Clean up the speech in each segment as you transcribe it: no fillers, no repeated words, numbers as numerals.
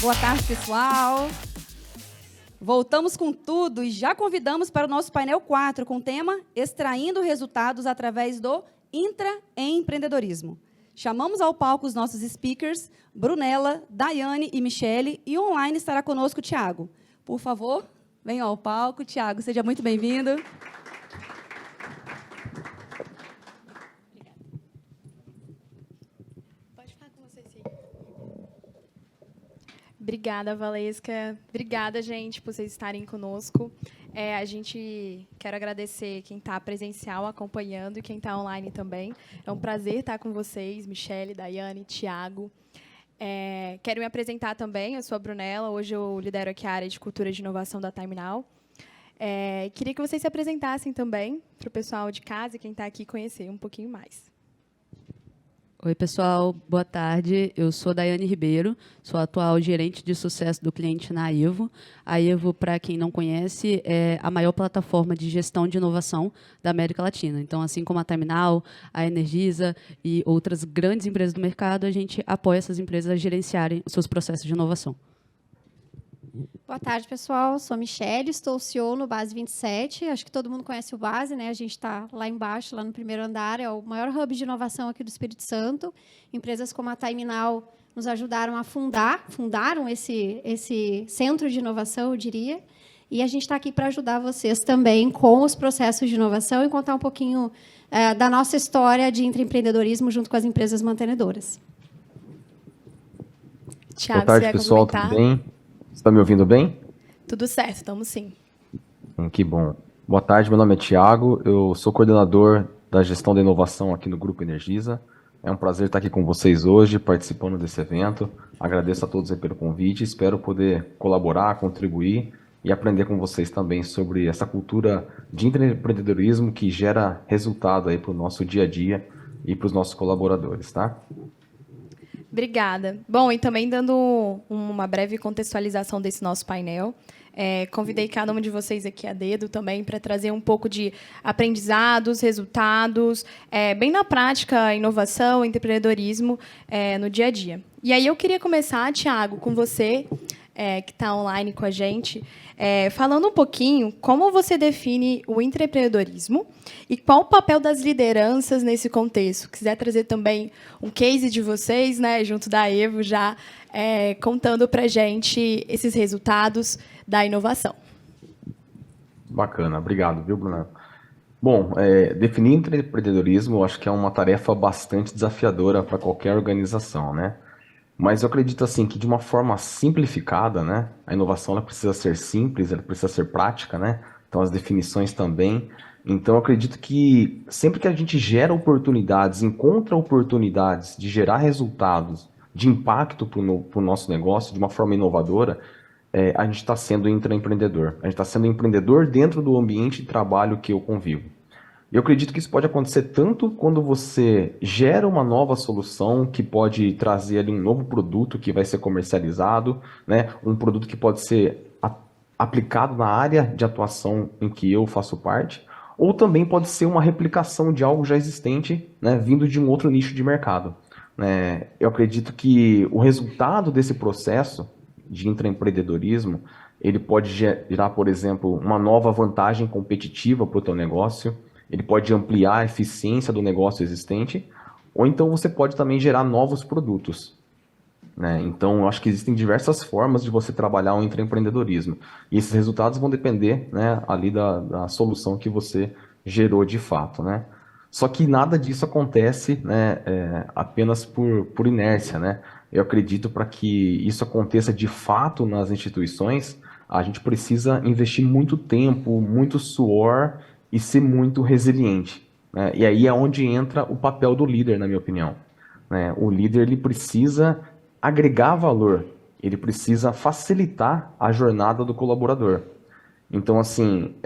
Boa tarde, pessoal. Voltamos com tudo e já convidamos para o nosso painel 4 com o tema Extraindo Resultados através do intraempreendedorismo. Chamamos ao palco os nossos speakers, Brunella, Daiane e Michele, e online estará conosco o Thiago. Por favor, venham ao palco. Thiago, seja muito bem-vindo. Obrigada, Valesca. Obrigada, gente, por vocês estarem conosco. Quero agradecer quem está presencial acompanhando e quem está online também. É um prazer estar com vocês, Michele, Daiane, Thiago. Quero me apresentar também, eu sou a Brunella, hoje eu lidero aqui a área de cultura de inovação da Time Now. Queria que vocês se apresentassem também, para o pessoal de casa e quem está aqui conhecer um pouquinho mais. Oi, pessoal. Boa tarde. Eu sou Daiane Ribeiro, sou a atual gerente de sucesso do cliente na Evo. A Evo, para quem não conhece, é a maior plataforma de gestão de inovação da América Latina. Então, assim como a Terminal, a Energisa e outras grandes empresas do mercado, a gente apoia essas empresas a gerenciarem os seus processos de inovação. Boa tarde, pessoal. Sou Michele, estou CEO no Base 27. Acho que todo mundo conhece o Base, né? A gente está lá embaixo, lá no primeiro andar. É o maior hub de inovação aqui do Espírito Santo. Empresas como a Time Now nos ajudaram a fundaram esse centro de inovação, eu diria. E a gente está aqui para ajudar vocês também com os processos de inovação e contar um pouquinho da nossa história de intraempreendedorismo junto com as empresas mantenedoras. Thiago, boa tarde, pessoal. Tudo bem? Você está me ouvindo bem? Tudo certo, estamos sim. Que bom. Boa tarde, meu nome é Thiago, eu sou coordenador da gestão da inovação aqui no Grupo Energisa. É um prazer estar aqui com vocês hoje, participando desse evento. Agradeço a todos aí pelo convite, espero poder colaborar, contribuir e aprender com vocês também sobre essa cultura de empreendedorismo que gera resultado aí para o nosso dia a dia e para os nossos colaboradores, tá? Obrigada. Bom, e também dando uma breve contextualização desse nosso painel, convidei cada um de vocês aqui a dedo também para trazer um pouco de aprendizados, resultados, bem na prática, inovação, empreendedorismo no dia a dia. E aí eu queria começar, Thiago, com você, que está online com a gente, falando um pouquinho como você define o empreendedorismo e qual o papel das lideranças nesse contexto. Quiser trazer também um case de vocês, né, junto da Evo, já contando para a gente esses resultados da inovação. Bacana, obrigado, viu, Bruna? Bom, definir empreendedorismo eu acho que é uma tarefa bastante desafiadora para qualquer organização, né? Mas eu acredito assim que de uma forma simplificada, né? A inovação ela precisa ser simples, ela precisa ser prática, né? Então as definições também. Então eu acredito que sempre que a gente gera oportunidades, encontra oportunidades de gerar resultados de impacto para o nosso negócio de uma forma inovadora, a gente está sendo intraempreendedor. A gente está sendo empreendedor dentro do ambiente de trabalho que eu convivo. Eu acredito que isso pode acontecer tanto quando você gera uma nova solução que pode trazer ali um novo produto que vai ser comercializado, né? Um produto que pode ser aplicado na área de atuação em que eu faço parte, ou também pode ser uma replicação de algo já existente, né? Vindo de um outro nicho de mercado. Eu acredito que o resultado desse processo de intraempreendedorismo, ele pode gerar, por exemplo, uma nova vantagem competitiva para o teu negócio. Ele pode ampliar a eficiência do negócio existente, ou então você pode também gerar novos produtos, né? Então, eu acho que existem diversas formas de você trabalhar o intraempreendedorismo. E esses resultados vão depender, né, ali da solução que você gerou de fato, né? Só que nada disso acontece, né, apenas por inércia, né? Eu acredito para que isso aconteça de fato nas instituições, a gente precisa investir muito tempo, muito suor e ser muito resiliente, né? E aí é onde entra o papel do líder, na minha opinião, né? O líder ele precisa agregar valor, ele precisa facilitar a jornada do colaborador. Então, assim,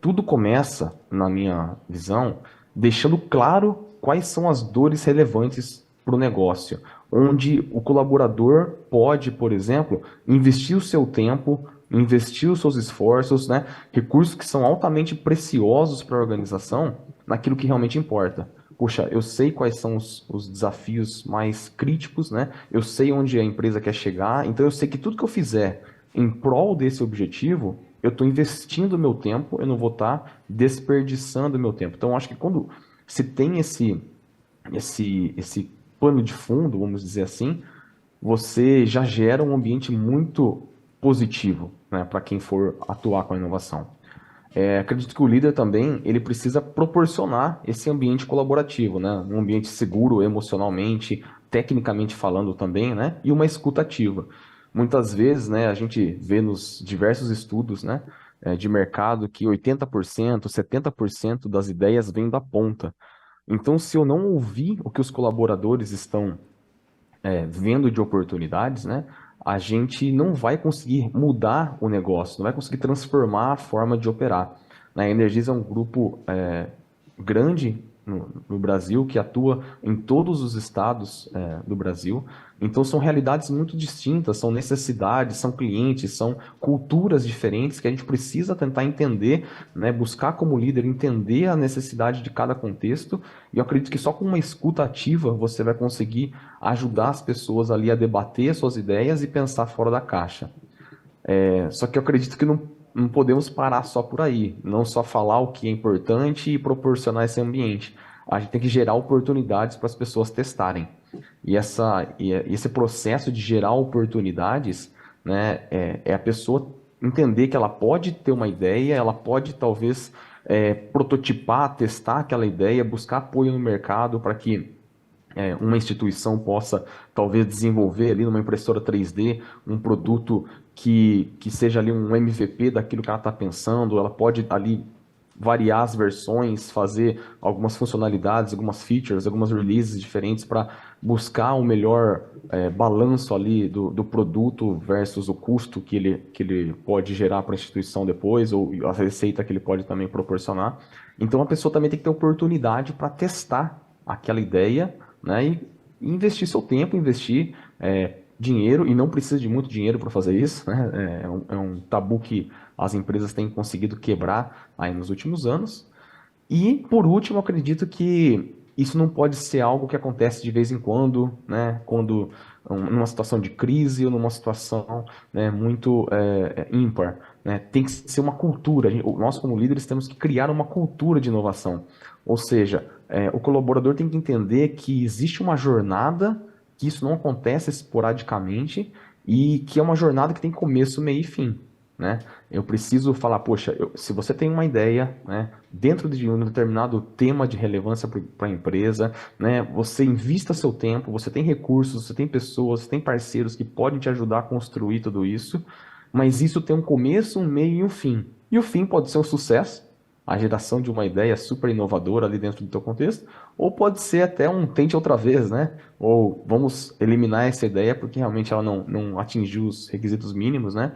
tudo começa, na minha visão, deixando claro quais são as dores relevantes para o negócio, onde o colaborador pode, por exemplo, investir o seu tempo, investir os seus esforços, né, recursos que são altamente preciosos para a organização, naquilo que realmente importa. poxa, eu sei quais são os desafios mais críticos, né? Eu sei onde a empresa quer chegar, então eu sei que tudo que eu fizer em prol desse objetivo, eu estou investindo meu tempo, eu não vou estar desperdiçando meu tempo. Então, eu acho que quando se tem esse pano de fundo, vamos dizer assim, você já gera um ambiente muito positivo, né, para quem for atuar com a inovação. Acredito que o líder também ele precisa proporcionar esse ambiente colaborativo, né, um ambiente seguro emocionalmente, tecnicamente falando também, né, e uma escuta ativa. Muitas vezes, né, a gente vê nos diversos estudos, né, de mercado que 80%, 70% das ideias vêm da ponta. Então, se eu não ouvir o que os colaboradores estão vendo de oportunidades, né, a gente não vai conseguir mudar o negócio, não vai conseguir transformar a forma de operar. A Energisa é um grupo grande no Brasil, que atua em todos os estados do Brasil. Então, são realidades muito distintas, são necessidades, são clientes, são culturas diferentes que a gente precisa tentar entender, né, buscar como líder entender a necessidade de cada contexto. E eu acredito que só com uma escuta ativa você vai conseguir ajudar as pessoas ali a debater suas ideias e pensar fora da caixa. Só que eu acredito que não podemos parar só por aí, não só falar o que é importante e proporcionar esse ambiente. A gente tem que gerar oportunidades para as pessoas testarem. E esse processo de gerar oportunidades, né, é a pessoa entender que ela pode ter uma ideia, ela pode talvez prototipar, testar aquela ideia, buscar apoio no mercado para que uma instituição possa talvez desenvolver ali numa impressora 3D um produto que seja ali um MVP daquilo que ela está pensando, ela pode ali variar as versões, fazer algumas funcionalidades, algumas features, algumas releases diferentes para buscar o melhor balanço ali do produto versus o custo que ele pode gerar para a instituição depois, ou a receita que ele pode também proporcionar. Então a pessoa também tem que ter oportunidade para testar aquela ideia, né, e investir seu tempo, investir dinheiro, e não precisa de muito dinheiro para fazer isso, né? É um tabu que as empresas têm conseguido quebrar aí nos últimos anos. E, por último, acredito que isso não pode ser algo que acontece de vez em quando, né? Quando numa situação de crise ou numa situação, né, muito ímpar, né? Tem que ser uma cultura. Nós, como líderes, temos que criar uma cultura de inovação. Ou seja, o colaborador tem que entender que existe uma jornada, que isso não acontece esporadicamente e que é uma jornada que tem começo, meio e fim, né? Eu preciso falar, poxa, se você tem uma ideia, né, dentro de um determinado tema de relevância para a empresa, né, você invista seu tempo, você tem recursos, você tem pessoas, você tem parceiros que podem te ajudar a construir tudo isso, mas isso tem um começo, um meio e um fim. E o fim pode ser um sucesso, a geração de uma ideia super inovadora ali dentro do teu contexto, ou pode ser até um tente outra vez, né? Ou vamos eliminar essa ideia porque realmente ela não atingiu os requisitos mínimos, né?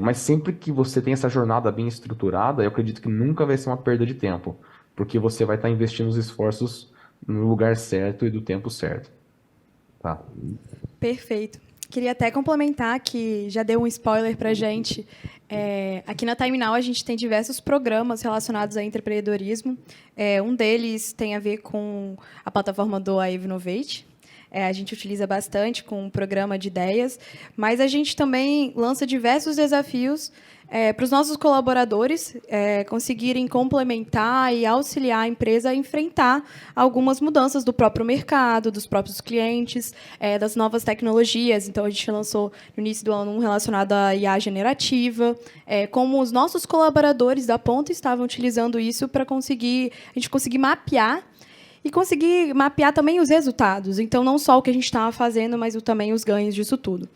Mas sempre que você tem essa jornada bem estruturada, eu acredito que nunca vai ser uma perda de tempo, porque você vai estar investindo os esforços no lugar certo e do tempo certo. Tá. Perfeito. Queria até complementar que já deu um spoiler para a gente. Aqui na Time Now a gente tem diversos programas relacionados a empreendedorismo. Um deles tem a ver com a plataforma do Aevo Innovate. A gente utiliza bastante com um programa de ideias, mas a gente também lança diversos desafios para os nossos colaboradores conseguirem complementar e auxiliar a empresa a enfrentar algumas mudanças do próprio mercado, dos próprios clientes, das novas tecnologias. Então, a gente lançou no início do ano um relacionado à IA generativa, como os nossos colaboradores da ponta estavam utilizando isso para a gente conseguir mapear e conseguir mapear também os resultados. Então, não só o que a gente estava fazendo, mas também os ganhos disso tudo.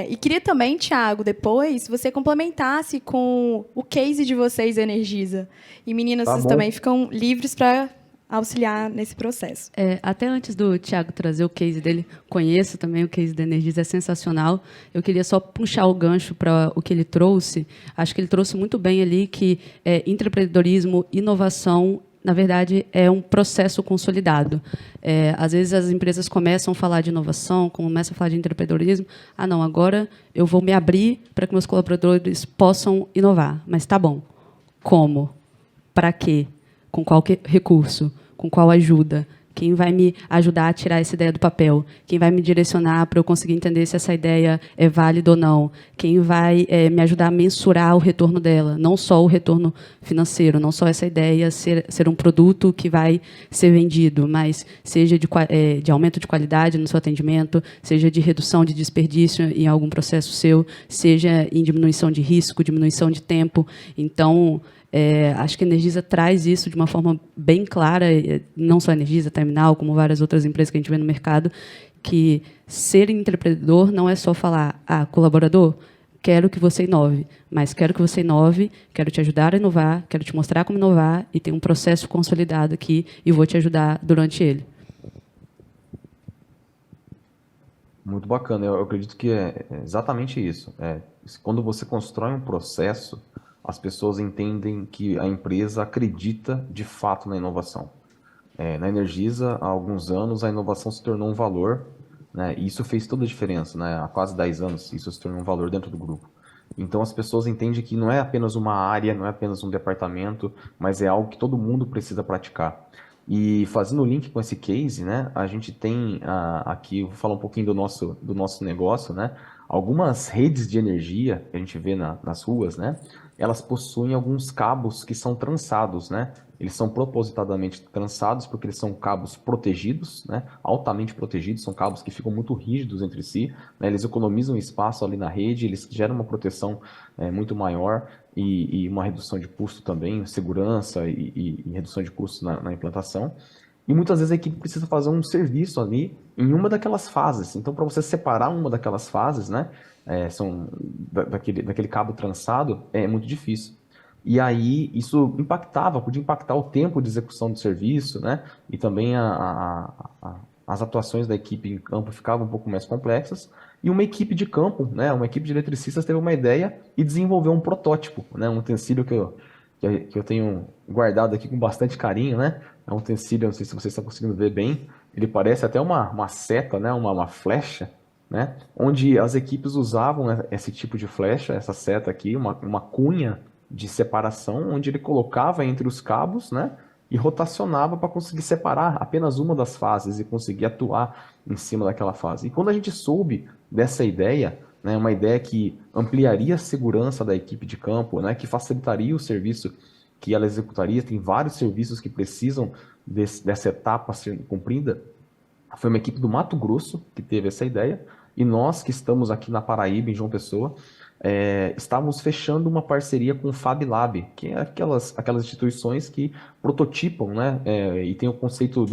E queria também, Thiago, depois, se você complementasse com o case de vocês, Energisa. E, meninas, vocês também ficam livres para auxiliar nesse processo. Até antes do Thiago trazer o case dele, conheço também o case da Energisa, é sensacional. Eu queria só puxar o gancho para o que ele trouxe. Acho que ele trouxe muito bem ali que empreendedorismo, inovação, na verdade, é um processo consolidado. Às vezes, as empresas começam a falar de inovação, começam a falar de empreendedorismo. Não, agora eu vou me abrir para que meus colaboradores possam inovar. Mas tá bom. Como? Para quê? Com qual recurso? Com qual ajuda? Quem vai me ajudar a tirar essa ideia do papel? Quem vai me direcionar para eu conseguir entender se essa ideia é válida ou não? Quem vai me ajudar a mensurar o retorno dela? Não só o retorno financeiro, não só essa ideia ser um produto que vai ser vendido, mas seja de aumento de qualidade no seu atendimento, seja de redução de desperdício em algum processo seu, seja em diminuição de risco, diminuição de tempo. Então, acho que a Energisa traz isso de uma forma bem clara, não só a Energisa, a Terminal, como várias outras empresas que a gente vê no mercado, que ser empreendedor não é só falar, colaborador, quero que você inove, mas quero que você inove, quero te ajudar a inovar, quero te mostrar como inovar e tem um processo consolidado aqui e vou te ajudar durante ele. Muito bacana. Eu acredito que é exatamente isso. Quando você constrói um processo, as pessoas entendem que a empresa acredita de fato na inovação. Na Energisa, há alguns anos, a inovação se tornou um valor, né? E isso fez toda a diferença, né? Há quase 10 anos, isso se tornou um valor dentro do grupo. Então, as pessoas entendem que não é apenas uma área, não é apenas um departamento, mas é algo que todo mundo precisa praticar. E fazendo o link com esse case, né? A gente tem aqui, vou falar um pouquinho do nosso negócio, né? Algumas redes de energia que a gente vê nas ruas, né? Elas possuem alguns cabos que são trançados, né? Eles são propositadamente trançados porque eles são cabos protegidos, né? Altamente protegidos, são cabos que ficam muito rígidos entre si, né? Eles economizam espaço ali na rede, eles geram uma proteção muito maior e uma redução de custo também, segurança e redução de custo na implantação. E muitas vezes a equipe precisa fazer um serviço ali em uma daquelas fases. Então, para você separar uma daquelas fases, né, daquele cabo trançado, é muito difícil. E aí isso podia impactar o tempo de execução do serviço, né, e também as atuações da equipe em campo ficavam um pouco mais complexas. E uma equipe de campo, né, uma equipe de eletricistas teve uma ideia e desenvolveu um protótipo, né, um utensílio que eu tenho guardado aqui com bastante carinho, né? É um utensílio, não sei se vocês estão conseguindo ver bem, ele parece até uma seta, né? Uma flecha, né? Onde as equipes usavam esse tipo de flecha, essa seta aqui, uma cunha de separação, onde ele colocava entre os cabos, né? E rotacionava para conseguir separar apenas uma das fases e conseguir atuar em cima daquela fase. E quando a gente soube dessa ideia, né, uma ideia que ampliaria a segurança da equipe de campo, né, que facilitaria o serviço que ela executaria, tem vários serviços que precisam dessa etapa ser cumprida. Foi uma equipe do Mato Grosso que teve essa ideia, e nós que estamos aqui na Paraíba, em João Pessoa, estávamos fechando uma parceria com o Fab Lab, que é aquelas instituições que prototipam, né, e tem o conceito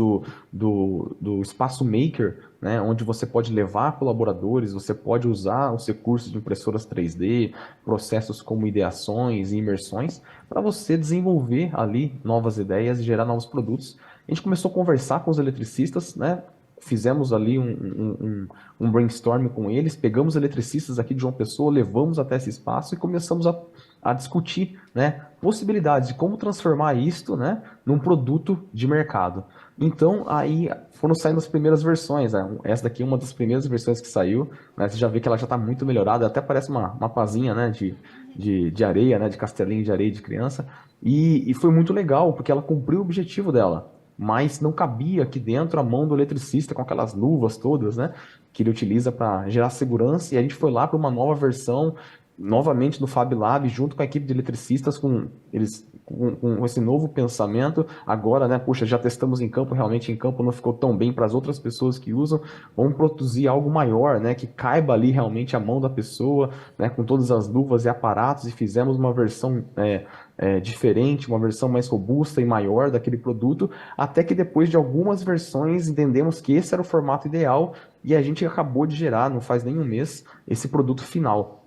do espaço maker, né, onde você pode levar colaboradores, você pode usar os recursos de impressoras 3D, processos como ideações e imersões, para você desenvolver ali novas ideias e gerar novos produtos. A gente começou a conversar com os eletricistas, né, fizemos ali um brainstorm com eles, pegamos eletricistas aqui de João Pessoa, levamos até esse espaço e começamos a discutir, né, possibilidades de como transformar isto, né, num produto de mercado. Então, aí foram saindo as primeiras versões, né? Essa daqui é uma das primeiras versões que saiu, né? Você já vê que ela já está muito melhorada, até parece uma pazinha, né, de areia, né, de castelinho de areia de criança, e foi muito legal, porque ela cumpriu o objetivo dela, mas não cabia aqui dentro a mão do eletricista com aquelas luvas todas, né, que ele utiliza para gerar segurança, e a gente foi lá para uma nova versão, novamente no Fab Lab, junto com a equipe de eletricistas, com esse novo pensamento. Agora, né, puxa, já testamos em campo, realmente em campo não ficou tão bem para as outras pessoas que usam, vamos produzir algo maior, né, que caiba ali realmente a mão da pessoa, né, com todas as luvas e aparatos, e fizemos uma versão diferente, uma versão mais robusta e maior daquele produto, até que depois de algumas versões entendemos que esse era o formato ideal, e a gente acabou de gerar, não faz nem um mês, esse produto final.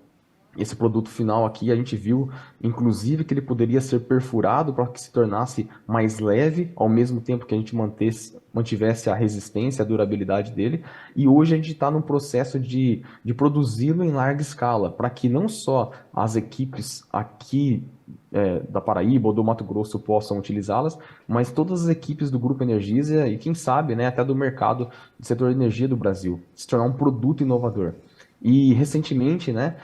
Esse produto final aqui, a gente viu, inclusive, que ele poderia ser perfurado para que se tornasse mais leve, ao mesmo tempo que a gente mantivesse a resistência, a durabilidade dele. E hoje a gente está num processo de produzi-lo em larga escala, para que não só as equipes aqui da Paraíba ou do Mato Grosso possam utilizá-las, mas todas as equipes do Grupo Energisa e, quem sabe, né, até do mercado do setor de energia do Brasil, se tornar um produto inovador. E recentemente, né,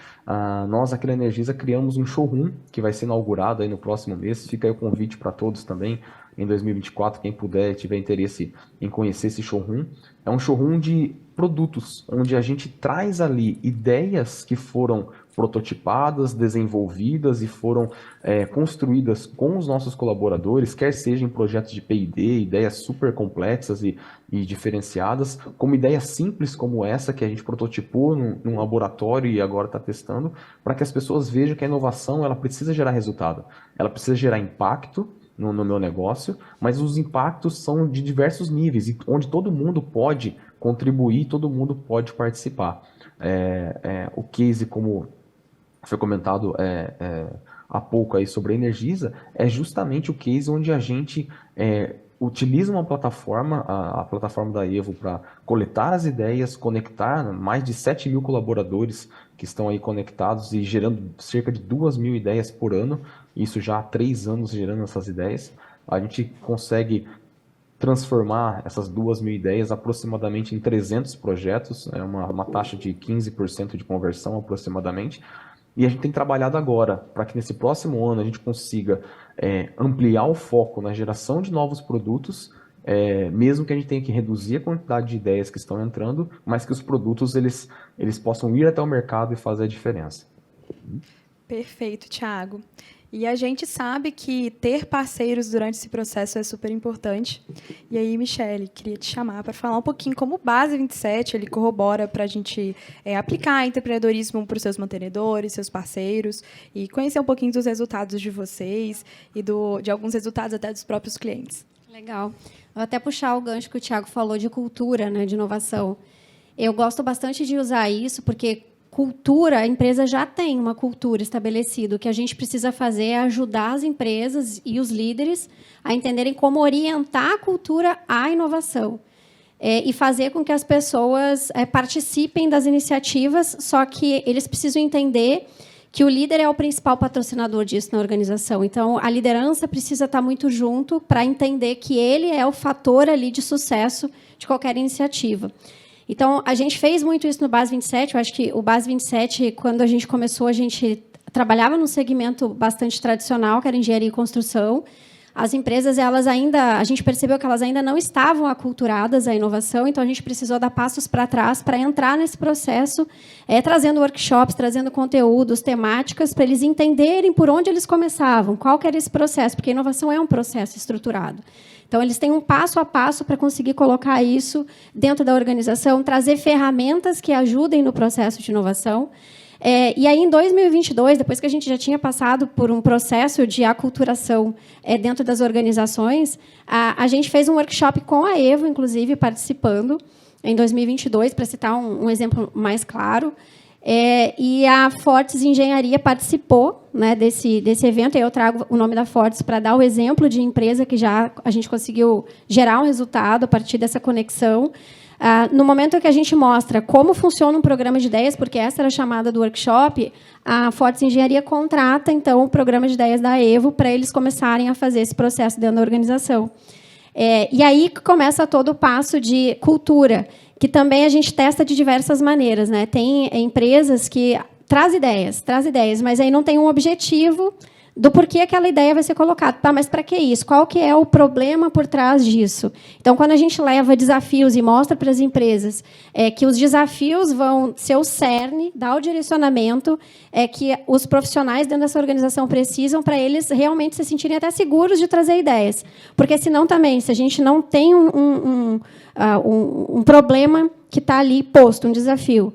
nós aqui na Energisa criamos um showroom que vai ser inaugurado aí no próximo mês. Fica aí o convite para todos também em 2024, quem puder e tiver interesse em conhecer esse showroom. É um showroom de produtos, onde a gente traz ali ideias que foram prototipadas, desenvolvidas e foram construídas com os nossos colaboradores, quer seja em projetos de P&D, ideias super complexas e diferenciadas, como ideias simples como essa que a gente prototipou num laboratório e agora está testando, para que as pessoas vejam que a inovação ela precisa gerar resultado, ela precisa gerar impacto no meu negócio, mas os impactos são de diversos níveis, onde todo mundo pode contribuir, todo mundo pode participar. O case, como foi comentado há pouco aí sobre a Energisa, é justamente o case onde a gente utiliza uma plataforma, a plataforma da Evo, para coletar as ideias, conectar mais de 7 mil colaboradores que estão aí conectados e gerando cerca de 2.000 ideias por ano, isso já há 3 anos gerando essas ideias. A gente consegue transformar essas 2.000 ideias aproximadamente em 300 projetos, é uma taxa de 15% de conversão aproximadamente, e a gente tem trabalhado agora para que nesse próximo ano a gente consiga ampliar o foco na geração de novos produtos, mesmo que a gente tenha que reduzir a quantidade de ideias que estão entrando, mas que os produtos eles possam ir até o mercado e fazer a diferença. Perfeito, Thiago. E a gente sabe que ter parceiros durante esse processo é super importante. E aí, Michele, queria te chamar para falar um pouquinho como o Base 27 ele corrobora para a gente aplicar empreendedorismo para os seus mantenedores, seus parceiros, e conhecer um pouquinho dos resultados de vocês e de alguns resultados até dos próprios clientes. Legal. Vou até puxar o gancho que o Thiago falou de cultura, né, de inovação. Eu gosto bastante de usar isso, porque cultura, a empresa já tem uma cultura estabelecida. O que a gente precisa fazer é ajudar as empresas e os líderes a entenderem como orientar a cultura à inovação. E fazer com que as pessoas participem das iniciativas, só que eles precisam entender que o líder é o principal patrocinador disso na organização. Então, a liderança precisa estar muito junto para entender que ele é o fator ali de sucesso de qualquer iniciativa. Então, a gente fez muito isso no Base 27. Eu acho que o Base 27, quando a gente começou, a gente trabalhava num segmento bastante tradicional, que era engenharia e construção. As empresas, a gente percebeu que elas ainda não estavam aculturadas à inovação, então a gente precisou dar passos para trás para entrar nesse processo, trazendo workshops, trazendo conteúdos, temáticas, para eles entenderem por onde eles começavam, qual que era esse processo, porque a inovação é um processo estruturado. Então, eles têm um passo a passo para conseguir colocar isso dentro da organização, trazer ferramentas que ajudem no processo de inovação. E aí, em 2022, depois que a gente já tinha passado por um processo de aculturação dentro das organizações, a gente fez um workshop com a Evo, inclusive, participando, em 2022, para citar um exemplo mais claro. E a Fortes Engenharia participou, né, desse evento. Eu trago o nome da Fortes para dar o exemplo de empresa que já a gente conseguiu gerar um resultado a partir dessa conexão. No momento que a gente mostra como funciona um programa de ideias, porque essa era a chamada do workshop, a Fortes Engenharia contrata, então, o programa de ideias da Evo para eles começarem a fazer esse processo dentro da organização. E aí começa todo o passo de cultura, que também a gente testa de diversas maneiras, né? Tem empresas que traz ideias, mas aí não tem um objetivo do porquê aquela ideia vai ser colocada. Tá, mas para que isso? Qual que é o problema por trás disso? Então, quando a gente leva desafios e mostra para as empresas que os desafios vão ser o cerne, dar o direcionamento que os profissionais dentro dessa organização precisam para eles realmente se sentirem até seguros de trazer ideias. Porque, senão, também, se a gente não tem um problema que está ali posto, um desafio,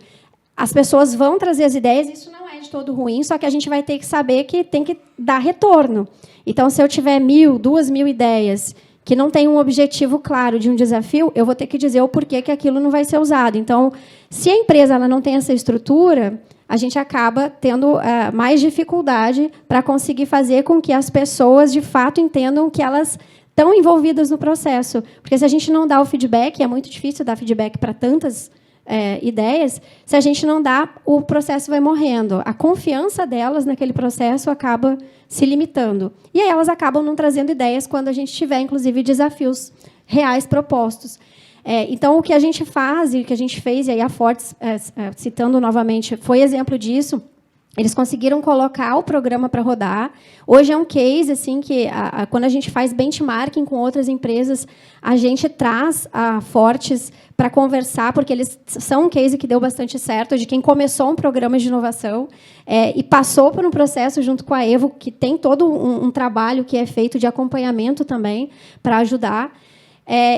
as pessoas vão trazer as ideias, isso não é de todo ruim, só que a gente vai ter que saber que tem que dar retorno. Então, se eu tiver 1.000, 2.000 ideias que não tem um objetivo claro de um desafio, eu vou ter que dizer o porquê que aquilo não vai ser usado. Então, se a empresa ela não tem essa estrutura, a gente acaba tendo mais dificuldade para conseguir fazer com que as pessoas, de fato, entendam que elas estão envolvidas no processo. Porque, se a gente não dá o feedback, é muito difícil dar feedback para tantas ideias, se a gente não dá, o processo vai morrendo. A confiança delas naquele processo acaba se limitando. E aí elas acabam não trazendo ideias quando a gente tiver, inclusive, desafios reais propostos. Então, o que a gente faz e o que a gente fez, e aí a Fortes, citando novamente, foi exemplo disso. Eles conseguiram colocar o programa para rodar. Hoje é um case assim que, quando a gente faz benchmarking com outras empresas, a gente traz a Fortes para conversar, porque eles são um case que deu bastante certo, de quem começou um programa de inovação e passou por um processo junto com a Evo, que tem todo um trabalho que é feito de acompanhamento também para ajudar.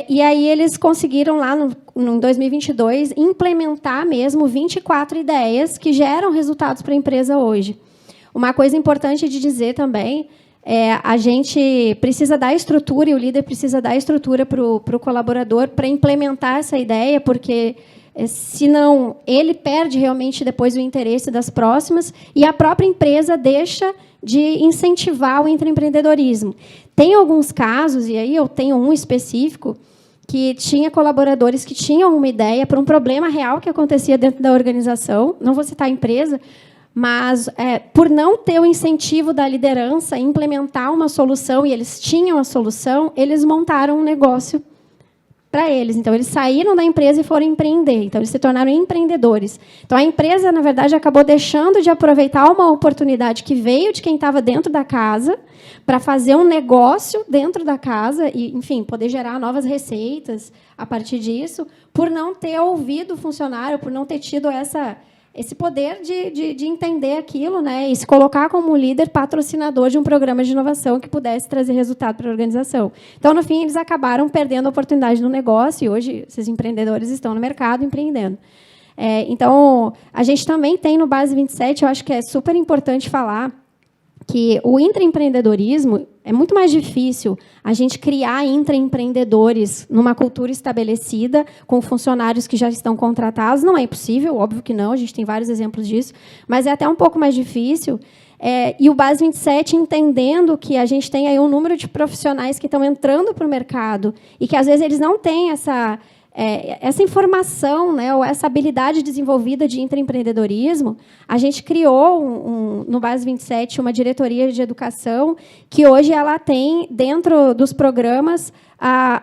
E aí eles conseguiram, lá no 2022, implementar mesmo 24 ideias que geram resultados para a empresa hoje. Uma coisa importante de dizer também a gente precisa dar estrutura, e o líder precisa dar estrutura para o colaborador para implementar essa ideia, porque senão ele perde realmente depois o interesse das próximas e a própria empresa deixa de incentivar o intraempreendedorismo. Tem alguns casos, e aí eu tenho um específico, que tinha colaboradores que tinham uma ideia para um problema real que acontecia dentro da organização, não vou citar a empresa, mas por não ter o incentivo da liderança em implementar uma solução, e eles tinham a solução, eles montaram um negócio para eles. Então, eles saíram da empresa e foram empreender. Então, eles se tornaram empreendedores. Então, a empresa, na verdade, acabou deixando de aproveitar uma oportunidade que veio de quem estava dentro da casa para fazer um negócio dentro da casa e, enfim, poder gerar novas receitas a partir disso, por não ter ouvido o funcionário, por não ter tido esse poder de entender aquilo, né, e se colocar como líder patrocinador de um programa de inovação que pudesse trazer resultado para a organização. Então, no fim, eles acabaram perdendo a oportunidade no negócio, e hoje esses empreendedores estão no mercado empreendendo. Então, a gente também tem no Base 27, eu acho que é super importante falar que o intraempreendedorismo é muito mais difícil a gente criar intraempreendedores numa cultura estabelecida, com funcionários que já estão contratados. Não é impossível, óbvio que não, a gente tem vários exemplos disso, mas é até um pouco mais difícil. E o Base 27, entendendo que a gente tem aí um número de profissionais que estão entrando para o mercado e que, às vezes, eles não têm essa informação, né, ou essa habilidade desenvolvida de intraempreendedorismo, a gente criou, no Base 27, uma diretoria de educação que hoje ela tem, dentro dos programas,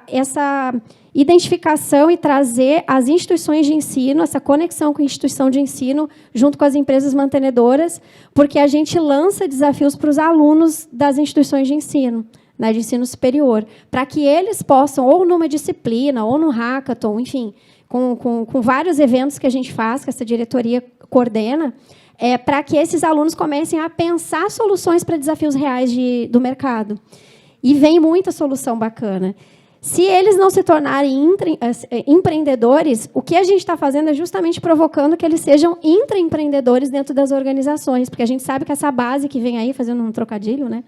essa identificação e trazer as instituições de ensino, essa conexão com a instituição de ensino, junto com as empresas mantenedoras, porque a gente lança desafios para os alunos das instituições de ensino, né, de ensino superior, para que eles possam, ou numa disciplina, ou no hackathon, enfim, com vários eventos que a gente faz, que essa diretoria coordena, para que esses alunos comecem a pensar soluções para desafios reais do mercado. E vem muita solução bacana. Se eles não se tornarem empreendedores, o que a gente está fazendo é justamente provocando que eles sejam intraempreendedores dentro das organizações, porque a gente sabe que essa base que vem aí, fazendo um trocadilho, né,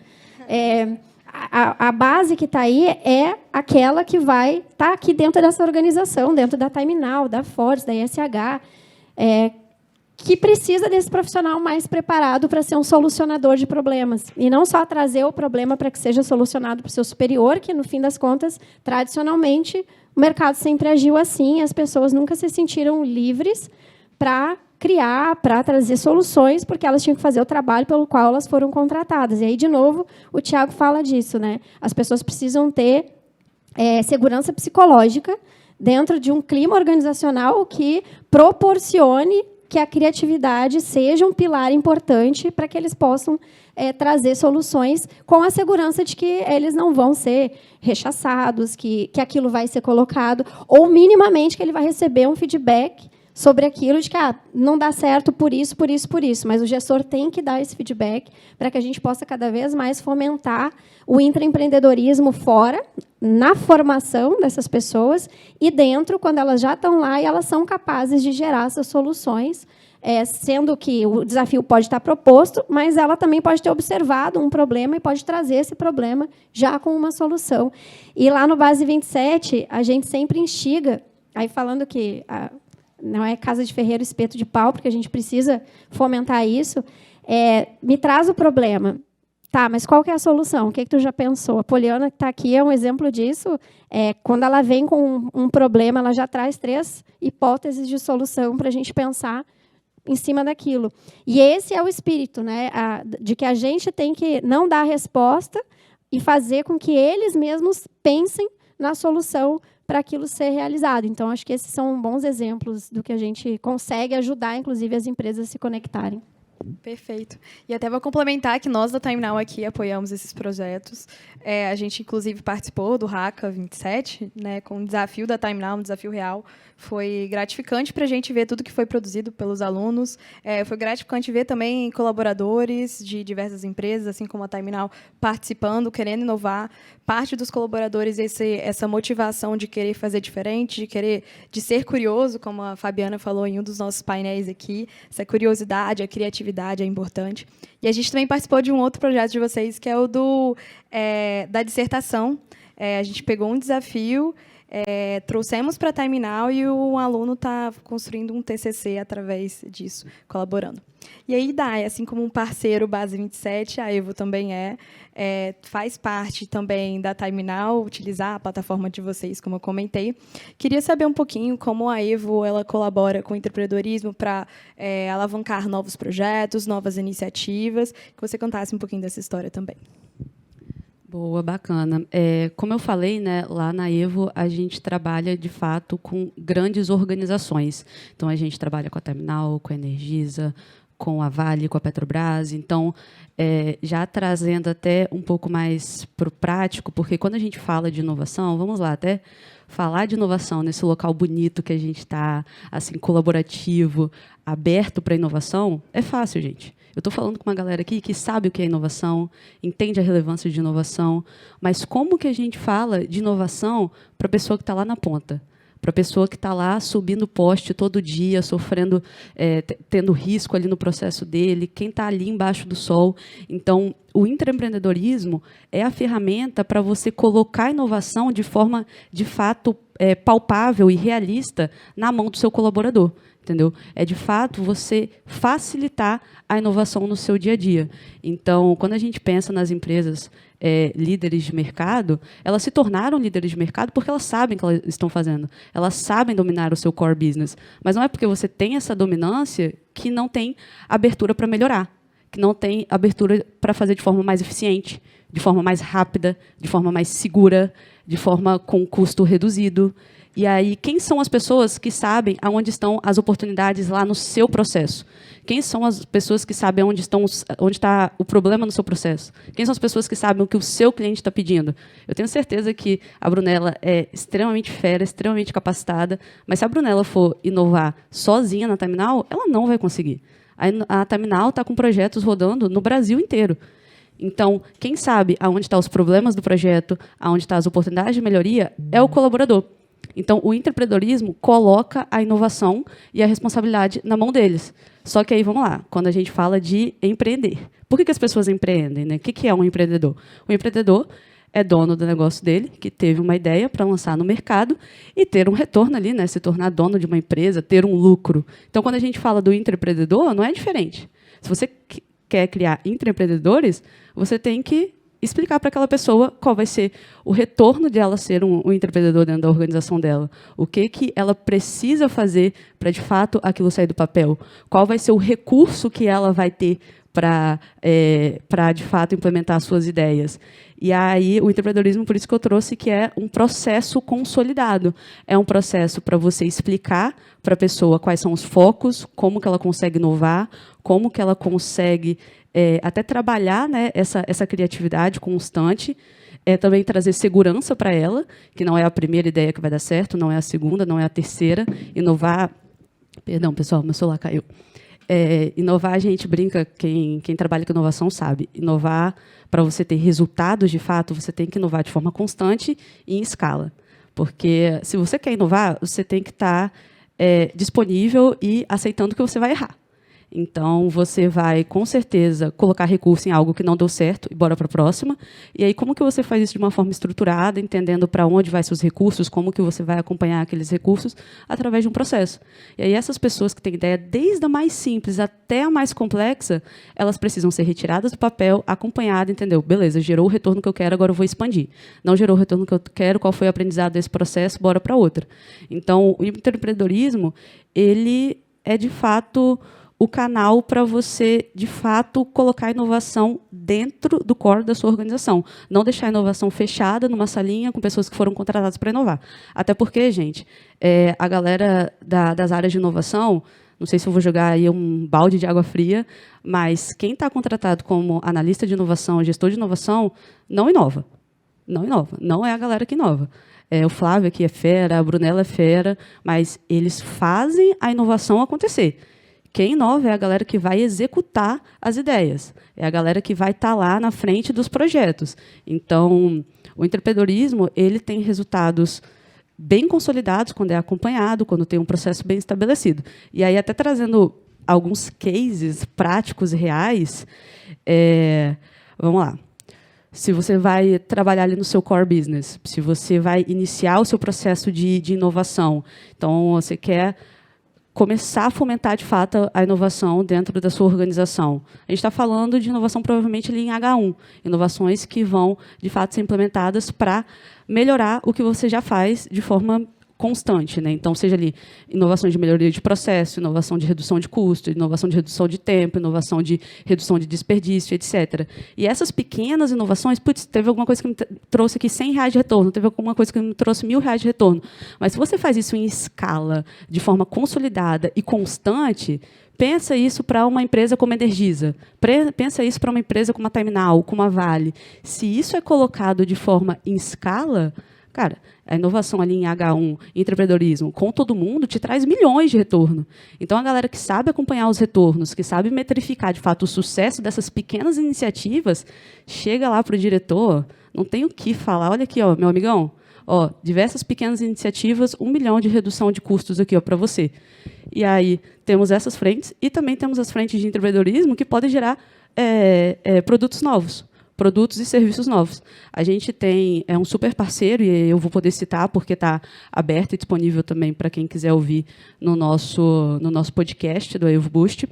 a base que está aí é aquela que vai estar aqui dentro dessa organização, dentro da TimeNow, da Fortes, da ISH, que precisa desse profissional mais preparado para ser um solucionador de problemas. E não só trazer o problema para que seja solucionado para o seu superior, que, no fim das contas, tradicionalmente, o mercado sempre agiu assim, as pessoas nunca se sentiram livres para criar, para trazer soluções, porque elas tinham que fazer o trabalho pelo qual elas foram contratadas. E aí, de novo, o Tiago fala disso, né? As pessoas precisam ter segurança psicológica dentro de um clima organizacional que proporcione que a criatividade seja um pilar importante para que eles possam trazer soluções com a segurança de que eles não vão ser rechaçados, que aquilo vai ser colocado, ou minimamente que ele vai receber um feedback sobre aquilo de que não dá certo por isso, por isso, por isso. Mas o gestor tem que dar esse feedback para que a gente possa cada vez mais fomentar o intraempreendedorismo fora, na formação dessas pessoas, e dentro, quando elas já estão lá e elas são capazes de gerar essas soluções, sendo que o desafio pode estar proposto, mas ela também pode ter observado um problema e pode trazer esse problema já com uma solução. E lá no Base 27, a gente sempre instiga, aí falando que não é casa de ferreiro, espeto de pau, porque a gente precisa fomentar isso. Me traz o problema. Tá, mas qual que é a solução? O que tu já pensou? A Poliana, que está aqui, é um exemplo disso. Quando ela vem com um problema, ela já traz 3 hipóteses de solução para a gente pensar em cima daquilo. E esse é o espírito, né? De que a gente tem que não dar a resposta e fazer com que eles mesmos pensem na solução para aquilo ser realizado. Então, acho que esses são bons exemplos do que a gente consegue ajudar, inclusive, as empresas a se conectarem. Perfeito. E até vou complementar que nós da TimeNow aqui apoiamos esses projetos. A gente, inclusive, participou do Hacka 27, né, com o desafio da TimeNow, um desafio real. Foi gratificante para a gente ver tudo que foi produzido pelos alunos. Foi gratificante ver também colaboradores de diversas empresas, assim como a TimeNow, participando, querendo inovar. Parte dos colaboradores, essa motivação de querer fazer diferente, de ser curioso, como a Fabiana falou em um dos nossos painéis aqui. Essa curiosidade, a criatividade é importante. E a gente também participou de um outro projeto de vocês, que é o da dissertação. A gente pegou um desafio, trouxemos para a TimeNow e o aluno está construindo um TCC através disso, colaborando. E aí, Dai, assim como um parceiro Base 27, a Evo também faz parte também da TimeNow, utilizar a plataforma de vocês, como eu comentei. Queria saber um pouquinho como a Evo ela colabora com o empreendedorismo para alavancar novos projetos, novas iniciativas. Que você contasse um pouquinho dessa história também. Boa, bacana. Como eu falei, né, lá na Evo, a gente trabalha, de fato, com grandes organizações. Então, a gente trabalha com a TimeNow, com a Energisa, com a Vale, com a Petrobras. Então, já trazendo até um pouco mais para o prático, porque quando a gente fala de inovação, vamos lá, até falar de inovação nesse local bonito que a gente está, assim, colaborativo, aberto para inovação, é fácil, gente. Eu estou falando com uma galera aqui que sabe o que é inovação, entende a relevância de inovação, mas como que a gente fala de inovação para a pessoa que está lá na ponta? Para a pessoa que está lá subindo poste todo dia, sofrendo, tendo risco ali no processo dele, quem está ali embaixo do sol. Então, o intraempreendedorismo é a ferramenta para você colocar a inovação de forma, de fato, palpável e realista na mão do seu colaborador. Entendeu? É, de fato, você facilitar a inovação no seu dia a dia. Então, quando a gente pensa nas empresas líderes de mercado, elas se tornaram líderes de mercado porque elas sabem o que elas estão fazendo. Elas sabem dominar o seu core business. Mas não é porque você tem essa dominância que não tem abertura para melhorar, que não tem abertura para fazer de forma mais eficiente, de forma mais rápida, de forma mais segura, de forma com custo reduzido. E aí, quem são as pessoas que sabem aonde estão as oportunidades lá no seu processo? Quem são as pessoas que sabem onde está o problema no seu processo? Quem são as pessoas que sabem o que o seu cliente está pedindo? Eu tenho certeza que a Brunella é extremamente fera, extremamente capacitada, mas se a Brunella for inovar sozinha na TimeNow, ela não vai conseguir. A TimeNow está com projetos rodando no Brasil inteiro. Então, quem sabe aonde estão os problemas do projeto, aonde estão as oportunidades de melhoria, é o colaborador. Então, o intraempreendedorismo coloca a inovação e a responsabilidade na mão deles. Só que aí, vamos lá, quando a gente fala de empreender. Por que as pessoas empreendem, né? O que é um empreendedor? O empreendedor é dono do negócio dele, que teve uma ideia para lançar no mercado e ter um retorno ali, né? Se tornar dono de uma empresa, ter um lucro. Então, quando a gente fala do intraempreendedor, não é diferente. Se você quer criar intraempreendedores, você tem que explicar para aquela pessoa qual vai ser o retorno de ela ser um intraempreendedor dentro da organização dela. O que ela precisa fazer para, de fato, aquilo sair do papel. Qual vai ser o recurso que ela vai ter para, de fato, implementar suas ideias. E aí, o intraempreendedorismo, por isso que eu trouxe, que é um processo consolidado. É um processo para você explicar para a pessoa quais são os focos, como que ela consegue inovar, como que ela consegue até trabalhar, né, essa criatividade constante, também trazer segurança para ela, que não é a primeira ideia que vai dar certo, não é a segunda, não é a terceira. Inovar... Perdão, pessoal, meu celular caiu. Inovar, a gente brinca, quem trabalha com inovação sabe. Inovar, para você ter resultados, de fato, você tem que inovar de forma constante e em escala. Porque, se você quer inovar, você tem que estar disponível e aceitando que você vai errar. Então, você vai, com certeza, colocar recurso em algo que não deu certo e bora para a próxima. E aí, como que você faz isso de uma forma estruturada, entendendo para onde vai seus recursos, como que você vai acompanhar aqueles recursos, através de um processo. E aí, essas pessoas que têm ideia, desde a mais simples até a mais complexa, elas precisam ser retiradas do papel, acompanhadas, entendeu? Beleza, gerou o retorno que eu quero, agora eu vou expandir. Não gerou o retorno que eu quero, qual foi o aprendizado desse processo, bora para outra. Então, o empreendedorismo, ele é, de fato, o canal para você, de fato, colocar a inovação dentro do core da sua organização. Não deixar a inovação fechada numa salinha com pessoas que foram contratadas para inovar. Até porque, gente, a galera das áreas de inovação, não sei se eu vou jogar aí um balde de água fria, mas quem está contratado como analista de inovação, gestor de inovação, não inova. Não inova. Não é a galera que inova. O Flávio aqui é fera, a Brunella é fera, mas eles fazem a inovação acontecer. Quem inova é a galera que vai executar as ideias, é a galera que vai estar lá na frente dos projetos. Então, o empreendedorismo ele tem resultados bem consolidados quando é acompanhado, quando tem um processo bem estabelecido. E aí, até trazendo alguns cases práticos e reais, vamos lá. Se você vai trabalhar ali no seu core business, se você vai iniciar o seu processo de inovação, então você quer começar a fomentar, de fato, a inovação dentro da sua organização. A gente está falando de inovação, provavelmente, ali em H1. Inovações que vão, de fato, ser implementadas para melhorar o que você já faz de forma constante, né? Então, seja ali inovação de melhoria de processo, inovação de redução de custo, inovação de redução de tempo, inovação de redução de desperdício, etc. E essas pequenas inovações, putz, teve alguma coisa que me trouxe aqui R$100 de retorno, teve alguma coisa que me trouxe R$1.000 de retorno. Mas se você faz isso em escala, de forma consolidada e constante, pensa isso para uma empresa como a Energisa, pensa isso para uma empresa como a TimeNow, como a Vale. Se isso é colocado de forma em escala, cara, a inovação ali em H1, empreendedorismo, com todo mundo, te traz milhões de retorno. Então, a galera que sabe acompanhar os retornos, que sabe metrificar, de fato, o sucesso dessas pequenas iniciativas, chega lá para o diretor, não tem o que falar. Olha aqui, ó, meu amigão, ó, diversas pequenas iniciativas, 1 milhão de redução de custos aqui para você. E aí, temos essas frentes, e também temos as frentes de empreendedorismo que podem gerar produtos novos. Produtos e serviços novos. A gente tem um super parceiro, e eu vou poder citar, porque está aberto e disponível também para quem quiser ouvir no nosso podcast do Evo Boost,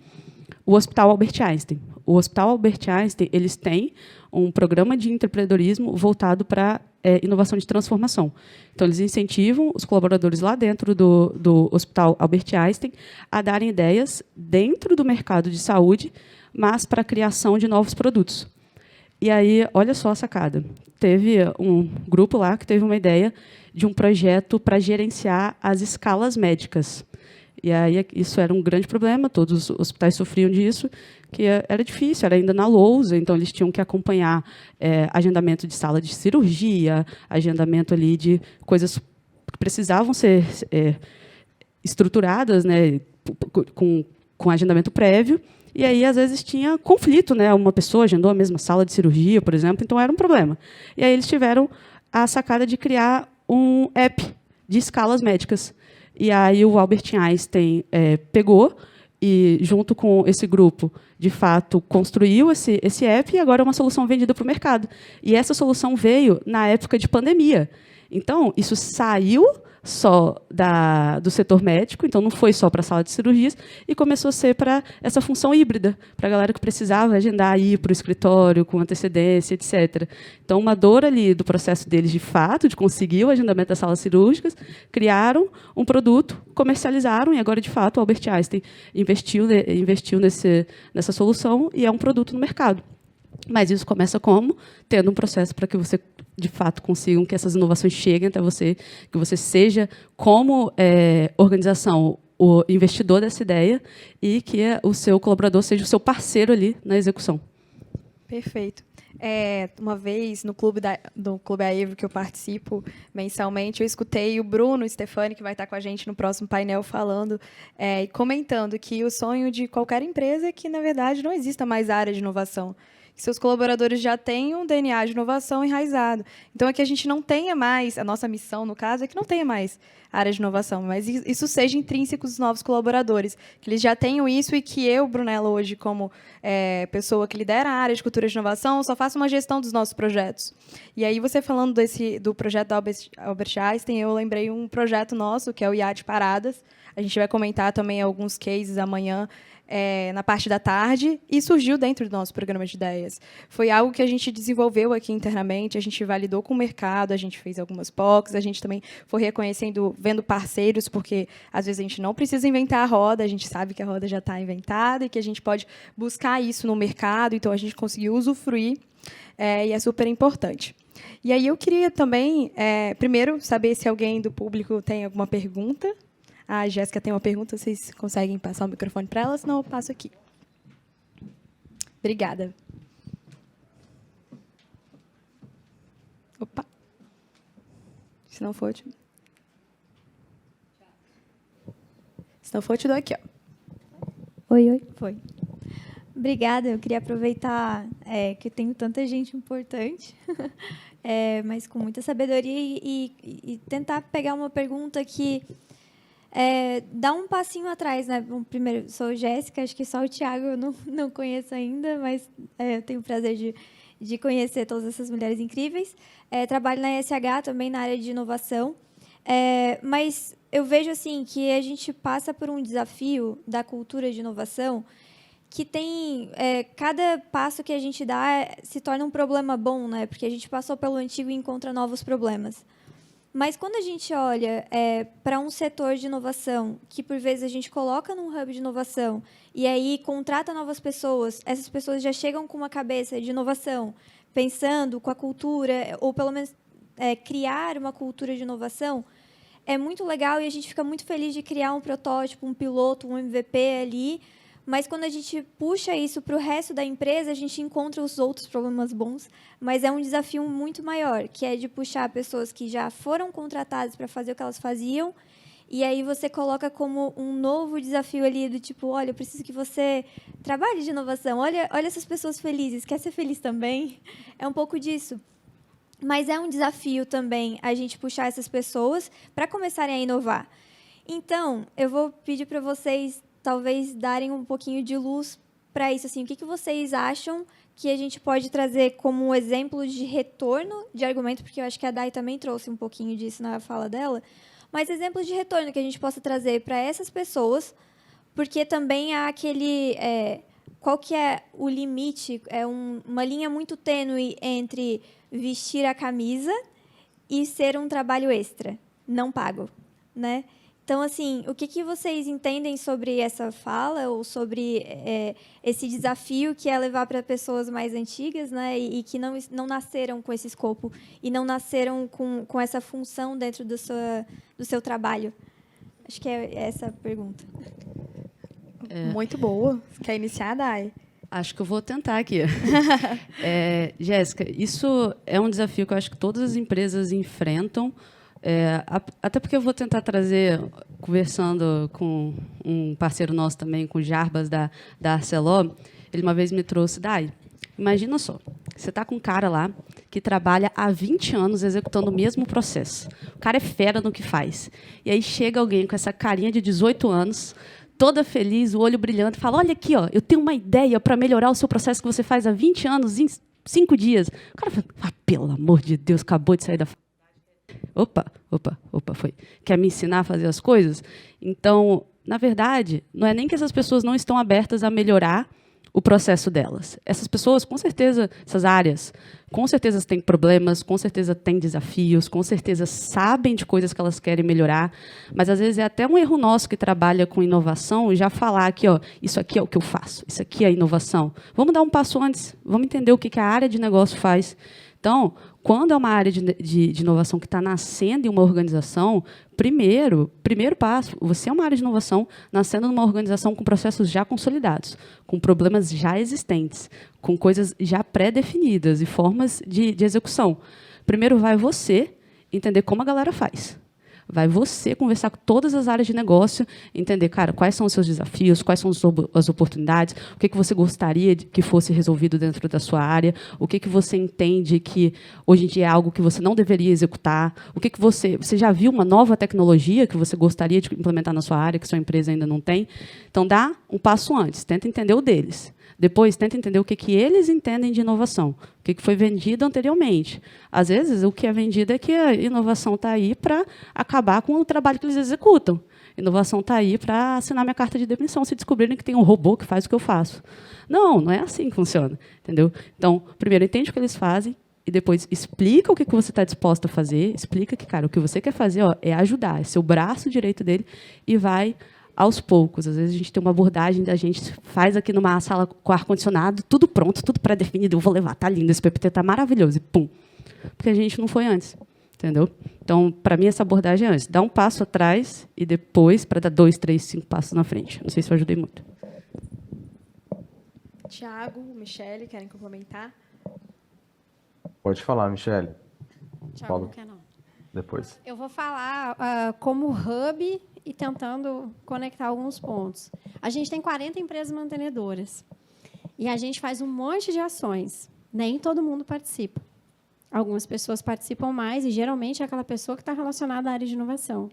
o Hospital Albert Einstein. O Hospital Albert Einstein eles têm um programa de empreendedorismo voltado para inovação de transformação. Então, eles incentivam os colaboradores lá dentro do Hospital Albert Einstein a darem ideias dentro do mercado de saúde, mas para a criação de novos produtos. E aí, olha só a sacada. Teve um grupo lá que teve uma ideia de um projeto para gerenciar as escalas médicas. E aí, isso era um grande problema, todos os hospitais sofriam disso, que era difícil, era ainda na lousa, então eles tinham que acompanhar agendamento de sala de cirurgia, agendamento ali de coisas que precisavam ser estruturadas, né, com agendamento prévio. E aí, às vezes, tinha conflito, né? Uma pessoa agendou a mesma sala de cirurgia, por exemplo, então era um problema. E aí eles tiveram a sacada de criar um app de escalas médicas. E aí o Albert Einstein pegou e, junto com esse grupo, de fato, construiu esse app e agora é uma solução vendida para o mercado. E essa solução veio na época de pandemia. Então, isso saiu só do setor médico, então não foi só para a sala de cirurgias, e começou a ser para essa função híbrida, para a galera que precisava agendar, ir para o escritório com antecedência, etc. Então, uma dor ali do processo deles, de fato, de conseguir o agendamento das salas cirúrgicas, criaram um produto, comercializaram, e agora, de fato, o Albert Einstein investiu nessa solução e é um produto no mercado. Mas isso começa como? Tendo um processo para que você, de fato, consigam que essas inovações cheguem até você, que você seja, como organização, o investidor dessa ideia e que o seu colaborador seja o seu parceiro ali na execução. Perfeito. Uma vez, no clube a Evo, que eu participo mensalmente, eu escutei o Bruno Stefani, que vai estar com a gente no próximo painel, falando e comentando que o sonho de qualquer empresa é que, na verdade, não exista mais área de inovação. Que seus colaboradores já tenham um DNA de inovação enraizado. Então, é que a gente não tenha mais, a nossa missão, no caso, é que não tenha mais área de inovação, mas isso seja intrínseco dos novos colaboradores, que eles já tenham isso e que eu, Brunella, hoje, como pessoa que lidera a área de cultura de inovação, só faço uma gestão dos nossos projetos. E aí, você falando do projeto da Albert Einstein, eu lembrei um projeto nosso, que é o IA de Paradas. A gente vai comentar também alguns cases amanhã, na parte da tarde e surgiu dentro do nosso programa de ideias. Foi algo que a gente desenvolveu aqui internamente, a gente validou com o mercado, a gente fez algumas POCs, a gente também foi reconhecendo, vendo parceiros, porque às vezes a gente não precisa inventar a roda, a gente sabe que a roda já está inventada e que a gente pode buscar isso no mercado, então a gente conseguiu usufruir e é super importante. E aí eu queria também, primeiro, saber se alguém do público tem alguma pergunta. A Jéssica tem uma pergunta, vocês conseguem passar o microfone para ela, senão eu passo aqui. Obrigada. Opa. Se não for, eu te dou aqui. Ó. Oi. Foi. Obrigada. Eu queria aproveitar que eu tenho tanta gente importante, mas com muita sabedoria e tentar pegar uma pergunta que dá um passinho atrás, né? Bom, primeiro, sou Jéssica, acho que só o Thiago eu não conheço ainda, mas eu tenho o prazer de conhecer todas essas mulheres incríveis. Trabalho na ESH também na área de inovação, mas eu vejo assim que a gente passa por um desafio da cultura de inovação que tem cada passo que a gente dá se torna um problema bom, né? Porque a gente passou pelo antigo e encontra novos problemas. Mas quando a gente olha para um setor de inovação, que por vezes a gente coloca num hub de inovação e aí contrata novas pessoas, essas pessoas já chegam com uma cabeça de inovação, pensando com a cultura, ou pelo menos criar uma cultura de inovação, é muito legal e a gente fica muito feliz de criar um protótipo, um piloto, um MVP ali. Mas quando a gente puxa isso para o resto da empresa, a gente encontra os outros problemas bons, mas é um desafio muito maior, que é de puxar pessoas que já foram contratadas para fazer o que elas faziam, e aí você coloca como um novo desafio ali do tipo, olha, eu preciso que você trabalhe de inovação, olha essas pessoas felizes, quer ser feliz também? É um pouco disso. Mas é um desafio também a gente puxar essas pessoas para começarem a inovar. Então, eu vou pedir para vocês talvez darem um pouquinho de luz para isso. Assim, o que vocês acham que a gente pode trazer como um exemplo de retorno de argumento, porque eu acho que a Dai também trouxe um pouquinho disso na fala dela, mas exemplos de retorno que a gente possa trazer para essas pessoas, porque também há aquele... qual que é o limite? É uma linha muito tênue entre vestir a camisa e ser um trabalho extra, não pago, né? Então, assim, o que vocês entendem sobre essa fala ou sobre esse desafio que é levar para pessoas mais antigas, né, e que não nasceram com esse escopo e não nasceram com essa função dentro do seu trabalho? Acho que é essa a pergunta. Muito boa. Quer iniciar, Dai? Acho que eu vou tentar aqui. Jéssica, isso é um desafio que eu acho que todas as empresas enfrentam, até porque eu vou tentar trazer, conversando com um parceiro nosso também, com o Jarbas, da Arcelor, ele uma vez me trouxe, Dai, imagina só, você está com um cara lá que trabalha há 20 anos executando o mesmo processo. O cara é fera no que faz. E aí chega alguém com essa carinha de 18 anos, toda feliz, o olho brilhando, e fala, olha aqui, ó, eu tenho uma ideia para melhorar o seu processo que você faz há 20 anos em 5 dias. O cara fala, pelo amor de Deus, acabou de sair da faculdade. Opa, foi. Quer me ensinar a fazer as coisas? Então, na verdade, não é nem que essas pessoas não estão abertas a melhorar o processo delas. Essas pessoas, com certeza, essas áreas, com certeza têm problemas, com certeza têm desafios, com certeza sabem de coisas que elas querem melhorar, mas, às vezes, é até um erro nosso que trabalha com inovação já falar aqui, ó, isso aqui é o que eu faço, isso aqui é a inovação. Vamos dar um passo antes, vamos entender o que a área de negócio faz. Então, quando é uma área de inovação que está nascendo em uma organização, primeiro passo, você é uma área de inovação nascendo numa organização com processos já consolidados, com problemas já existentes, com coisas já pré-definidas e formas de execução. Primeiro vai você entender como a galera faz. Vai você conversar com todas as áreas de negócio, entender, cara, quais são os seus desafios, quais são as oportunidades, o que você gostaria que fosse resolvido dentro da sua área, o que você entende que hoje em dia é algo que você não deveria executar, o que você já viu uma nova tecnologia que você gostaria de implementar na sua área, que sua empresa ainda não tem. Então, dá um passo antes, tenta entender o deles. Depois, tenta entender o que eles entendem de inovação, o que foi vendido anteriormente. Às vezes, o que é vendido é que a inovação está aí para acabar com o trabalho que eles executam. Inovação está aí para assinar minha carta de demissão se descobrirem que tem um robô que faz o que eu faço. Não é assim que funciona, entendeu? Então, primeiro, entende o que eles fazem e depois explica o que você está disposto a fazer, explica que, cara, o que você quer fazer é ajudar, é ser o braço direito dele e vai aos poucos. Às vezes a gente tem uma abordagem da gente faz aqui numa sala com ar-condicionado, tudo pronto, tudo pré-definido, eu vou levar, tá lindo, esse PPT tá maravilhoso, e pum. Porque a gente não foi antes, entendeu? Então, para mim, essa abordagem é antes. Dá um passo atrás e depois para dar 2, 3, 5 passos na frente. Não sei se eu ajudei muito. Tiago, Michele, querem complementar? Pode falar, Michele. Tchau, Paulo. não quer não. Depois. Eu vou falar como hub e tentando conectar alguns pontos. A gente tem 40 empresas mantenedoras e a gente faz um monte de ações. Nem todo mundo participa. Algumas pessoas participam mais e, geralmente, é aquela pessoa que está relacionada à área de inovação.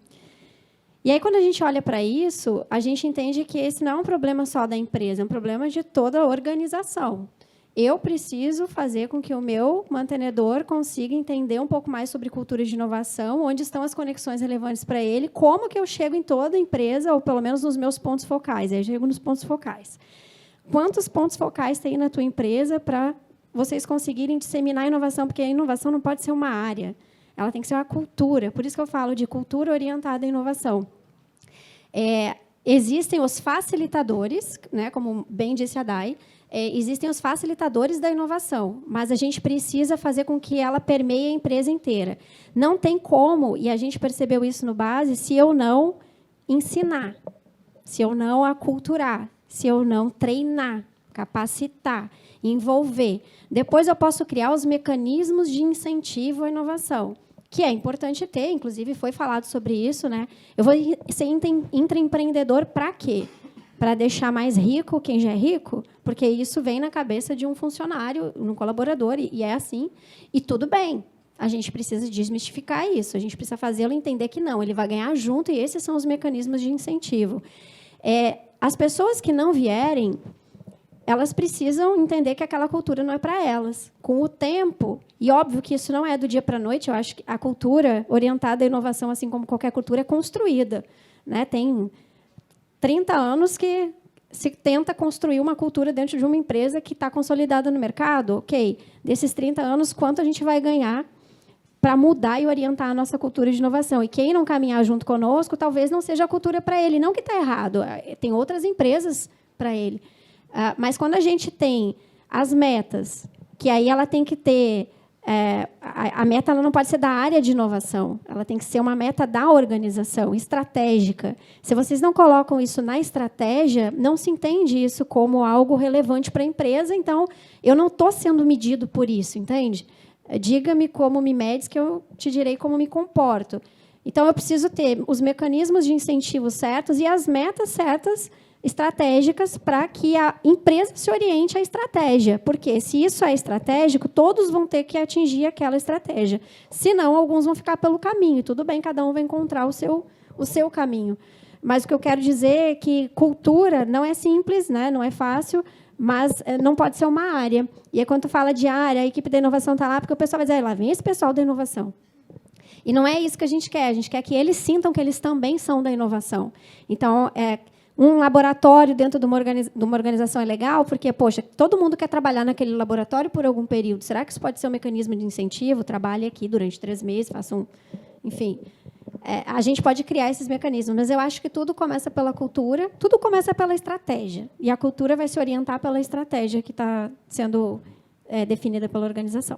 E aí, quando a gente olha para isso, a gente entende que esse não é um problema só da empresa, é um problema de toda a organização. Eu preciso fazer com que o meu mantenedor consiga entender um pouco mais sobre cultura de inovação, onde estão as conexões relevantes para ele, como que eu chego em toda a empresa, ou pelo menos nos meus pontos focais. Aí eu chego nos pontos focais. Quantos pontos focais tem na tua empresa para vocês conseguirem disseminar a inovação? Porque a inovação não pode ser uma área, ela tem que ser uma cultura. Por isso que eu falo de cultura orientada à inovação. Existem os facilitadores, né, como bem disse a Dai, existem os facilitadores da inovação, mas a gente precisa fazer com que ela permeie a empresa inteira. Não tem como, e a gente percebeu isso no Base, se eu não ensinar, se eu não aculturar, se eu não treinar, capacitar, envolver. Depois eu posso criar os mecanismos de incentivo à inovação, que é importante ter, inclusive foi falado sobre isso, né? Eu vou ser intraempreendedor para quê? Para deixar mais rico quem já é rico, porque isso vem na cabeça de um funcionário, um colaborador, e é assim, e tudo bem. A gente precisa desmistificar isso, a gente precisa fazê-lo entender que não, ele vai ganhar junto, e esses são os mecanismos de incentivo. As pessoas que não vierem, elas precisam entender que aquela cultura não é para elas. Com o tempo, e óbvio que isso não é do dia para a noite, eu acho que a cultura orientada à inovação, assim como qualquer cultura, é construída, né? Tem 30 anos que se tenta construir uma cultura dentro de uma empresa que está consolidada no mercado. Ok, desses 30 anos, quanto a gente vai ganhar para mudar e orientar a nossa cultura de inovação? E quem não caminhar junto conosco, talvez não seja a cultura para ele. Não que está errado, tem outras empresas para ele. Mas quando a gente tem as metas, que aí ela tem que ter... a meta ela não pode ser da área de inovação, ela tem que ser uma meta da organização, estratégica. Se vocês não colocam isso na estratégia, não se entende isso como algo relevante para a empresa, então eu não estou sendo medido por isso, entende? Diga-me como me medes, que eu te direi como me comporto. Então, eu preciso ter os mecanismos de incentivo certos e as metas certas, estratégicas, para que a empresa se oriente à estratégia. Porque, se isso é estratégico, todos vão ter que atingir aquela estratégia. Senão, alguns vão ficar pelo caminho. Tudo bem, cada um vai encontrar o seu caminho. Mas o que eu quero dizer é que cultura não é simples, né? Não é fácil, mas não pode ser uma área. E aí, quando tu fala de área, a equipe da inovação está lá, porque o pessoal vai dizer, lá vem esse pessoal da inovação. E não é isso que a gente quer que eles sintam que eles também são da inovação. Então, um laboratório dentro de uma organização é legal, porque, poxa, todo mundo quer trabalhar naquele laboratório por algum período. Será que isso pode ser um mecanismo de incentivo? Trabalhe aqui durante 3 meses, faça um... Enfim, a gente pode criar esses mecanismos, mas eu acho que tudo começa pela cultura, tudo começa pela estratégia. E a cultura vai se orientar pela estratégia que está sendo definida pela organização.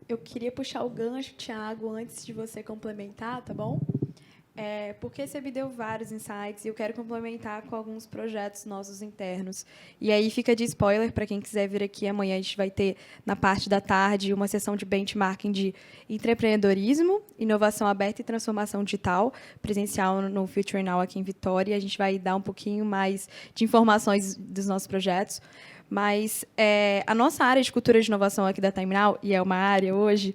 Eu queria puxar o gancho, Tiago, antes de você complementar, tá bom? Porque você me deu vários insights e eu quero complementar com alguns projetos nossos internos. E aí fica de spoiler para quem quiser vir aqui amanhã. A gente vai ter, na parte da tarde, uma sessão de benchmarking de empreendedorismo, inovação aberta e transformação digital, presencial no Future Now aqui em Vitória. A gente vai dar um pouquinho mais de informações dos nossos projetos. Mas a nossa área de cultura de inovação aqui da Time Now, e é uma área hoje,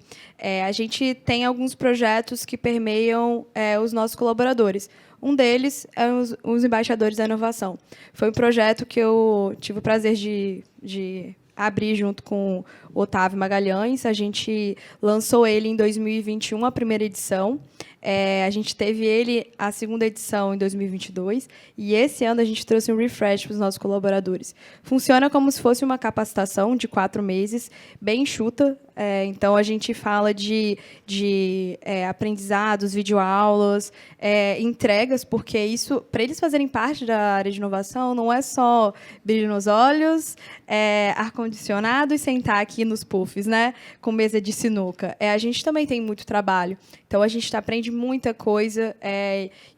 a gente tem alguns projetos que permeiam os nossos colaboradores. Um deles é os embaixadores da inovação. Foi um projeto que eu tive o prazer de abrir junto com o Otávio Magalhães. A gente lançou ele em 2021, a primeira edição. A gente teve ele, a segunda edição, em 2022, e esse ano a gente trouxe um refresh para os nossos colaboradores. Funciona como se fosse uma capacitação de 4 meses, bem enxuta. Então, a gente fala de aprendizados, videoaulas, entregas, porque isso, para eles fazerem parte da área de inovação, não é só brilho nos olhos, ar-condicionado e sentar aqui nos puffs, né, com mesa de sinuca. A gente também tem muito trabalho. Então, a gente aprende muita coisa,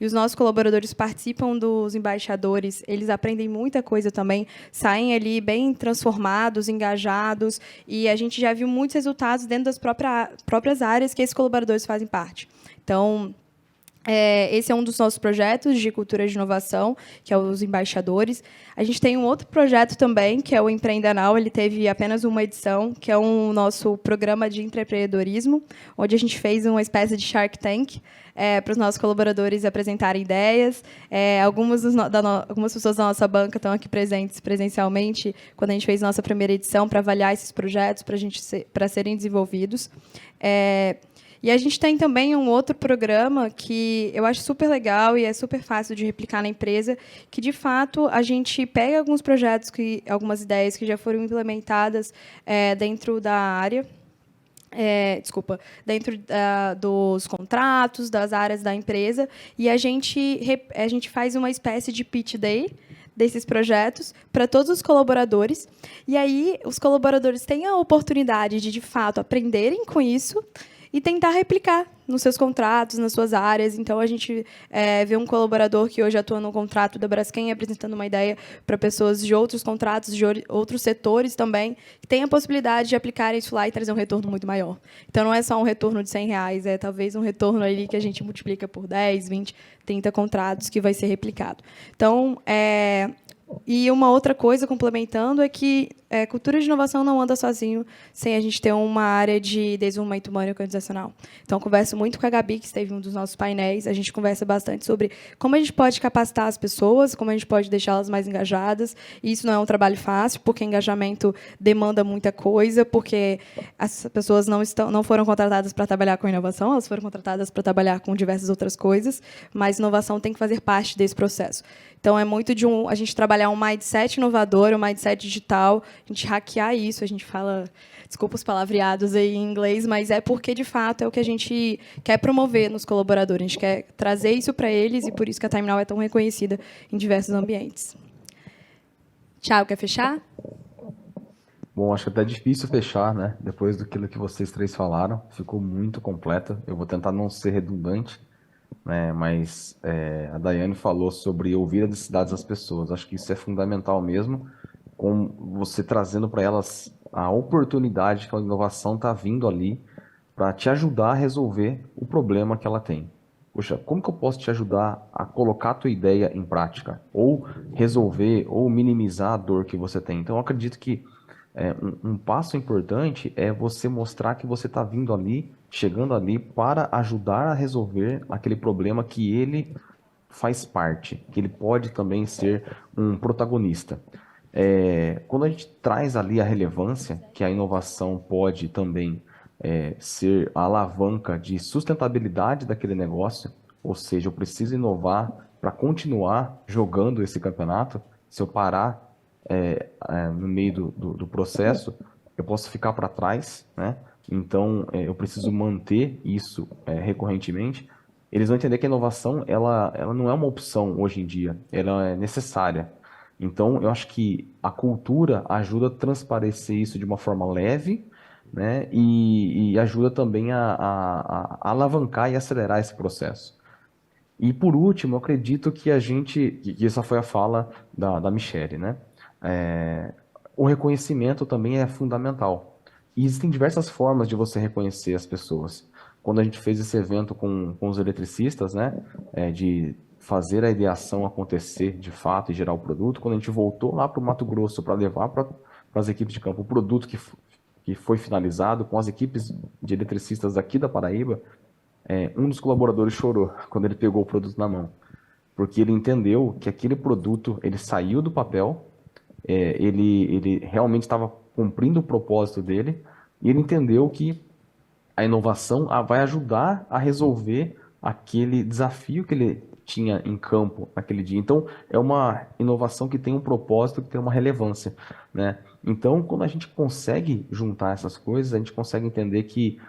e os nossos colaboradores participam dos embaixadores, eles aprendem muita coisa também, saem ali bem transformados, engajados, e a gente já viu muitos resultados dentro das próprias áreas que esses colaboradores fazem parte. Então, esse é um dos nossos projetos de cultura de inovação, que é os embaixadores. A gente tem um outro projeto também, que é o Empreenda Now. Ele teve apenas uma edição, que é um nosso programa de empreendedorismo, onde a gente fez uma espécie de Shark Tank para os nossos colaboradores apresentarem ideias. Algumas pessoas da nossa banca estão aqui presentes presencialmente, quando a gente fez nossa primeira edição, para avaliar esses projetos para serem desenvolvidos. E a gente tem também um outro programa que eu acho super legal e é super fácil de replicar na empresa, que, de fato, a gente pega alguns projetos, algumas ideias que já foram implementadas dentro da área, dentro dos contratos, das áreas da empresa, e a gente faz uma espécie de pitch day desses projetos para todos os colaboradores, e aí os colaboradores têm a oportunidade de fato, aprenderem com isso e tentar replicar nos seus contratos, nas suas áreas. Então, a gente vê um colaborador que hoje atua no contrato da Braskem apresentando uma ideia para pessoas de outros contratos, de outros setores também, que têm a possibilidade de aplicar isso lá e trazer um retorno muito maior. Então, não é só um retorno de R$100, é talvez um retorno ali que a gente multiplica por 10, 20, 30 contratos que vai ser replicado. Então, e uma outra coisa, complementando, é que cultura de inovação não anda sozinho sem a gente ter uma área de desenvolvimento humano e organizacional. Então, eu converso muito com a Gabi, que esteve em um dos nossos painéis. A gente conversa bastante sobre como a gente pode capacitar as pessoas, como a gente pode deixá-las mais engajadas. E isso não é um trabalho fácil, porque engajamento demanda muita coisa, porque as pessoas não foram contratadas para trabalhar com inovação, elas foram contratadas para trabalhar com diversas outras coisas, mas inovação tem que fazer parte desse processo. Então, é muito de a gente trabalhar um mindset inovador, um mindset digital, a gente hackear isso, a gente fala, desculpa os palavreados aí em inglês, mas é porque, de fato, é o que a gente quer promover nos colaboradores, a gente quer trazer isso para eles, e por isso que a TimeNow é tão reconhecida em diversos ambientes. Thiago, quer fechar? Bom, acho que até é difícil fechar, né? Depois daquilo que vocês três falaram, ficou muito completa. Eu vou tentar não ser redundante, né? Mas a Daiane falou sobre ouvir as necessidades das pessoas. Acho que isso é fundamental mesmo, com você trazendo para elas a oportunidade que a inovação está vindo ali para te ajudar a resolver o problema que ela tem. Poxa, como que eu posso te ajudar a colocar a tua ideia em prática? Ou resolver, ou minimizar a dor que você tem. Então, eu acredito que um passo importante é você mostrar que você está vindo ali, chegando ali para ajudar a resolver aquele problema que ele faz parte, que ele pode também ser um protagonista. Quando a gente traz ali a relevância, que a inovação pode também ser a alavanca de sustentabilidade daquele negócio, ou seja, eu preciso inovar para continuar jogando esse campeonato. Se eu parar no meio do processo, eu posso ficar para trás, né? Então, eu preciso manter isso recorrentemente. Eles vão entender que a inovação ela não é uma opção hoje em dia, ela é necessária. Então, eu acho que a cultura ajuda a transparecer isso de uma forma leve, né? E ajuda também a alavancar e acelerar esse processo. E, por último, eu acredito que que essa foi a fala da Michelle, né? O reconhecimento também é fundamental. E existem diversas formas de você reconhecer as pessoas. Quando a gente fez esse evento com os eletricistas, né, de fazer a ideação acontecer de fato e gerar o produto, quando a gente voltou lá para o Mato Grosso para levar para as equipes de campo o produto que foi finalizado, com as equipes de eletricistas aqui da Paraíba, um dos colaboradores chorou quando ele pegou o produto na mão, porque ele entendeu que aquele produto ele saiu do papel, ele realmente estava cumprindo o propósito dele, e ele entendeu que a inovação vai ajudar a resolver aquele desafio que ele tinha em campo naquele dia. Então, é uma inovação que tem um propósito, que tem uma relevância, né? Então, quando a gente consegue juntar essas coisas, a gente consegue entender que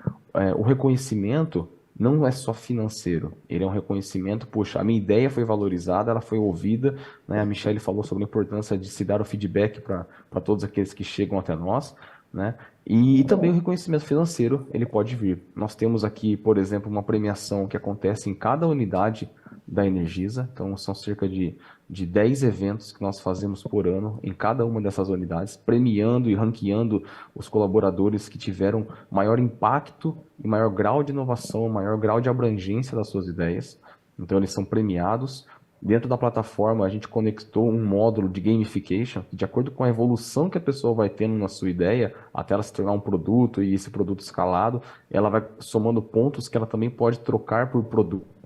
o reconhecimento não é só financeiro, ele é um reconhecimento, poxa, a minha ideia foi valorizada, ela foi ouvida, né? A Michelle falou sobre a importância de se dar o feedback para todos aqueles que chegam até nós, né? E também o reconhecimento financeiro, ele pode vir. Nós temos aqui, por exemplo, uma premiação que acontece em cada unidade da Energisa, então são cerca de 10 eventos que nós fazemos por ano em cada uma dessas unidades, premiando e ranqueando os colaboradores que tiveram maior impacto e maior grau de inovação, maior grau de abrangência das suas ideias. Então eles são premiados. Dentro da plataforma, a gente conectou um módulo de gamification, que de acordo com a evolução que a pessoa vai tendo na sua ideia, até ela se tornar um produto e esse produto escalado, ela vai somando pontos que ela também pode trocar por produto.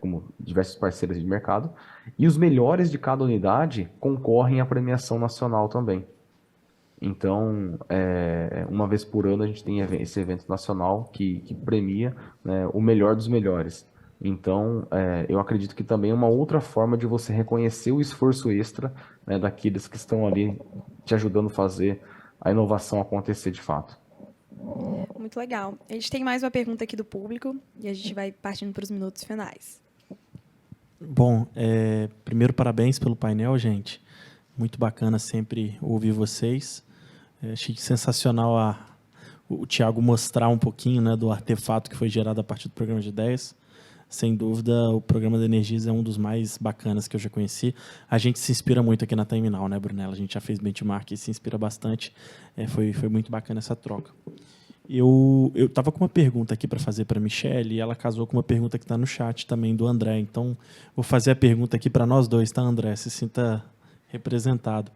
Como diversos parceiros de mercado. E os melhores de cada unidade concorrem à premiação nacional também. Então, uma vez por ano a gente tem esse evento nacional que premia, né, o melhor dos melhores. Então, eu acredito que também é uma outra forma de você reconhecer o esforço extra, né, daqueles que estão ali te ajudando a fazer a inovação acontecer de fato. Muito legal. A gente tem mais uma pergunta aqui do público e a gente vai partindo para os minutos finais. Bom, primeiro, parabéns pelo painel, gente. Muito bacana sempre ouvir vocês. Achei sensacional o Thiago mostrar um pouquinho, né, do artefato que foi gerado a partir do programa de ideias. Sem dúvida, o programa da Energisa é um dos mais bacanas que eu já conheci. A gente se inspira muito aqui na Terminal, né, Brunella? A gente já fez benchmark e se inspira bastante. Foi muito bacana essa troca. Eu estava com uma pergunta aqui para fazer para a Michelle e ela casou com uma pergunta que está no chat também do André. Então, vou fazer a pergunta aqui para nós dois, tá, André? Se sinta representado.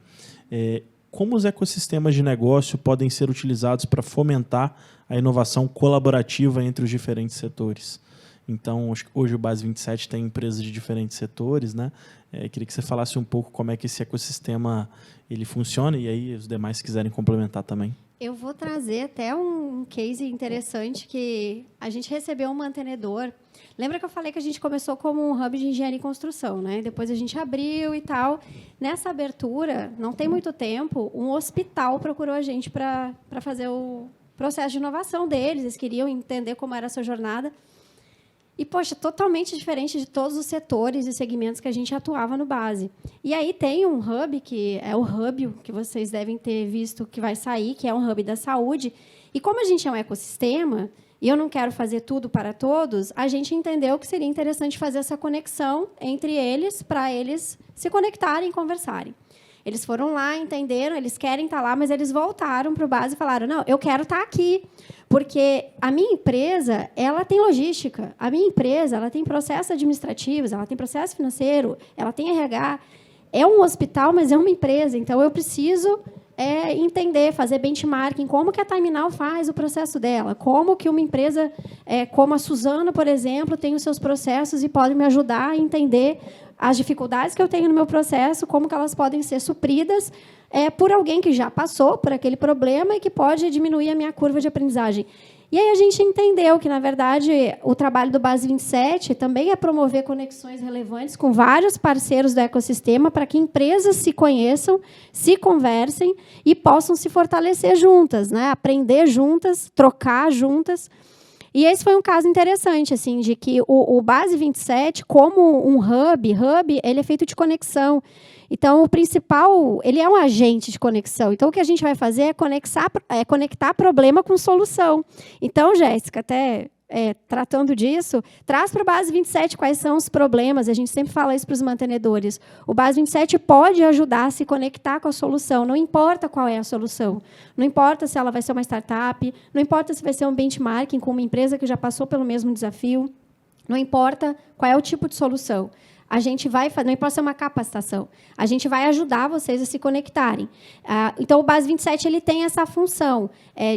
Como os ecossistemas de negócio podem ser utilizados para fomentar a inovação colaborativa entre os diferentes setores? Então, hoje o Base 27 tem empresas de diferentes setores, né? Queria que você falasse um pouco como é que esse ecossistema ele funciona e aí os demais se quiserem complementar também. Eu vou trazer até um case interessante que a gente recebeu um mantenedor. Lembra que eu falei que a gente começou como um hub de engenharia e construção, né? Depois a gente abriu e tal. Nessa abertura, não tem muito tempo, um hospital procurou a gente para fazer o processo de inovação deles. Eles queriam entender como era a sua jornada. E, poxa, totalmente diferente de todos os setores e segmentos que a gente atuava no Base. E aí tem um hub, que é o hub que vocês devem ter visto que vai sair, que é um hub da saúde. E como a gente é um ecossistema, e eu não quero fazer tudo para todos, a gente entendeu que seria interessante fazer essa conexão entre eles, para eles se conectarem e conversarem. Eles foram lá, entenderam, eles querem estar lá, mas eles voltaram para o Base e falaram, não, eu quero estar aqui, porque a minha empresa ela tem logística, a minha empresa ela tem processos administrativos, ela tem processo financeiro, ela tem RH, é um hospital, mas é uma empresa, então eu preciso entender, fazer benchmarking, como que a Terminal faz o processo dela, como que uma empresa como a Suzano, por exemplo, tem os seus processos e pode me ajudar a entender as dificuldades que eu tenho no meu processo, como que elas podem ser supridas por alguém que já passou por aquele problema e que pode diminuir a minha curva de aprendizagem. E aí a gente entendeu que, na verdade, o trabalho do Base 27 também é promover conexões relevantes com vários parceiros do ecossistema para que empresas se conheçam, se conversem e possam se fortalecer juntas, né? Aprender juntas, trocar juntas. E esse foi um caso interessante, assim, de que o Base 27, como um hub, ele é feito de conexão. Então, o principal, ele é um agente de conexão. Então, o que a gente vai fazer é conectar problema com solução. Então, Jéssica, até tratando disso, traz para o Base 27 quais são os problemas. A gente sempre fala isso para os mantenedores. O Base 27 pode ajudar a se conectar com a solução. Não importa qual é a solução. Não importa se ela vai ser uma startup, não importa se vai ser um benchmarking com uma empresa que já passou pelo mesmo desafio. Não importa qual é o tipo de solução. A gente vai fazer, não importa ser uma capacitação, a gente vai ajudar vocês a se conectarem. Então, o Base 27 ele tem essa função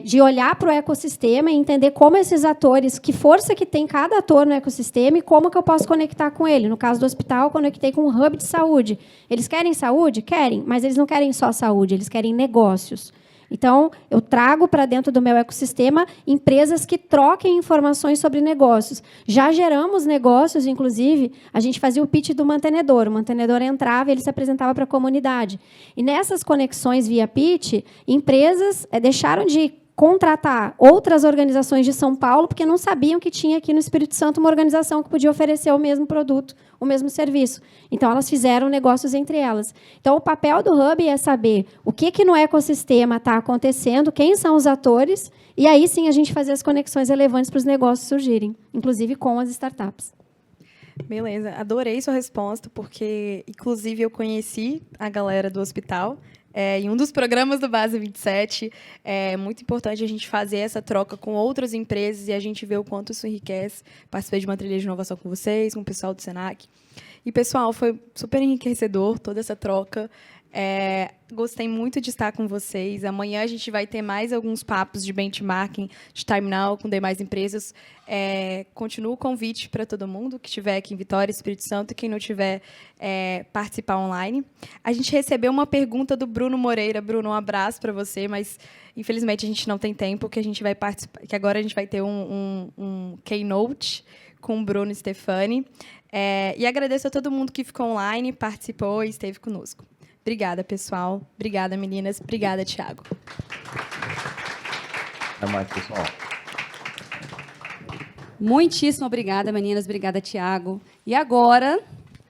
de olhar para o ecossistema e entender como esses atores, que força que tem cada ator no ecossistema e como que eu posso conectar com ele. No caso do hospital, eu conectei com um hub de saúde. Eles querem saúde? Querem, mas eles não querem só saúde, eles querem negócios. Então, eu trago para dentro do meu ecossistema empresas que troquem informações sobre negócios. Já geramos negócios, inclusive, a gente fazia o pitch do mantenedor. O mantenedor entrava e ele se apresentava para a comunidade. E nessas conexões via pitch, empresas deixaram de contratar outras organizações de São Paulo porque não sabiam que tinha aqui no Espírito Santo uma organização que podia oferecer o mesmo produto, o mesmo serviço. Então, elas fizeram negócios entre elas. Então, o papel do Hub é saber o que no ecossistema está acontecendo, quem são os atores, e aí sim a gente fazer as conexões relevantes para os negócios surgirem, inclusive com as startups. Beleza, adorei sua resposta, porque, inclusive, eu conheci a galera do hospital em um dos programas do Base 27. É muito importante a gente fazer essa troca com outras empresas e a gente ver o quanto isso enriquece. Participei de uma trilha de inovação com vocês, com o pessoal do Senac. E, pessoal, foi super enriquecedor toda essa troca. Gostei muito de estar com vocês. Amanhã a gente vai ter mais alguns papos de benchmarking, de time now com demais empresas. Continua o convite para todo mundo que estiver aqui em Vitória, Espírito Santo, e quem não tiver, participar online. A gente recebeu uma pergunta do Bruno Moreira. Bruno, um abraço para você, mas infelizmente a gente não tem tempo, que a gente vai participar, que agora a gente vai ter um keynote com o Bruno Stefani. E agradeço a todo mundo que ficou online, participou e esteve conosco. Obrigada, pessoal. Obrigada, meninas. Obrigada, Thiago. Até mais, pessoal. Muitíssimo obrigada, meninas. Obrigada, Thiago. E agora,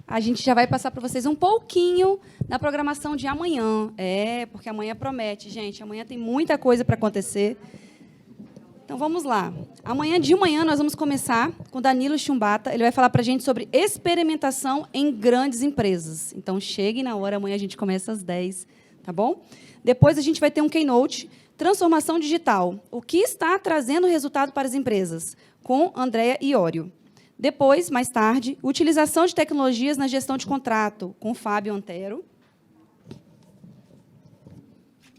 a gente já vai passar para vocês um pouquinho da programação de amanhã. Porque amanhã promete, gente. Amanhã tem muita coisa para acontecer. Então, vamos lá. Amanhã de manhã, nós vamos começar com Danilo Chumbata. Ele vai falar para a gente sobre experimentação em grandes empresas. Então, cheguem na hora. Amanhã a gente começa às 10, tá bom? Depois, a gente vai ter um keynote, Transformação Digital. O que está trazendo resultado para as empresas? Com Andréa Iório. Depois, mais tarde, Utilização de tecnologias na gestão de contrato, com Fábio Antero.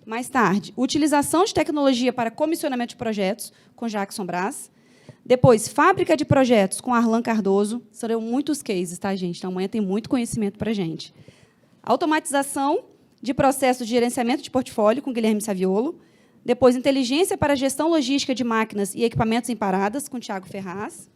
Mais tarde, utilização de tecnologia para comissionamento de projetos, com Jackson Brás. Depois, fábrica de projetos, com Arlan Cardoso. Serão muitos cases, tá, gente? Então, amanhã tem muito conhecimento para a gente. Automatização de processos de gerenciamento de portfólio, com Guilherme Saviolo. Depois, inteligência para gestão logística de máquinas e equipamentos em paradas, com Tiago Ferraz.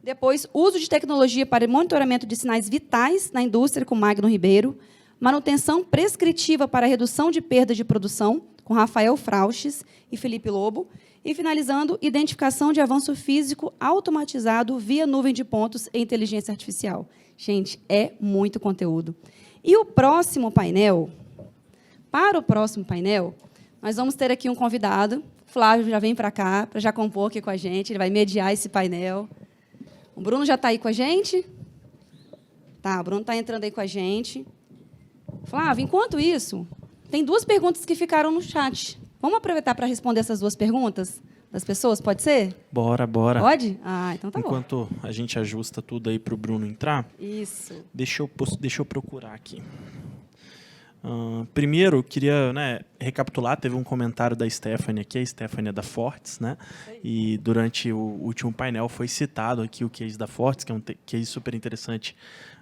Depois, uso de tecnologia para monitoramento de sinais vitais na indústria, com Magno Ribeiro. Manutenção prescritiva para redução de perdas de produção, com Rafael Frauches e Felipe Lobo. E, finalizando, identificação de avanço físico automatizado via nuvem de pontos e inteligência artificial. Gente, é muito conteúdo. E o próximo painel, para o próximo painel, nós vamos ter aqui um convidado. Flávio já vem para cá, para já compor aqui com a gente. Ele vai mediar esse painel. O Bruno já está aí com a gente? Tá, o Bruno está entrando aí com a gente. Flávio, enquanto isso, tem 2 perguntas que ficaram no chat. Vamos aproveitar para responder essas 2 perguntas das pessoas, pode ser? Bora. Pode? Então tá bom. Enquanto a gente ajusta tudo aí para o Bruno entrar, Isso. deixa eu procurar aqui. Primeiro, eu queria recapitular, teve um comentário da Stephanie aqui, a Stephanie é da Fortes, né? E durante o último painel foi citado aqui o case da Fortes, que é um case super interessante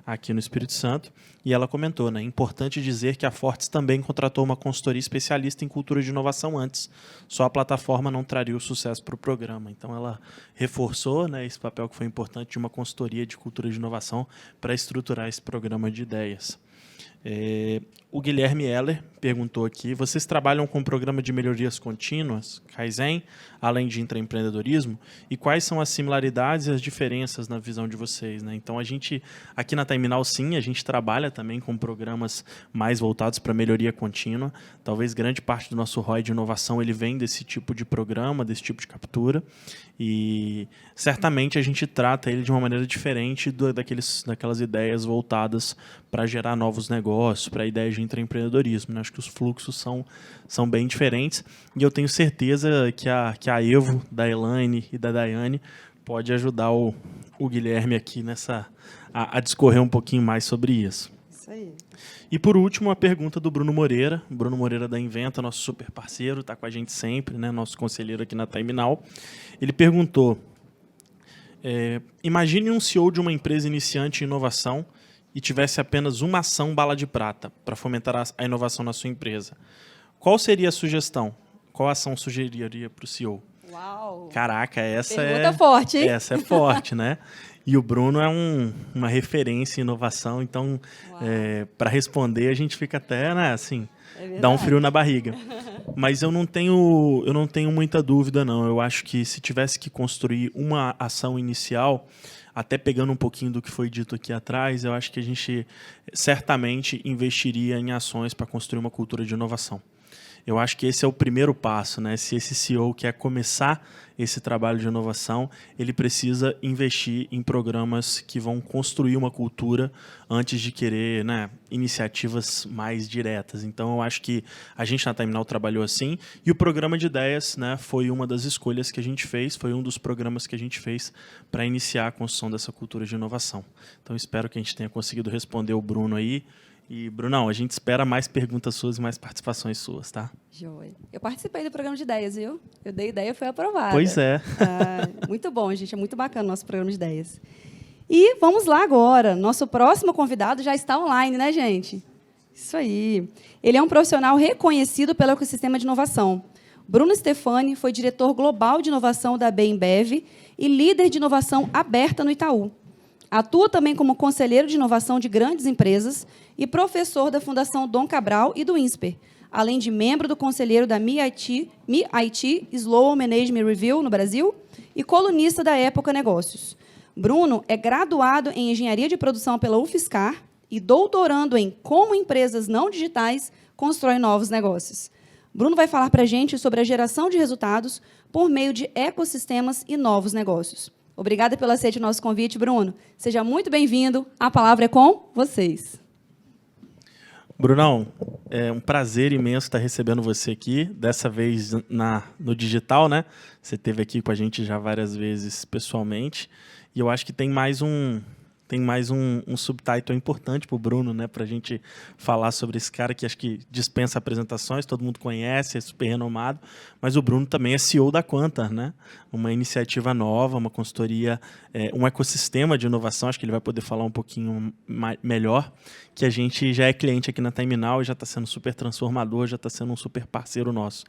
aqui no Espírito Santo, e ela comentou, né, importante dizer que a Fortes também contratou uma consultoria especialista em cultura de inovação antes, só a plataforma não traria o sucesso para o programa. Então, ela reforçou, né, esse papel que foi importante de uma consultoria de cultura de inovação para estruturar esse programa de ideias. O Guilherme Heller perguntou aqui, vocês trabalham com um programa de melhorias contínuas, Kaizen, além de intraempreendedorismo? E quais são as similaridades e as diferenças na visão de vocês, né? Então, a gente, aqui na Time Now, sim, a gente trabalha também com programas mais voltados para melhoria contínua. Talvez grande parte do nosso ROI de inovação ele vem desse tipo de programa, desse tipo de captura. E certamente a gente trata ele de uma maneira diferente daquelas ideias voltadas para gerar novos negócios, para ideias de intraempreendedorismo, né? Acho que os fluxos são bem diferentes e eu tenho certeza que a Evo, da Elaine e da Daiane pode ajudar o Guilherme aqui a discorrer um pouquinho mais sobre isso. Isso aí. E, por último, a pergunta do Bruno Moreira. Bruno Moreira da Inventa, nosso super parceiro, está com a gente sempre, né? Nosso conselheiro aqui na Time Now. Ele perguntou, imagine um CEO de uma empresa iniciante em inovação e tivesse apenas uma ação bala de prata para fomentar a inovação na sua empresa, qual seria a sugestão? Qual ação sugeriria para o CEO? Uau! Caraca, Pergunta forte, hein? Essa é forte, né? E o Bruno é uma referência em inovação, então, para responder, a gente fica até, né, assim, dá um frio na barriga. Mas eu não tenho muita dúvida, não. Eu acho que se tivesse que construir uma ação inicial, até pegando um pouquinho do que foi dito aqui atrás, eu acho que a gente certamente investiria em ações para construir uma cultura de inovação. Eu acho que esse é o primeiro passo, né? Se esse CEO quer começar esse trabalho de inovação, ele precisa investir em programas que vão construir uma cultura antes de querer, né, iniciativas mais diretas. Então, eu acho que a gente na Timenal trabalhou assim, e o programa de ideias, né, foi uma das escolhas que a gente fez, foi um dos programas que a gente fez para iniciar a construção dessa cultura de inovação. Então, espero que a gente tenha conseguido responder o Bruno aí. E, Brunão, a gente espera mais perguntas suas e mais participações suas, tá? Joia. Eu participei do programa de ideias, viu? Eu dei ideia e foi aprovada. Pois é. Muito bom, gente. É muito bacana o nosso programa de ideias. E vamos lá agora. Nosso próximo convidado já está online, né, gente? Isso aí. Ele é um profissional reconhecido pelo ecossistema de inovação. Bruno Stefani foi diretor global de inovação da Bembev e líder de inovação aberta no Itaú. Atua também como conselheiro de inovação de grandes empresas e professor da Fundação Dom Cabral e do INSPER, além de membro do conselheiro da MIT Sloan Management Review, no Brasil, e colunista da Época Negócios. Bruno é graduado em Engenharia de Produção pela UFSCar e doutorando em como empresas não digitais constroem novos negócios. Bruno vai falar para a gente sobre a geração de resultados por meio de ecossistemas e novos negócios. Obrigada pelo aceite do nosso convite, Bruno. Seja muito bem-vindo. A palavra é com vocês. Brunão, é um prazer imenso estar recebendo você aqui, dessa vez no digital, né? Você esteve aqui com a gente já várias vezes pessoalmente, e eu acho que tem mais um subtitle importante para o Bruno, né? Para a gente falar sobre esse cara que acho que dispensa apresentações, todo mundo conhece, é super renomado, mas o Bruno também é CEO da Quanta, né? Uma iniciativa nova, uma consultoria, um ecossistema de inovação, acho que ele vai poder falar um pouquinho melhor, que a gente já é cliente aqui na Timenal e já está sendo super transformador, já está sendo um super parceiro nosso.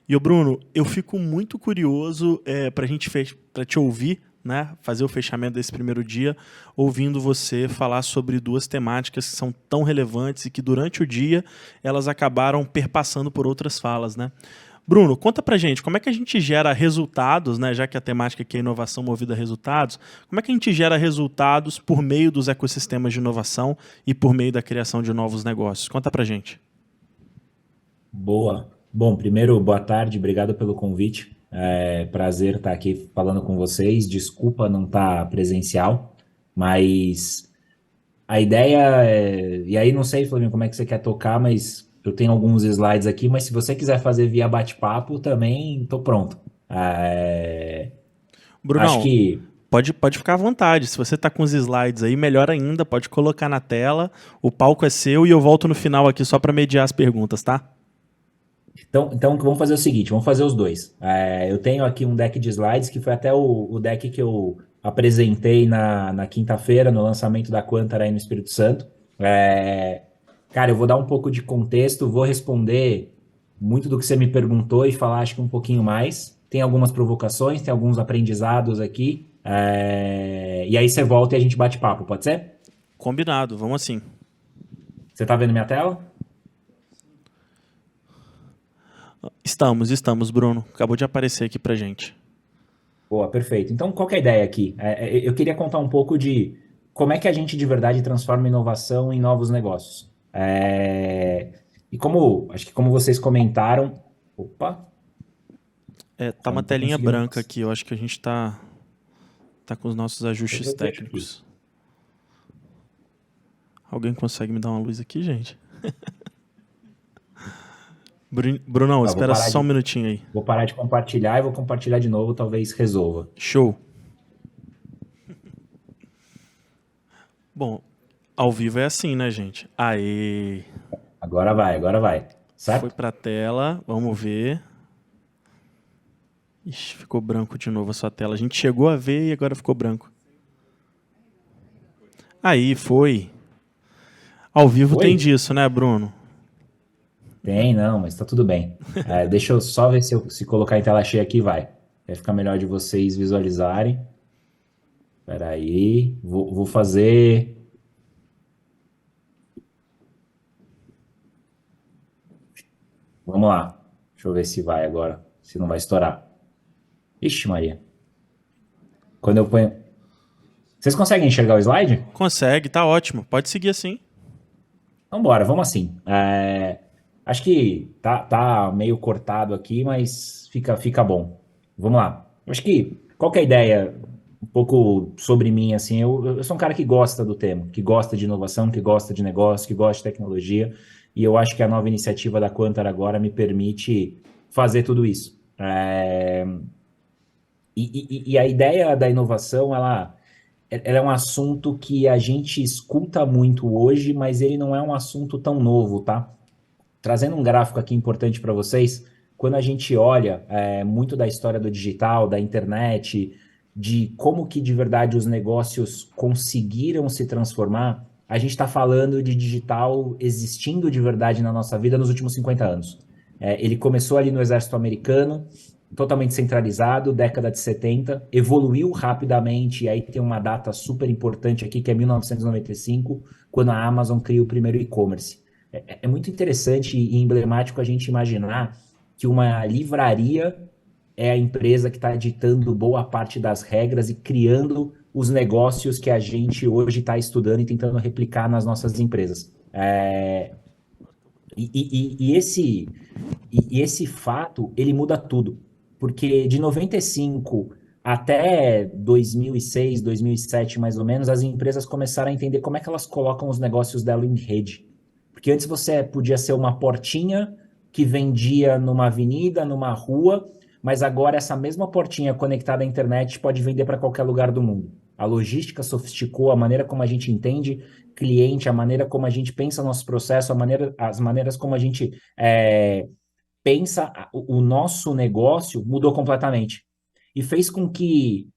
E o Bruno, eu fico muito curioso para te ouvir, né, fazer o fechamento desse primeiro dia, ouvindo você falar sobre duas temáticas que são tão relevantes e que durante o dia elas acabaram perpassando por outras falas, né? Bruno, conta pra gente, como é que a gente gera resultados, né, já que a temática aqui é inovação movida a resultados, como é que a gente gera resultados por meio dos ecossistemas de inovação e por meio da criação de novos negócios? Conta pra gente. Boa. Bom, primeiro, boa tarde, obrigado pelo convite. É prazer estar aqui falando com vocês. Desculpa não estar presencial, mas a ideia é... E aí, não sei, Flavinho, como é que você quer tocar, mas eu tenho alguns slides aqui, mas se você quiser fazer via bate-papo, também estou pronto. Brunão, acho que... pode ficar à vontade. Se você está com os slides aí, melhor ainda, pode colocar na tela. O palco é seu e eu volto no final aqui só para mediar as perguntas, tá? Então, vamos fazer o seguinte, vamos fazer os dois. Eu tenho aqui um deck de slides, que foi até o deck que eu apresentei na quinta-feira, no lançamento da Quanta aí no Espírito Santo. Cara, eu vou dar um pouco de contexto, vou responder muito do que você me perguntou e falar, acho que um pouquinho mais. Tem algumas provocações, tem alguns aprendizados aqui. E aí você volta e a gente bate papo, pode ser? Combinado, vamos assim. Você tá vendo minha tela? Estamos, Bruno. Acabou de aparecer aqui pra gente. Boa, perfeito. Então, qual que é a ideia aqui? Eu queria contar um pouco de como é que a gente de verdade transforma inovação em novos negócios. E acho que como vocês comentaram... Opa! Tá uma telinha branca aqui. Eu acho que a gente tá com os nossos ajustes técnicos. Alguém consegue me dar uma luz aqui, gente? Brunão, espera só um minutinho aí. Vou parar de compartilhar e vou compartilhar de novo, talvez resolva. Show. Bom, ao vivo é assim, né, gente? Aê. Agora vai. Certo? Foi pra tela, vamos ver. Ixi, ficou branco de novo a sua tela. A gente chegou a ver e agora ficou branco. Aí, foi. Ao vivo Oi? tem disso, né, Bruno? Tem, não, mas tá tudo bem. Deixa eu só ver se colocar em tela cheia aqui, vai. Vai ficar melhor de vocês visualizarem. Espera aí. Vou fazer. Vamos lá. Deixa eu ver se vai agora. Se não vai estourar. Ixi, Maria. Quando eu ponho. Vocês conseguem enxergar o slide? Consegue, tá ótimo. Pode seguir assim. Então, bora, vamos assim. Acho que tá meio cortado aqui, mas fica bom. Vamos lá. Acho que, qual que é a ideia? Um pouco sobre mim, assim, eu sou um cara que gosta do tema, que gosta de inovação, que gosta de negócio, que gosta de tecnologia, e eu acho que a nova iniciativa da Quantar agora me permite fazer tudo isso. E a ideia da inovação, ela é um assunto que a gente escuta muito hoje, mas ele não é um assunto tão novo, tá? Trazendo um gráfico aqui importante para vocês, quando a gente olha muito da história do digital, da internet, de como que de verdade os negócios conseguiram se transformar, a gente está falando de digital existindo de verdade na nossa vida nos últimos 50 anos. Ele começou ali no exército americano, totalmente centralizado, década de 70, evoluiu rapidamente, e aí tem uma data super importante aqui, que é 1995, quando a Amazon cria o primeiro e-commerce. É muito interessante e emblemático a gente imaginar que uma livraria é a empresa que está ditando boa parte das regras e criando os negócios que a gente hoje está estudando e tentando replicar nas nossas empresas. Esse fato, ele muda tudo. Porque de 95 até 2006, 2007, mais ou menos, as empresas começaram a entender como é que elas colocam os negócios dela em rede. Porque antes você podia ser uma portinha que vendia numa avenida, numa rua, mas agora essa mesma portinha conectada à internet pode vender para qualquer lugar do mundo. A logística sofisticou, a maneira como a gente entende cliente, a maneira como a gente pensa nosso processo, as maneiras como a gente pensa o nosso negócio mudou completamente. E fez com que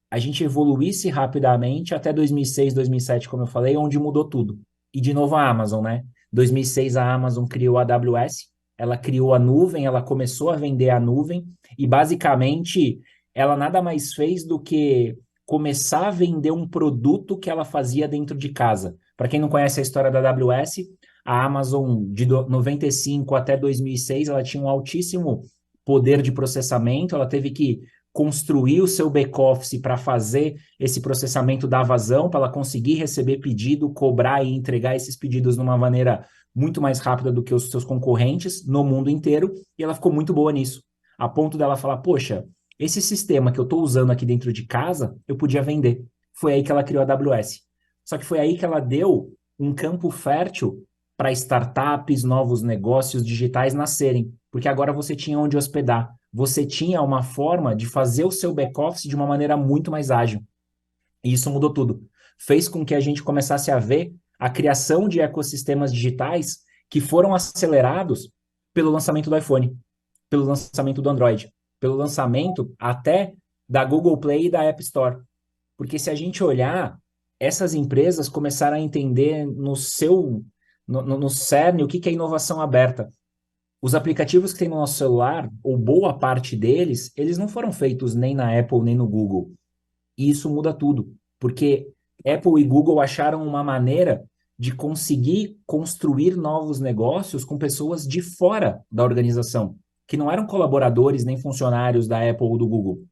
a gente evoluísse rapidamente até 2006, 2007, como eu falei, onde mudou tudo. E de novo a Amazon, né? 2006 a Amazon criou a AWS, ela criou a nuvem, ela começou a vender a nuvem e basicamente ela nada mais fez do que começar a vender um produto que ela fazia dentro de casa. Para quem não conhece a história da AWS, a Amazon de 95 até 2006, ela tinha um altíssimo poder de processamento, ela teve que construir o seu back-office para fazer esse processamento da vazão, para ela conseguir receber pedido, cobrar e entregar esses pedidos de uma maneira muito mais rápida do que os seus concorrentes no mundo inteiro, e ela ficou muito boa nisso, a ponto dela falar, poxa, esse sistema que eu estou usando aqui dentro de casa, eu podia vender. Foi aí que ela criou a AWS. Só que foi aí que ela deu um campo fértil para startups, novos negócios digitais nascerem, porque agora você tinha onde hospedar, você tinha uma forma de fazer o seu back-office de uma maneira muito mais ágil. E isso mudou tudo. Fez com que a gente começasse a ver a criação de ecossistemas digitais que foram acelerados pelo lançamento do iPhone, pelo lançamento do Android, pelo lançamento até da Google Play e da App Store. Porque se a gente olhar, essas empresas começaram a entender no cerne o que é inovação aberta. Os aplicativos que tem no nosso celular, ou boa parte deles, eles não foram feitos nem na Apple nem no Google. E isso muda tudo, porque Apple e Google acharam uma maneira de conseguir construir novos negócios com pessoas de fora da organização, que não eram colaboradores nem funcionários da Apple ou do Google.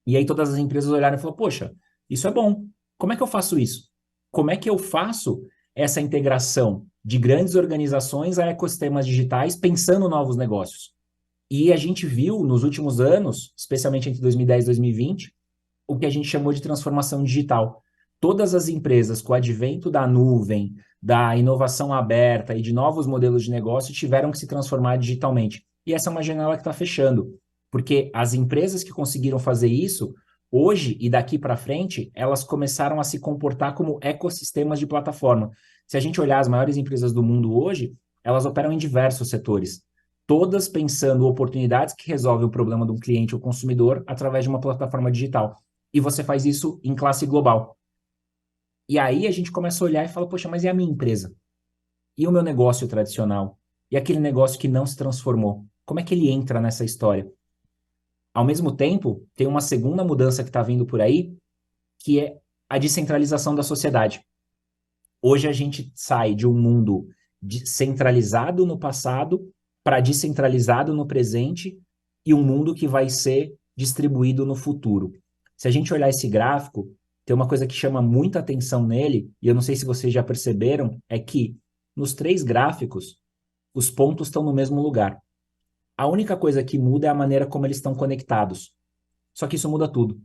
E aí todas as empresas olharam e falaram, poxa, isso é bom. Como é que eu faço isso? Como é que eu faço essa integração de grandes organizações a ecossistemas digitais pensando novos negócios? E a gente viu nos últimos anos, especialmente entre 2010 e 2020, o que a gente chamou de transformação digital. Todas as empresas, com o advento da nuvem, da inovação aberta e de novos modelos de negócio, tiveram que se transformar digitalmente. E essa é uma janela que está fechando, porque as empresas que conseguiram fazer isso, hoje e daqui para frente, elas começaram a se comportar como ecossistemas de plataforma. Se a gente olhar as maiores empresas do mundo hoje, elas operam em diversos setores, todas pensando oportunidades que resolvem o problema de um cliente ou consumidor através de uma plataforma digital. E você faz isso em classe global. E aí a gente começa a olhar e fala, poxa, mas e a minha empresa? E o meu negócio tradicional? E aquele negócio que não se transformou? Como é que ele entra nessa história? Ao mesmo tempo, tem uma segunda mudança que está vindo por aí, que é a descentralização da sociedade. Hoje a gente sai de um mundo centralizado no passado para descentralizado no presente e um mundo que vai ser distribuído no futuro. Se a gente olhar esse gráfico, tem uma coisa que chama muita atenção nele, e eu não sei se vocês já perceberam, é que nos 3 gráficos, os pontos estão no mesmo lugar. A única coisa que muda é a maneira como eles estão conectados. Só que isso muda tudo.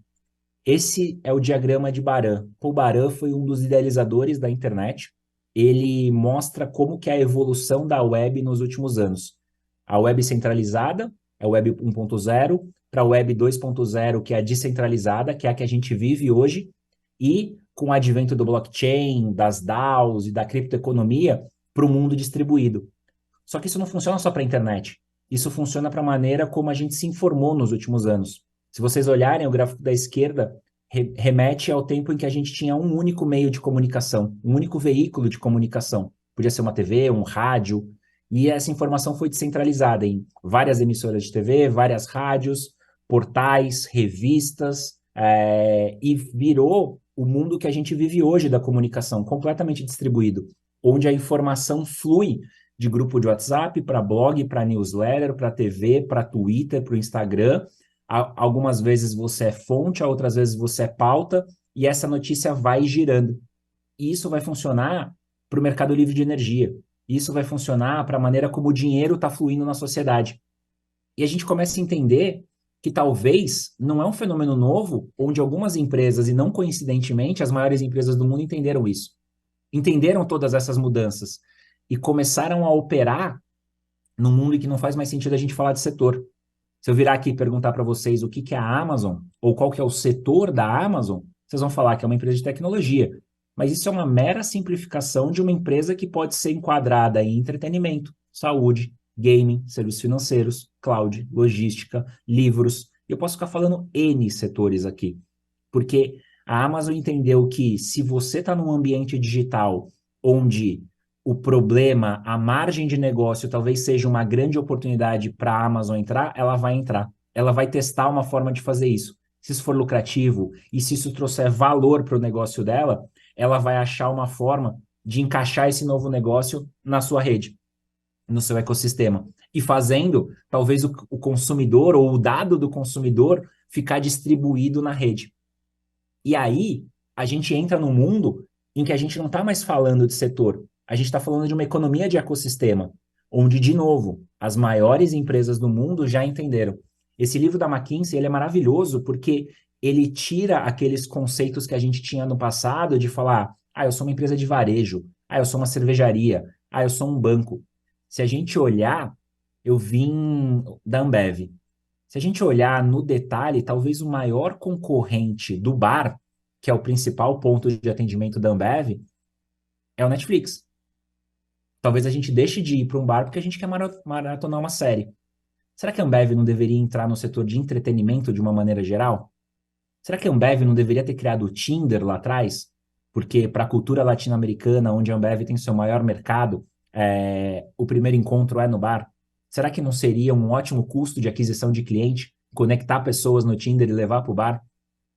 Esse é o diagrama de Baran. Paul Baran foi um dos idealizadores da internet. Ele mostra como que é a evolução da web nos últimos anos. A web centralizada é a web 1.0, para a web 2.0, que é a descentralizada, que é a que a gente vive hoje, e com o advento do blockchain, das DAOs e da criptoeconomia, para o mundo distribuído. Só que isso não funciona só para a internet. Isso funciona para a maneira como a gente se informou nos últimos anos. Se vocês olharem, o gráfico da esquerda remete ao tempo em que a gente tinha um único meio de comunicação, um único veículo de comunicação. Podia ser uma TV, um rádio, e essa informação foi descentralizada em várias emissoras de TV, várias rádios, portais, revistas, e virou o mundo que a gente vive hoje da comunicação, completamente distribuído, onde a informação flui de grupo de WhatsApp para blog, para newsletter, para TV, para Twitter, para o Instagram. Algumas vezes você é fonte, outras vezes você é pauta, e essa notícia vai girando. E isso vai funcionar para o mercado livre de energia. Isso vai funcionar para a maneira como o dinheiro está fluindo na sociedade. E a gente começa a entender que talvez não é um fenômeno novo, onde algumas empresas, e não coincidentemente, as maiores empresas do mundo entenderam isso. Entenderam todas essas mudanças e começaram a operar num mundo em que não faz mais sentido a gente falar de setor. Se eu virar aqui e perguntar para vocês o que é a Amazon, ou qual que é o setor da Amazon, vocês vão falar que é uma empresa de tecnologia. Mas isso é uma mera simplificação de uma empresa que pode ser enquadrada em entretenimento, saúde, gaming, serviços financeiros, cloud, logística, livros. Eu posso ficar falando N setores aqui, porque a Amazon entendeu que se você está num ambiente digital onde o problema, a margem de negócio talvez seja uma grande oportunidade para a Amazon entrar, ela vai entrar. Ela vai testar uma forma de fazer isso. Se isso for lucrativo e se isso trouxer valor para o negócio dela, ela vai achar uma forma de encaixar esse novo negócio na sua rede, no seu ecossistema. E fazendo, talvez, o consumidor ou o dado do consumidor ficar distribuído na rede. E aí, a gente entra num mundo em que a gente não está mais falando de setor. A gente está falando de uma economia de ecossistema, onde, de novo, as maiores empresas do mundo já entenderam. Esse livro da McKinsey, ele é maravilhoso porque ele tira aqueles conceitos que a gente tinha no passado de falar, eu sou uma empresa de varejo, eu sou uma cervejaria, eu sou um banco. Se a gente olhar, eu vim da Ambev. Se a gente olhar no detalhe, talvez o maior concorrente do bar, que é o principal ponto de atendimento da Ambev, é o Netflix. Talvez a gente deixe de ir para um bar porque a gente quer maratonar uma série. Será que a Ambev não deveria entrar no setor de entretenimento de uma maneira geral? Será que a Ambev não deveria ter criado o Tinder lá atrás? Porque para a cultura latino-americana, onde a Ambev tem seu maior mercado, o primeiro encontro é no bar. Será que não seria um ótimo custo de aquisição de cliente conectar pessoas no Tinder e levar para o bar?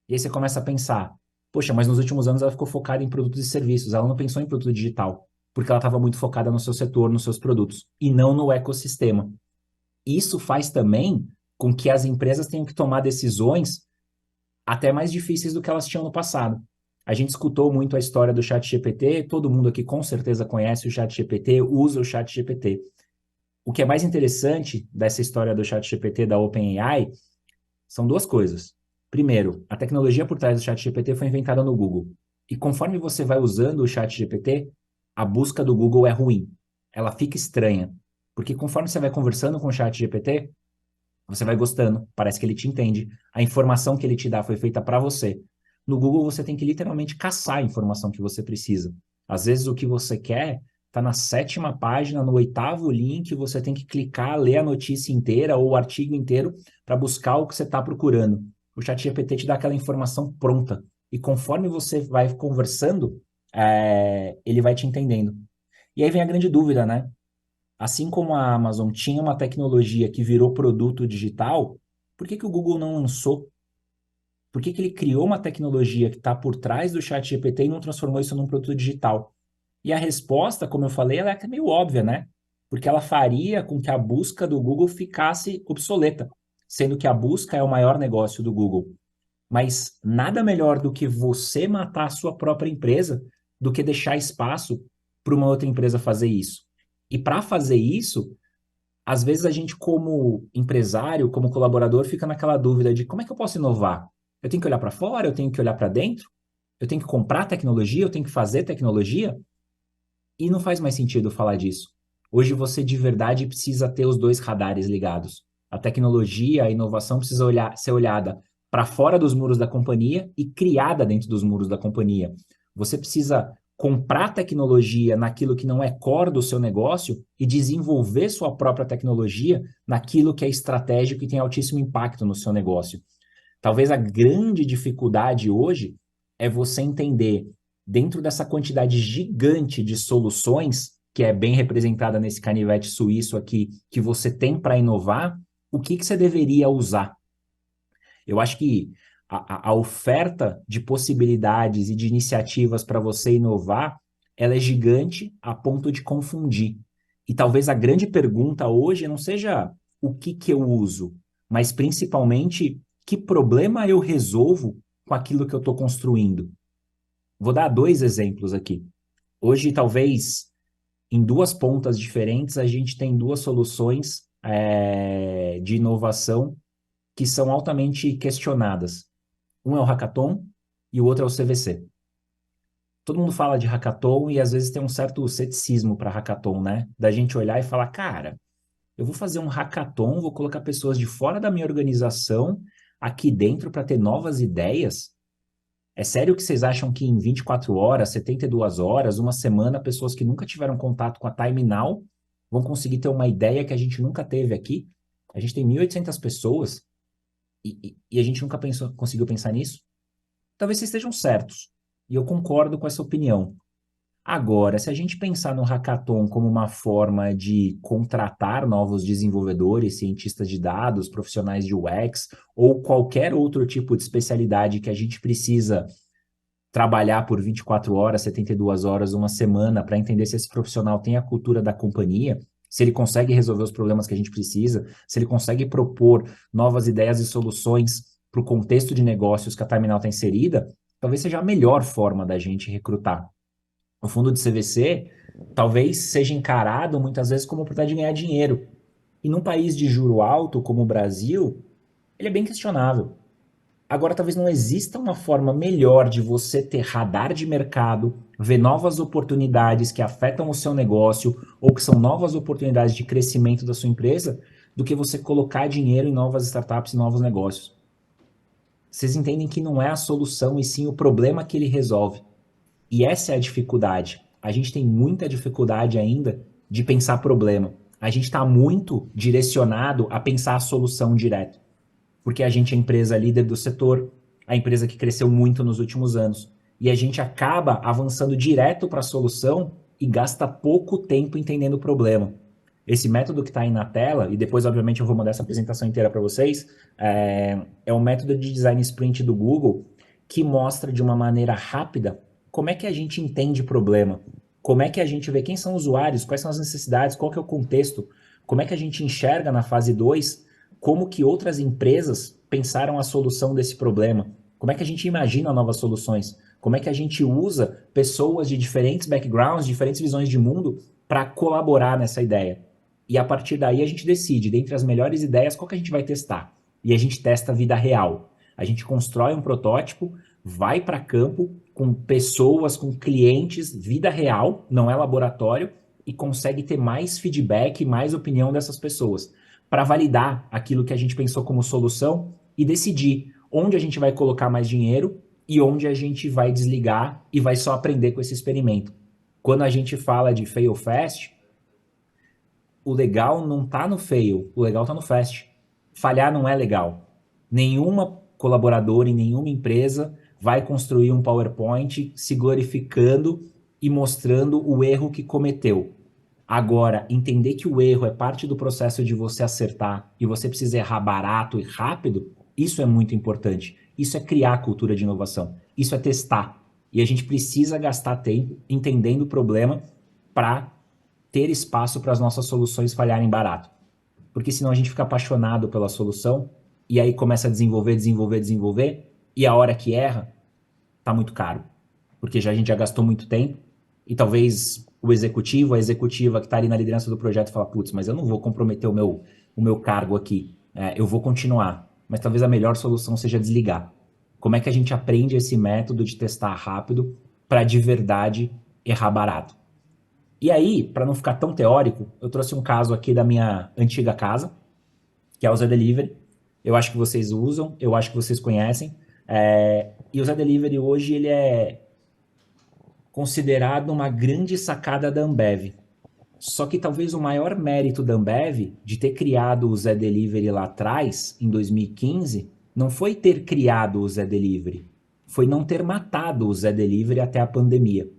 E aí você começa a pensar, poxa, mas nos últimos anos ela ficou focada em produtos e serviços, ela não pensou em produto digital, porque ela estava muito focada no seu setor, nos seus produtos, e não no ecossistema. Isso faz também com que as empresas tenham que tomar decisões até mais difíceis do que elas tinham no passado. A gente escutou muito a história do ChatGPT, todo mundo aqui com certeza conhece o ChatGPT, usa o ChatGPT. O que é mais interessante dessa história do ChatGPT da OpenAI são duas coisas. Primeiro, a tecnologia por trás do ChatGPT foi inventada no Google. E conforme você vai usando o ChatGPT, a busca do Google é ruim. Ela fica estranha. Porque conforme você vai conversando com o ChatGPT, você vai gostando, parece que ele te entende. A informação que ele te dá foi feita para você. No Google, você tem que literalmente caçar a informação que você precisa. Às vezes, o que você quer está na 7ª página, no 8º link, você tem que clicar, ler a notícia inteira ou o artigo inteiro para buscar o que você está procurando. O ChatGPT te dá aquela informação pronta. E conforme você vai conversando, ele vai te entendendo. E aí vem a grande dúvida, né? Assim como a Amazon tinha uma tecnologia que virou produto digital, por que que o Google não lançou? Por que que ele criou uma tecnologia que está por trás do ChatGPT e não transformou isso num produto digital? E a resposta, como eu falei, ela é meio óbvia, né? Porque ela faria com que a busca do Google ficasse obsoleta, sendo que a busca é o maior negócio do Google. Mas nada melhor do que você matar a sua própria empresa do que deixar espaço para uma outra empresa fazer isso. E para fazer isso, às vezes a gente, como empresário, como colaborador, fica naquela dúvida de como é que eu posso inovar? Eu tenho que olhar para fora, eu tenho que olhar para dentro, eu tenho que comprar tecnologia, eu tenho que fazer tecnologia, e não faz mais sentido falar disso. Hoje você de verdade precisa ter os dois radares ligados. A tecnologia, a inovação precisa ser olhada para fora dos muros da companhia e criada dentro dos muros da companhia. Você precisa comprar tecnologia naquilo que não é core do seu negócio e desenvolver sua própria tecnologia naquilo que é estratégico e tem altíssimo impacto no seu negócio. Talvez a grande dificuldade hoje é você entender, dentro dessa quantidade gigante de soluções, que é bem representada nesse canivete suíço aqui, que você tem para inovar, o que você deveria usar. Eu acho que a oferta de possibilidades e de iniciativas para você inovar, ela é gigante a ponto de confundir. E talvez a grande pergunta hoje não seja o que eu uso, mas principalmente que problema eu resolvo com aquilo que eu estou construindo. Vou dar 2 exemplos aqui. Hoje, talvez, em 2 pontas diferentes, a gente tem 2 soluções de inovação que são altamente questionadas. Um é o Hackathon e o outro é o CVC. Todo mundo fala de Hackathon e às vezes tem um certo ceticismo para Hackathon, né? Da gente olhar e falar, cara, eu vou fazer um Hackathon, vou colocar pessoas de fora da minha organização aqui dentro para ter novas ideias? É sério que vocês acham que em 24 horas, 72 horas, uma semana, pessoas que nunca tiveram contato com a Time Now vão conseguir ter uma ideia que a gente nunca teve aqui? A gente tem 1.800 pessoas e a gente nunca conseguiu pensar nisso? Talvez vocês estejam certos, e eu concordo com essa opinião. Agora, se a gente pensar no Hackathon como uma forma de contratar novos desenvolvedores, cientistas de dados, profissionais de UX, ou qualquer outro tipo de especialidade que a gente precisa trabalhar por 24 horas, 72 horas, uma semana, para entender se esse profissional tem a cultura da companhia, se ele consegue resolver os problemas que a gente precisa, se ele consegue propor novas ideias e soluções para o contexto de negócios que a Time Now está inserida, talvez seja a melhor forma da gente recrutar. O fundo de CVC talvez seja encarado muitas vezes como oportunidade de ganhar dinheiro. E num país de juro alto como o Brasil, ele é bem questionável. Agora, talvez não exista uma forma melhor de você ter radar de mercado, ver novas oportunidades que afetam o seu negócio ou que são novas oportunidades de crescimento da sua empresa, do que você colocar dinheiro em novas startups e novos negócios. Vocês entendem que não é a solução e sim o problema que ele resolve. E essa é a dificuldade. A gente tem muita dificuldade ainda de pensar problema. A gente está muito direcionado a pensar a solução direto. Porque a gente é a empresa líder do setor, a empresa que cresceu muito nos últimos anos. E a gente acaba avançando direto para a solução e gasta pouco tempo entendendo o problema. Esse método que está aí na tela, e depois, obviamente, eu vou mandar essa apresentação inteira para vocês, é um método de design sprint do Google que mostra de uma maneira rápida como é que a gente entende problema, como é que a gente vê quem são os usuários, quais são as necessidades, qual que é o contexto, como é que a gente enxerga na fase 2 como que outras empresas pensaram a solução desse problema, como é que a gente imagina novas soluções, como é que a gente usa pessoas de diferentes backgrounds, diferentes visões de mundo para colaborar nessa ideia. E a partir daí a gente decide, dentre as melhores ideias, qual que a gente vai testar. E a gente testa a vida real. A gente constrói um protótipo, vai para campo com pessoas, com clientes, vida real, não é laboratório, e consegue ter mais feedback, mais opinião dessas pessoas, para validar aquilo que a gente pensou como solução e decidir onde a gente vai colocar mais dinheiro e onde a gente vai desligar e vai só aprender com esse experimento. Quando a gente fala de fail fast, o legal não está no fail, o legal está no fast. Falhar não é legal. Nenhuma colaboradora em nenhuma empresa vai construir um PowerPoint se glorificando e mostrando o erro que cometeu. Agora, entender que o erro é parte do processo de você acertar e você precisa errar barato e rápido, isso é muito importante. Isso é criar a cultura de inovação. Isso é testar. E a gente precisa gastar tempo entendendo o problema para ter espaço para as nossas soluções falharem barato. Porque senão a gente fica apaixonado pela solução e aí começa a desenvolver, e a hora que erra, tá muito caro. Porque a gente já gastou muito tempo e talvez o executivo, a executiva que está ali na liderança do projeto fala, putz, mas eu não vou comprometer o meu cargo aqui, eu vou continuar. Mas talvez a melhor solução seja desligar. Como é que a gente aprende esse método de testar rápido para de verdade errar barato? E aí, para não ficar tão teórico, eu trouxe um caso aqui da minha antiga casa, que é o Zé Delivery. Eu acho que vocês usam, eu acho que vocês conhecem. E o Zé Delivery hoje ele é considerado uma grande sacada da Ambev. Só que talvez o maior mérito da Ambev de ter criado o Zé Delivery lá atrás, em 2015, não foi ter criado o Zé Delivery, foi não ter matado o Zé Delivery até a pandemia.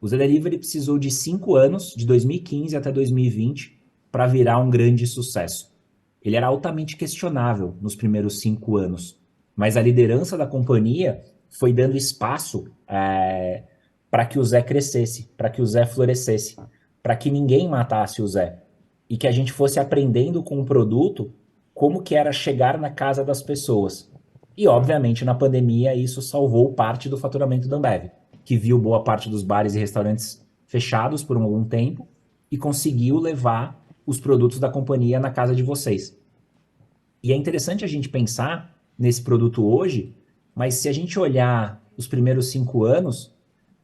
O Zé Delivery precisou de 5 anos, de 2015 até 2020, para virar um grande sucesso. Ele era altamente questionável nos primeiros 5 anos, mas a liderança da companhia foi dando espaço para que o Zé crescesse, para que o Zé florescesse, para que ninguém matasse o Zé. E que a gente fosse aprendendo com o produto como que era chegar na casa das pessoas. E, obviamente, na pandemia, isso salvou parte do faturamento da Ambev, que viu boa parte dos bares e restaurantes fechados por algum tempo e conseguiu levar os produtos da companhia na casa de vocês. E é interessante a gente pensar nesse produto hoje, mas se a gente olhar os primeiros 5 anos,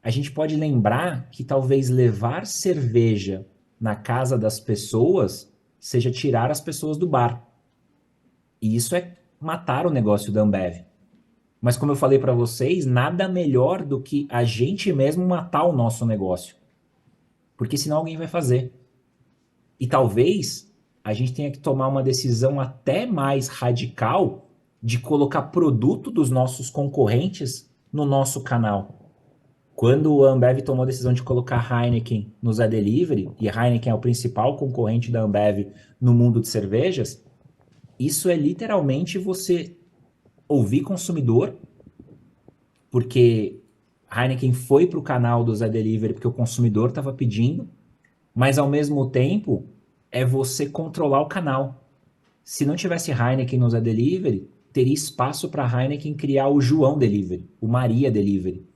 a gente pode lembrar que talvez levar cerveja na casa das pessoas seja tirar as pessoas do bar. E isso é matar o negócio da Ambev. Mas como eu falei para vocês, nada melhor do que a gente mesmo matar o nosso negócio. Porque senão alguém vai fazer. E talvez a gente tenha que tomar uma decisão até mais radical de colocar produto dos nossos concorrentes no nosso canal. Quando a Ambev tomou a decisão de colocar Heineken no Zé Delivery, e a Heineken é o principal concorrente da Ambev no mundo de cervejas, isso é literalmente você ouvir consumidor, porque Heineken foi para o canal do Zé Delivery porque o consumidor estava pedindo, mas ao mesmo tempo é você controlar o canal. Se não tivesse Heineken no Zé Delivery, teria espaço para a Heineken criar o João Delivery, o Maria Delivery.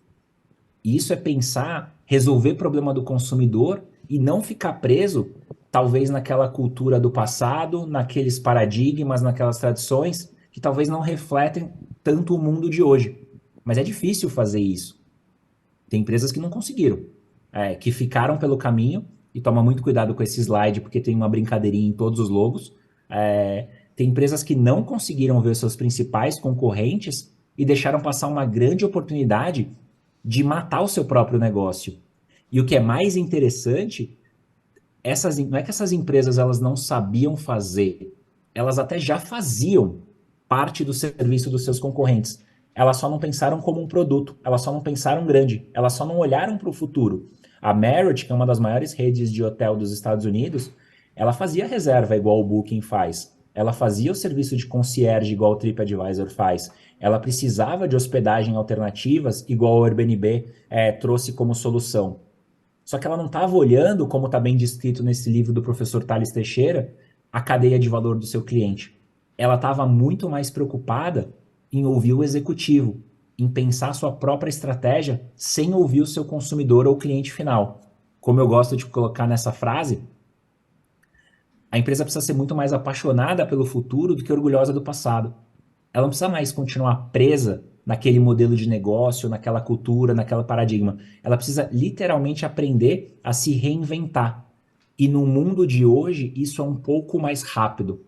E isso é pensar, resolver o problema do consumidor e não ficar preso, talvez naquela cultura do passado, naqueles paradigmas, naquelas tradições, que talvez não refletem tanto o mundo de hoje. Mas é difícil fazer isso. Tem empresas que não conseguiram, que ficaram pelo caminho, e toma muito cuidado com esse slide, porque tem uma brincadeirinha em todos os logos. Tem empresas que não conseguiram ver seus principais concorrentes e deixaram passar uma grande oportunidade de matar o seu próprio negócio. E o que é mais interessante, não é que essas empresas elas não sabiam fazer, elas até já faziam parte do serviço dos seus concorrentes. Elas só não pensaram como um produto, elas só não pensaram grande, elas só não olharam para o futuro. A Marriott, que é uma das maiores redes de hotel dos Estados Unidos, ela fazia reserva igual o Booking faz. Ela fazia o serviço de concierge igual o TripAdvisor faz. Ela precisava de hospedagem alternativas igual o Airbnb trouxe como solução. Só que ela não estava olhando, como está bem descrito nesse livro do professor Thales Teixeira, a cadeia de valor do seu cliente. Ela estava muito mais preocupada em ouvir o executivo, em pensar sua própria estratégia sem ouvir o seu consumidor ou cliente final. Como eu gosto de colocar nessa frase, a empresa precisa ser muito mais apaixonada pelo futuro do que orgulhosa do passado. Ela não precisa mais continuar presa naquele modelo de negócio, naquela cultura, naquela paradigma. Ela precisa literalmente aprender a se reinventar. E no mundo de hoje, isso é um pouco mais rápido.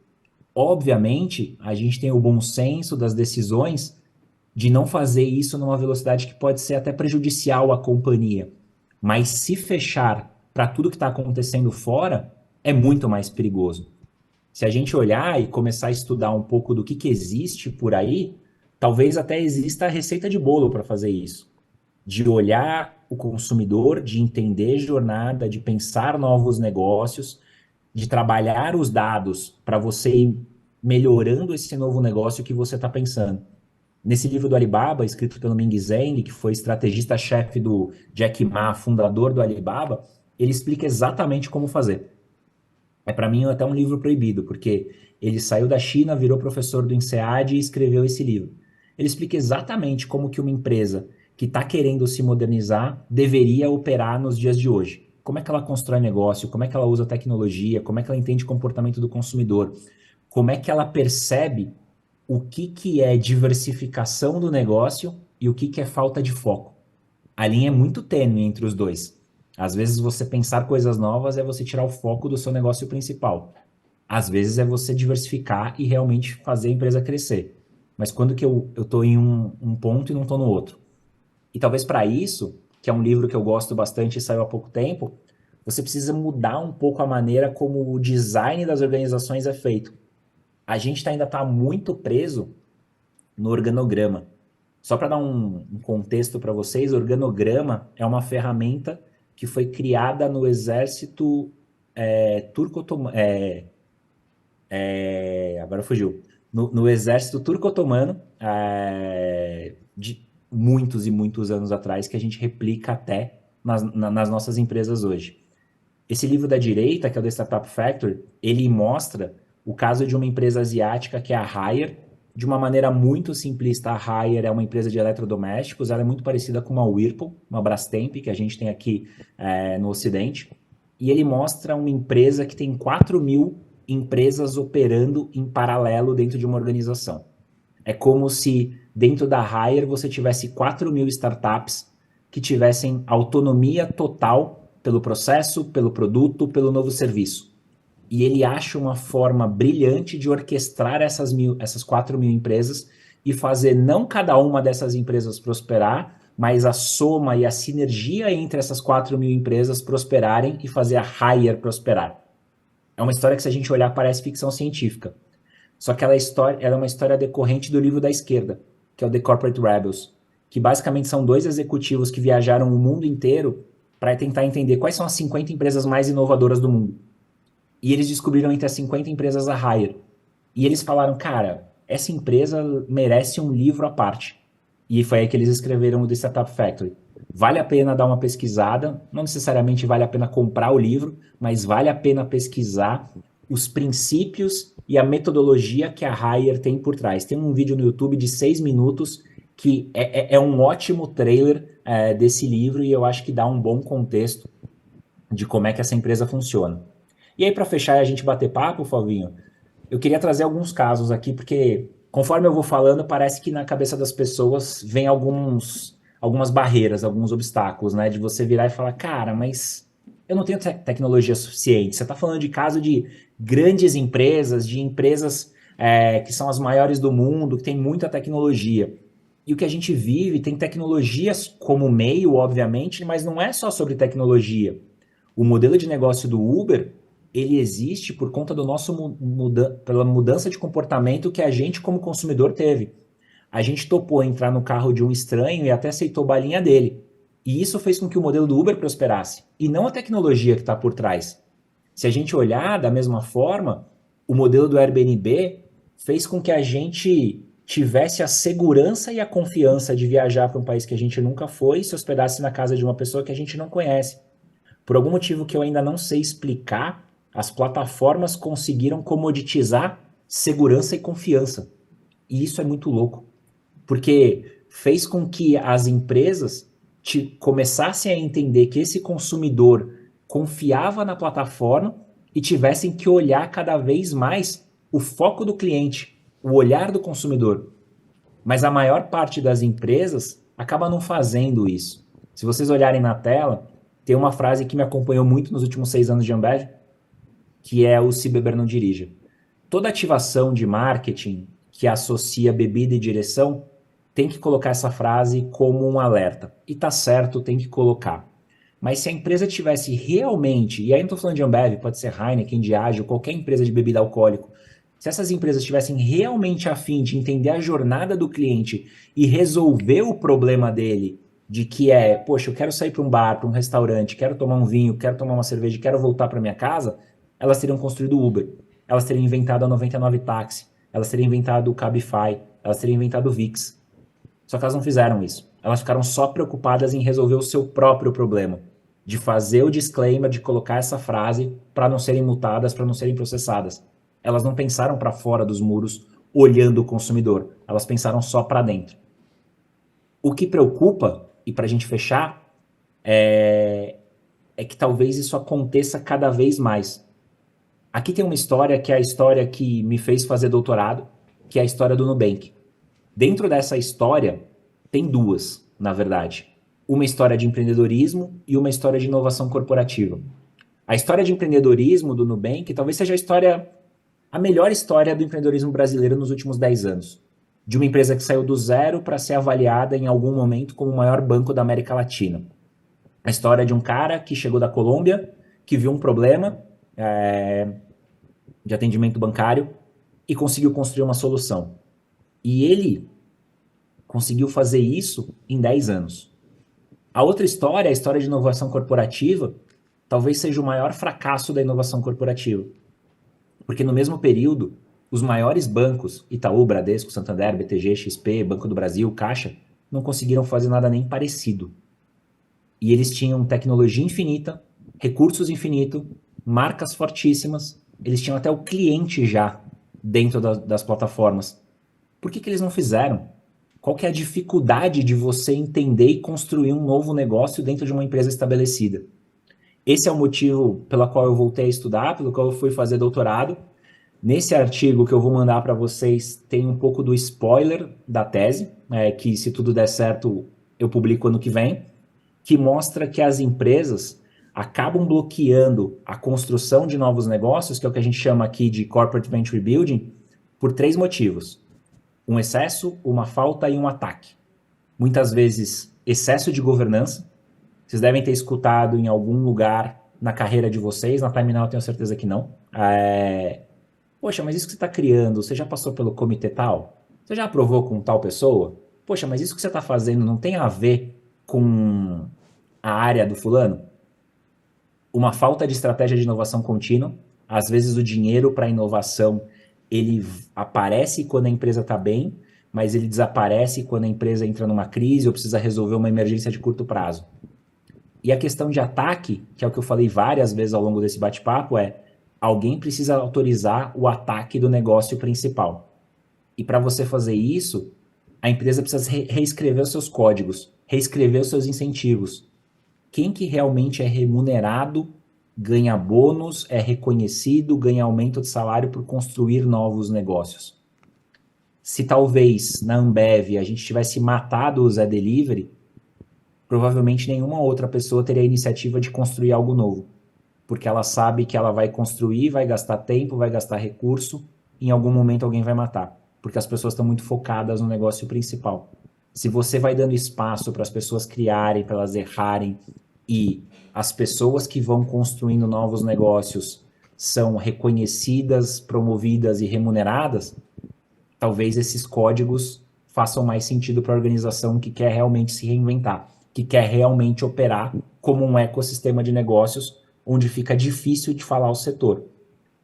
Obviamente, a gente tem o bom senso das decisões de não fazer isso numa velocidade que pode ser até prejudicial à companhia. Mas se fechar para tudo que está acontecendo fora, é muito mais perigoso. Se a gente olhar e começar a estudar um pouco do que existe por aí, talvez até exista a receita de bolo para fazer isso. De olhar o consumidor, de entender jornada, de pensar novos negócios, de trabalhar os dados para você ir melhorando esse novo negócio que você está pensando. Nesse livro do Alibaba, escrito pelo Ming Zheng, que foi estrategista-chefe do Jack Ma, fundador do Alibaba, ele explica exatamente como fazer. É, para mim, até um livro proibido, porque ele saiu da China, virou professor do INSEAD e escreveu esse livro. Ele explica exatamente como que uma empresa que está querendo se modernizar deveria operar nos dias de hoje. Como é que ela constrói negócio, como é que ela usa tecnologia, como é que ela entende o comportamento do consumidor, como é que ela percebe o que é diversificação do negócio e o que é falta de foco. A linha é muito tênue entre os dois. Às vezes você pensar coisas novas é você tirar o foco do seu negócio principal. Às vezes é você diversificar e realmente fazer a empresa crescer. Mas quando que eu estou em um ponto e não estou no outro? E talvez para isso, que é um livro que eu gosto bastante e saiu há pouco tempo, você precisa mudar um pouco a maneira como o design das organizações é feito. A gente ainda está muito preso no organograma. Só para dar um contexto para vocês, organograma é uma ferramenta que foi criada no exército turco-otomano. Agora fugiu. No exército turco-otomano, de muitos e muitos anos atrás, que a gente replica até nas nossas empresas hoje. Esse livro da direita, que é o The Startup Factory, ele mostra o caso de uma empresa asiática que é a Haier. De uma maneira muito simplista, a Haier é uma empresa de eletrodomésticos, ela é muito parecida com uma Whirlpool, uma Brastemp, que a gente tem aqui no Ocidente. E ele mostra uma empresa que tem 4.000 empresas operando em paralelo dentro de uma organização. É como se dentro da Haier você tivesse 4.000 startups que tivessem autonomia total pelo processo, pelo produto, pelo novo serviço. E ele acha uma forma brilhante de orquestrar essas 4.000 empresas e fazer não cada uma dessas empresas prosperar, mas a soma e a sinergia entre essas 4.000 empresas prosperarem e fazer a Haier prosperar. É uma história que, se a gente olhar, parece ficção científica. Só que ela é uma história decorrente do livro da esquerda, que é o The Corporate Rebels, que basicamente são 2 executivos que viajaram o mundo inteiro para tentar entender quais são as 50 empresas mais inovadoras do mundo. E eles descobriram entre as 50 empresas a Haier. E eles falaram, cara, essa empresa merece um livro à parte. E foi aí que eles escreveram o The Startup Factory. Vale a pena dar uma pesquisada, não necessariamente vale a pena comprar o livro, mas vale a pena pesquisar os princípios e a metodologia que a Haier tem por trás. Tem um vídeo no YouTube de 6 minutos que é um ótimo trailer desse livro e eu acho que dá um bom contexto de como é que essa empresa funciona. E aí, para fechar e a gente bater papo, Flavinho, eu queria trazer alguns casos aqui, porque conforme eu vou falando, parece que na cabeça das pessoas vem algumas barreiras, alguns obstáculos, né? De você virar e falar, cara, mas eu não tenho tecnologia suficiente. Você está falando de caso de grandes empresas, de empresas que são as maiores do mundo, que tem muita tecnologia. E o que a gente vive tem tecnologias como meio, obviamente, mas não é só sobre tecnologia. O modelo de negócio do Uber, ele existe por conta do pela mudança de comportamento que a gente, como consumidor, teve. A gente topou entrar no carro de um estranho e até aceitou a balinha dele. E isso fez com que o modelo do Uber prosperasse. E não a tecnologia que está por trás. Se a gente olhar da mesma forma, o modelo do Airbnb fez com que a gente tivesse a segurança e a confiança de viajar para um país que a gente nunca foi e se hospedasse na casa de uma pessoa que a gente não conhece. Por algum motivo que eu ainda não sei explicar, as plataformas conseguiram comoditizar segurança e confiança. E isso é muito louco, porque fez com que as empresas começassem a entender que esse consumidor confiava na plataforma e tivessem que olhar cada vez mais o foco do cliente, o olhar do consumidor. Mas a maior parte das empresas acaba não fazendo isso. Se vocês olharem na tela, tem uma frase que me acompanhou muito nos últimos 6 anos de Ambev, que é o "se beber não dirija". Toda ativação de marketing que associa bebida e direção tem que colocar essa frase como um alerta. E tá certo, tem que colocar. Mas se a empresa tivesse realmente, e aí não estou falando de Ambev, pode ser Heineken, Diageo, qualquer empresa de bebida alcoólica, se essas empresas tivessem realmente a fim de entender a jornada do cliente e resolver o problema dele de que poxa, eu quero sair para um bar, para um restaurante, quero tomar um vinho, quero tomar uma cerveja, quero voltar para minha casa, elas teriam construído o Uber, elas teriam inventado a 99 Táxi, elas teriam inventado o Cabify, elas teriam inventado o VIX. Só que elas não fizeram isso. Elas ficaram só preocupadas em resolver o seu próprio problema, de fazer o disclaimer, de colocar essa frase para não serem multadas, para não serem processadas. Elas não pensaram para fora dos muros, olhando o consumidor. Elas pensaram só para dentro. O que preocupa, e para a gente fechar, é que talvez isso aconteça cada vez mais. Aqui tem uma história que é a história que me fez fazer doutorado, que é a história do Nubank. Dentro dessa história, tem duas, na verdade. Uma história de empreendedorismo e uma história de inovação corporativa. A história de empreendedorismo do Nubank talvez seja a melhor história do empreendedorismo brasileiro nos últimos 10 anos. De uma empresa que saiu do zero para ser avaliada em algum momento como o maior banco da América Latina. A história de um cara que chegou da Colômbia, que viu um problema de atendimento bancário e conseguiu construir uma solução. E ele conseguiu fazer isso em 10 anos. A outra história, a história de inovação corporativa, talvez seja o maior fracasso da inovação corporativa. Porque no mesmo período, os maiores bancos, Itaú, Bradesco, Santander, BTG, XP, Banco do Brasil, Caixa, não conseguiram fazer nada nem parecido. E eles tinham tecnologia infinita, recursos infinitos, marcas fortíssimas, eles tinham até o cliente já dentro das plataformas. Por que eles não fizeram? Qual que é a dificuldade de você entender e construir um novo negócio dentro de uma empresa estabelecida? Esse é o motivo pelo qual eu voltei a estudar, pelo qual eu fui fazer doutorado. Nesse artigo que eu vou mandar para vocês, tem um pouco do spoiler da tese, que se tudo der certo, eu publico ano que vem, que mostra que as empresas acabam bloqueando a construção de novos negócios, que é o que a gente chama aqui de Corporate Venture Building, por 3 motivos. Um excesso, uma falta e um ataque. Muitas vezes, excesso de governança. Vocês devem ter escutado em algum lugar na carreira de vocês, na Timenow eu tenho certeza que não. Poxa, mas isso que você está criando, você já passou pelo comitê tal? Você já aprovou com tal pessoa? Poxa, mas isso que você está fazendo não tem a ver com a área do fulano? Uma falta de estratégia de inovação contínua. Às vezes o dinheiro para inovação ele aparece quando a empresa está bem, mas ele desaparece quando a empresa entra numa crise ou precisa resolver uma emergência de curto prazo. E a questão de ataque, que é o que eu falei várias vezes ao longo desse bate-papo, alguém precisa autorizar o ataque do negócio principal. E para você fazer isso, a empresa precisa reescrever os seus códigos, reescrever os seus incentivos. Quem que realmente é remunerado, ganha bônus, é reconhecido, ganha aumento de salário por construir novos negócios. Se talvez na Ambev a gente tivesse matado o Zé Delivery, provavelmente nenhuma outra pessoa teria a iniciativa de construir algo novo. Porque ela sabe que ela vai construir, vai gastar tempo, vai gastar recurso, e em algum momento alguém vai matar. Porque as pessoas estão muito focadas no negócio principal. Se você vai dando espaço para as pessoas criarem, para elas errarem, e as pessoas que vão construindo novos negócios são reconhecidas, promovidas e remuneradas, talvez esses códigos façam mais sentido para a organização que quer realmente se reinventar, que quer realmente operar como um ecossistema de negócios onde fica difícil de falar o setor.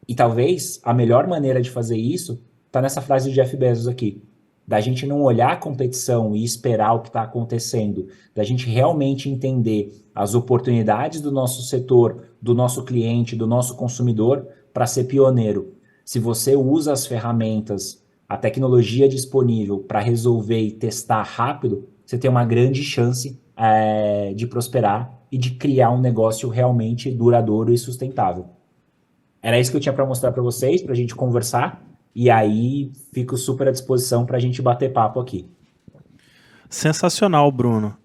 E talvez a melhor maneira de fazer isso está nessa frase de Jeff Bezos aqui, da gente não olhar a competição e esperar o que está acontecendo, da gente realmente entender as oportunidades do nosso setor, do nosso cliente, do nosso consumidor, para ser pioneiro. Se você usa as ferramentas, a tecnologia disponível para resolver e testar rápido, você tem uma grande chance de prosperar e de criar um negócio realmente duradouro e sustentável. Era isso que eu tinha para mostrar para vocês, para a gente conversar. E aí, fico super à disposição para a gente bater papo aqui. Sensacional, Bruno.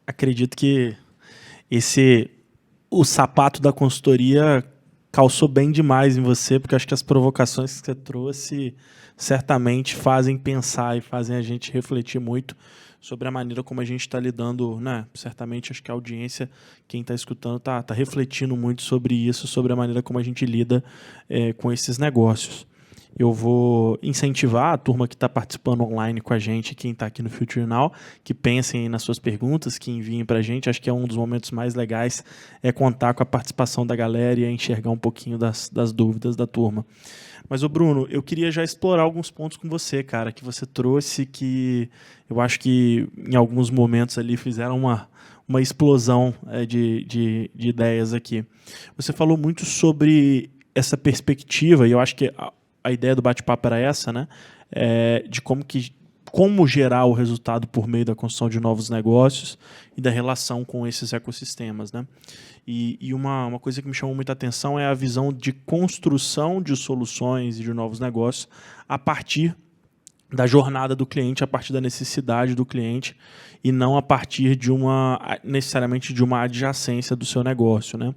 Acredito que o sapato da consultoria calçou bem demais em você, porque acho que as provocações que você trouxe certamente fazem pensar e fazem a gente refletir muito sobre a maneira como a gente está lidando, né? Certamente acho que a audiência, quem está escutando, está refletindo muito sobre isso, sobre a maneira como a gente lida com esses negócios. eu vou incentivar a turma que está participando online com a gente, quem está aqui no Future Now, que pensem aí nas suas perguntas, que enviem para a gente. Acho que é um dos momentos mais legais é contar com a participação da galera e enxergar um pouquinho das dúvidas da turma. Mas, ô Bruno, eu queria já explorar alguns pontos com você, cara, que você trouxe, que eu acho que em alguns momentos ali fizeram uma explosão de ideias aqui. Você falou muito sobre essa perspectiva, e eu acho que a ideia do bate-papo era essa, né? De como gerar o resultado por meio da construção de novos negócios e da relação com esses ecossistemas, né? E uma coisa que me chamou muita atenção é a visão de construção de soluções e de novos negócios a partir da jornada do cliente, a partir da necessidade do cliente e não a partir necessariamente de uma adjacência do seu negócio, né?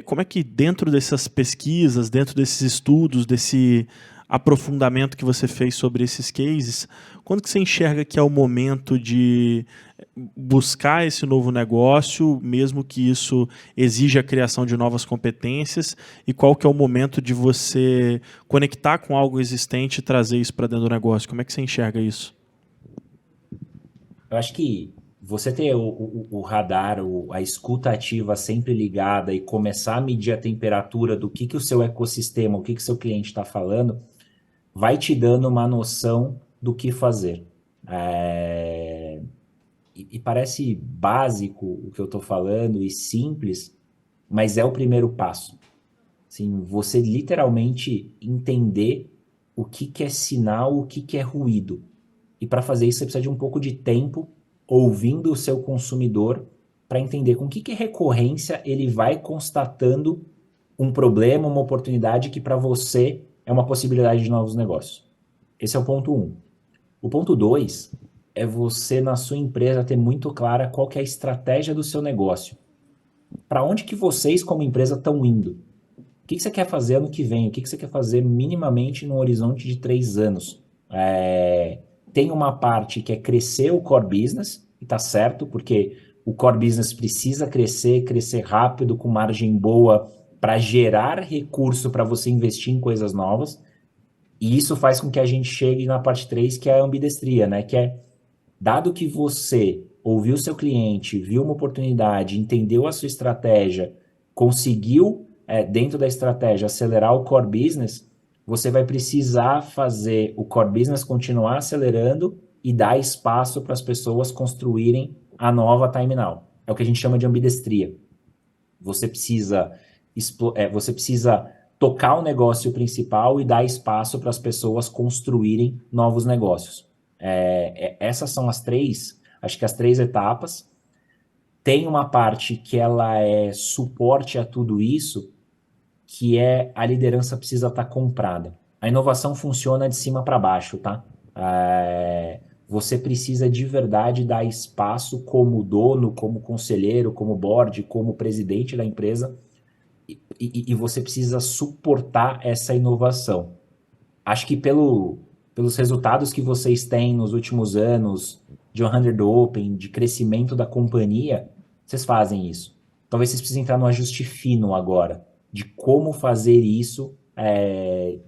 Como é que dentro dessas pesquisas, dentro desses estudos, desse aprofundamento que você fez sobre esses cases, quando que você enxerga que é o momento de buscar esse novo negócio, mesmo que isso exija a criação de novas competências, e qual que é o momento de você conectar com algo existente e trazer isso para dentro do negócio? Como é que você enxerga isso? Eu acho que você ter o radar, a escuta ativa sempre ligada e começar a medir a temperatura do que o seu ecossistema, o que o seu cliente está falando, vai te dando uma noção do que fazer. E parece básico o que eu estou falando e simples, mas é o primeiro passo. Assim, você literalmente entender o que é sinal, o que é ruído. E para fazer isso você precisa de um pouco de tempo ouvindo o seu consumidor para entender com que recorrência ele vai constatando um problema, uma oportunidade que para você é uma possibilidade de novos negócios. Esse é o ponto 1. O ponto 2 é você, na sua empresa, ter muito clara qual que é a estratégia do seu negócio. Para onde que vocês, como empresa, estão indo? O que você quer fazer ano que vem? O que você quer fazer minimamente num horizonte de 3 anos? Tem uma parte que é crescer o core business, e está certo, porque o core business precisa crescer rápido, com margem boa, para gerar recurso para você investir em coisas novas. E isso faz com que a gente chegue na parte 3, que é a ambidestria, né? Que é, dado que você ouviu o seu cliente, viu uma oportunidade, entendeu a sua estratégia, conseguiu, dentro da estratégia, acelerar o core business, você vai precisar fazer o core business continuar acelerando e dar espaço para as pessoas construírem a nova time now. É o que a gente chama de ambidestria. Você precisa tocar o negócio principal e dar espaço para as pessoas construírem novos negócios. Essas são as 3 etapas. Tem uma parte que ela é suporte a tudo isso, que é a liderança precisa estar comprada. A inovação funciona de cima para baixo, tá? Você precisa de verdade dar espaço como dono, como conselheiro, como board, como presidente da empresa, e você precisa suportar essa inovação. Acho que pelos resultados que vocês têm nos últimos anos, de 100 Open, de crescimento da companhia, vocês fazem isso. Talvez vocês precisem entrar no ajuste fino agora, de como fazer isso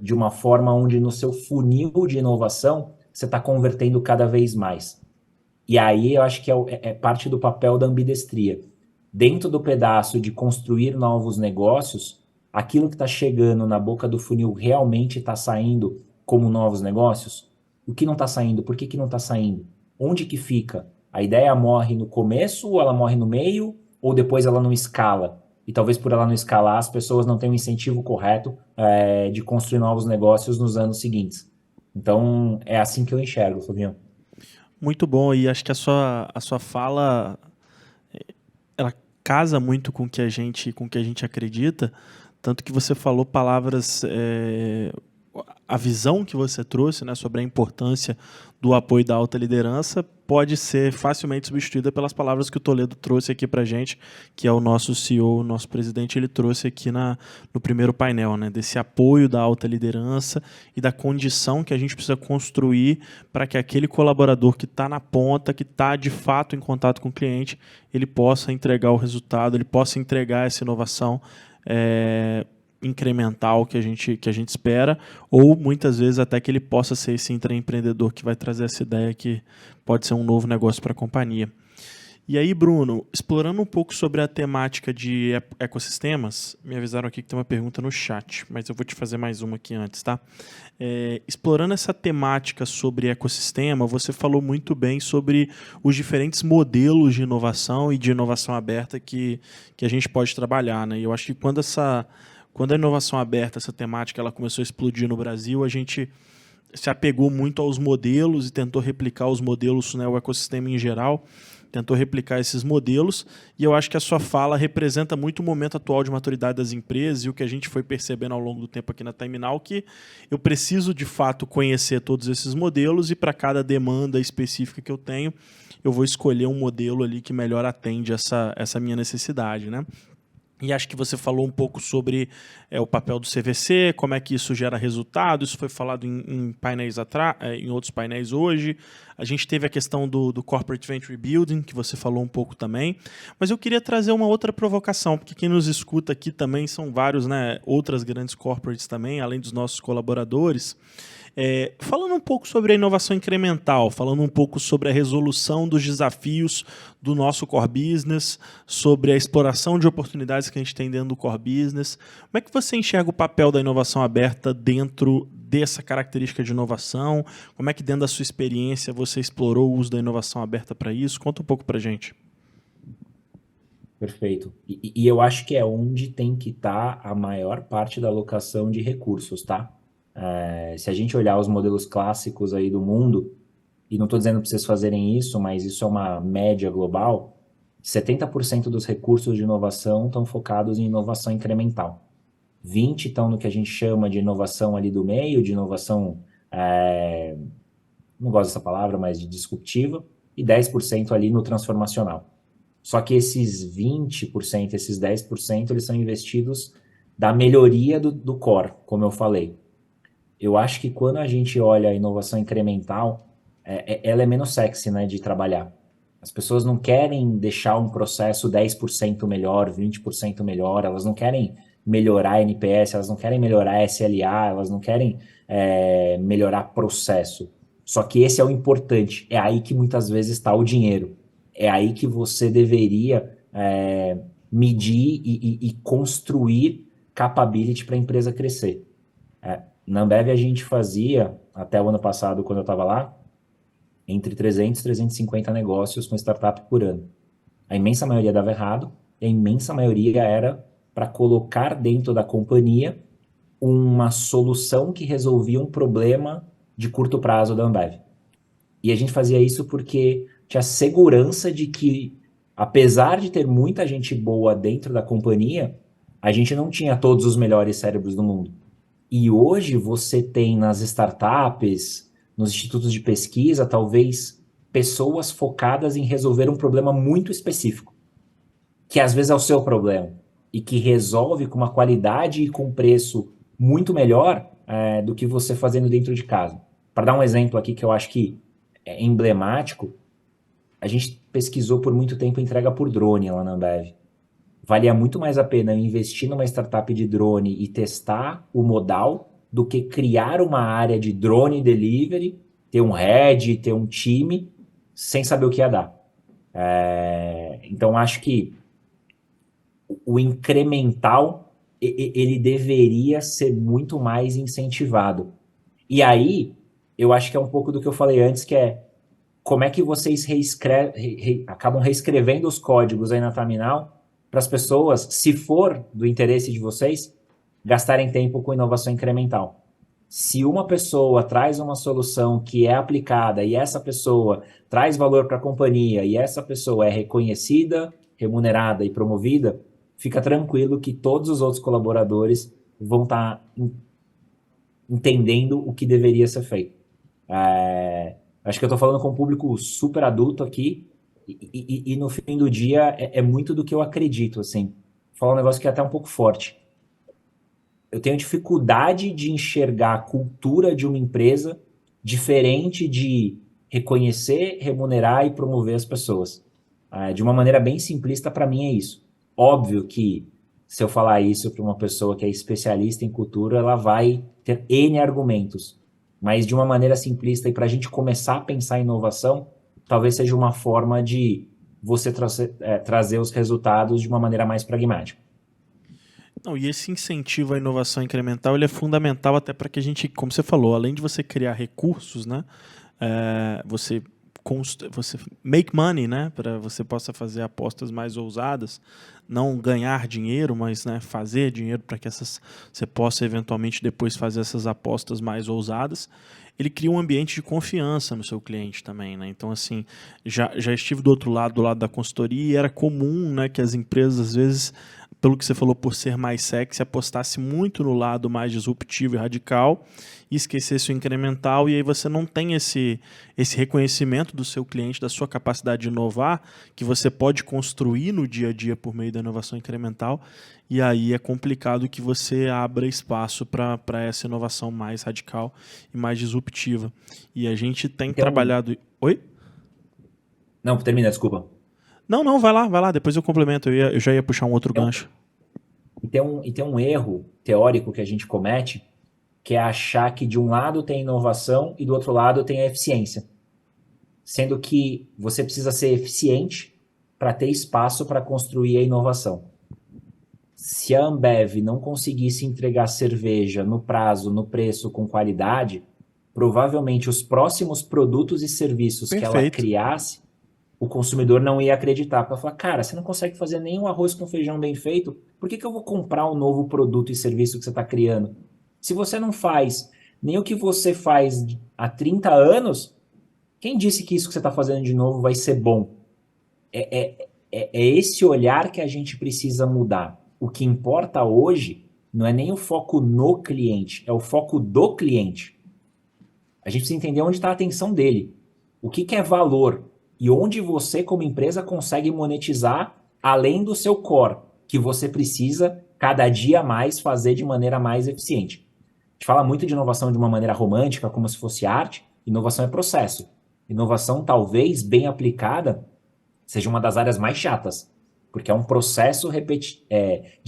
de uma forma onde no seu funil de inovação você está convertendo cada vez mais. E aí eu acho que é parte do papel da ambidestria. Dentro do pedaço de construir novos negócios, aquilo que está chegando na boca do funil realmente está saindo como novos negócios? O que não está saindo? Por que não está saindo? Onde que fica? A ideia morre no começo, ou ela morre no meio, ou depois ela não escala? E talvez por ela não escalar, as pessoas não tenham o incentivo correto de construir novos negócios nos anos seguintes. Então, é assim que eu enxergo, Flavião. Muito bom, e acho que a sua fala ela casa muito com o que a gente acredita, tanto que você falou palavras, a visão que você trouxe, né, sobre a importância do apoio da alta liderança pode ser facilmente substituída pelas palavras que o Toledo trouxe aqui para a gente, que é o nosso CEO, o nosso presidente, ele trouxe aqui no primeiro painel, né, desse apoio da alta liderança e da condição que a gente precisa construir para que aquele colaborador que está na ponta, que está de fato em contato com o cliente, ele possa entregar o resultado, ele possa entregar essa inovação incremental que a gente espera, ou muitas vezes até que ele possa ser esse intraempreendedor que vai trazer essa ideia que pode ser um novo negócio para a companhia. E aí, Bruno, explorando um pouco sobre a temática de ecossistemas, me avisaram aqui que tem uma pergunta no chat, mas eu vou te fazer mais uma aqui antes, tá? Explorando essa temática sobre ecossistema, você falou muito bem sobre os diferentes modelos de inovação e de inovação aberta que a gente pode trabalhar, né? E eu acho que quando a inovação aberta, essa temática, ela começou a explodir no Brasil, a gente se apegou muito aos modelos e tentou replicar os modelos, né, o ecossistema em geral, tentou replicar esses modelos, e eu acho que a sua fala representa muito o momento atual de maturidade das empresas e o que a gente foi percebendo ao longo do tempo aqui na Timenal, que eu preciso, de fato, conhecer todos esses modelos e para cada demanda específica que eu tenho, eu vou escolher um modelo ali que melhor atende essa minha necessidade, né? E acho que você falou um pouco sobre o papel do CVC, como é que isso gera resultado, isso foi falado em painéis em outros painéis hoje. A gente teve a questão do Corporate Venture Building, que você falou um pouco também. Mas eu queria trazer uma outra provocação, porque quem nos escuta aqui também são vários, né, outras grandes corporates também, além dos nossos colaboradores. Falando um pouco sobre a inovação incremental, falando um pouco sobre a resolução dos desafios do nosso core business, sobre a exploração de oportunidades que a gente tem dentro do core business, como é que você enxerga o papel da inovação aberta dentro dessa característica de inovação? Como é que dentro da sua experiência você explorou o uso da inovação aberta para isso? Conta um pouco para a gente. Perfeito. E eu acho que é onde tem que estar a maior parte da alocação de recursos, tá? Se a gente olhar os modelos clássicos aí do mundo, e não estou dizendo para vocês fazerem isso, mas isso é uma média global, 70% dos recursos de inovação estão focados em inovação incremental. 20% estão no que a gente chama de inovação ali do meio, de inovação, não gosto dessa palavra, mas de disruptiva, e 10% ali no transformacional. Só que esses 20%, esses 10%, eles são investidos da melhoria do core, como eu falei. Eu acho que quando a gente olha a inovação incremental, ela é menos sexy, né, de trabalhar. As pessoas não querem deixar um processo 10% melhor, 20% melhor, elas não querem melhorar NPS, elas não querem melhorar SLA, elas não querem melhorar processo. Só que esse é o importante, é aí que muitas vezes está o dinheiro. É aí que você deveria medir e construir capability para a empresa crescer. Na Ambev a gente fazia, até o ano passado, quando eu estava lá, entre 300 e 350 negócios com startup por ano. A imensa maioria dava errado, e a imensa maioria era para colocar dentro da companhia uma solução que resolvia um problema de curto prazo da Ambev. E a gente fazia isso porque tinha segurança de que, apesar de ter muita gente boa dentro da companhia, a gente não tinha todos os melhores cérebros do mundo. E hoje você tem nas startups, nos institutos de pesquisa, talvez pessoas focadas em resolver um problema muito específico, que às vezes é o seu problema, e que resolve com uma qualidade e com preço muito melhor do que você fazendo dentro de casa. Para dar um exemplo aqui que eu acho que é emblemático, a gente pesquisou por muito tempo entrega por drone lá na Ambev. Valia muito mais a pena investir numa startup de drone e testar o modal do que criar uma área de drone delivery, ter um head, ter um time, sem saber o que ia dar. Então, acho que o incremental, ele deveria ser muito mais incentivado. E aí, eu acho que é um pouco do que eu falei antes, que é como é que vocês acabam reescrevendo os códigos aí na Timenal para as pessoas, se for do interesse de vocês, gastarem tempo com inovação incremental. Se uma pessoa traz uma solução que é aplicada e essa pessoa traz valor para a companhia e essa pessoa é reconhecida, remunerada e promovida, fica tranquilo que todos os outros colaboradores vão estar entendendo o que deveria ser feito. Acho que eu estou falando com um público super adulto aqui, e no fim do dia é muito do que eu acredito, assim. Vou falar um negócio que é até um pouco forte. Eu tenho dificuldade de enxergar a cultura de uma empresa diferente de reconhecer, remunerar e promover as pessoas. De uma maneira bem simplista, para mim é isso. Óbvio que se eu falar isso para uma pessoa que é especialista em cultura, ela vai ter N argumentos. Mas de uma maneira simplista, e para a gente começar a pensar em inovação, talvez seja uma forma de você trazer os resultados de uma maneira mais pragmática. Não, e esse incentivo à inovação incremental ele é fundamental até para que a gente, como você falou, além de você criar recursos, né, você make money, né, para você possa fazer apostas mais ousadas, não ganhar dinheiro, mas, né, fazer dinheiro para que você possa eventualmente depois fazer essas apostas mais ousadas. Ele cria um ambiente de confiança no seu cliente também, né? Então, assim, já estive do lado da consultoria, e era comum, né, que as empresas, às vezes, pelo que você falou, por ser mais sexy, apostasse muito no lado mais disruptivo e radical e esquecesse o incremental, e aí você não tem esse reconhecimento do seu cliente, da sua capacidade de inovar, que você pode construir no dia a dia por meio da inovação incremental, e aí é complicado que você abra espaço para essa inovação mais radical e mais disruptiva. E a gente tem trabalhado... Oi? Não, termina, desculpa. Não, vai lá, depois eu complemento, eu já ia puxar um outro gancho. E tem um erro teórico que a gente comete, que é achar que de um lado tem inovação e do outro lado tem a eficiência. Sendo que você precisa ser eficiente para ter espaço para construir a inovação. Se a Ambev não conseguisse entregar cerveja no prazo, no preço, com qualidade, provavelmente os próximos produtos e serviços que ela criasse, o consumidor não ia acreditar. Para falar, cara, você não consegue fazer nem um arroz com feijão bem feito, por que eu vou comprar um novo produto e serviço que você está criando? Se você não faz nem o que você faz há 30 anos, quem disse que isso que você está fazendo de novo vai ser bom? É esse olhar que a gente precisa mudar. O que importa hoje não é nem o foco no cliente, é o foco do cliente. A gente precisa entender onde está a atenção dele. O que é valor e onde você, como empresa, consegue monetizar além do seu core, que você precisa cada dia mais fazer de maneira mais eficiente. A gente fala muito de inovação de uma maneira romântica, como se fosse arte. Inovação é processo. Inovação, talvez, bem aplicada, seja uma das áreas mais chatas, porque é um processo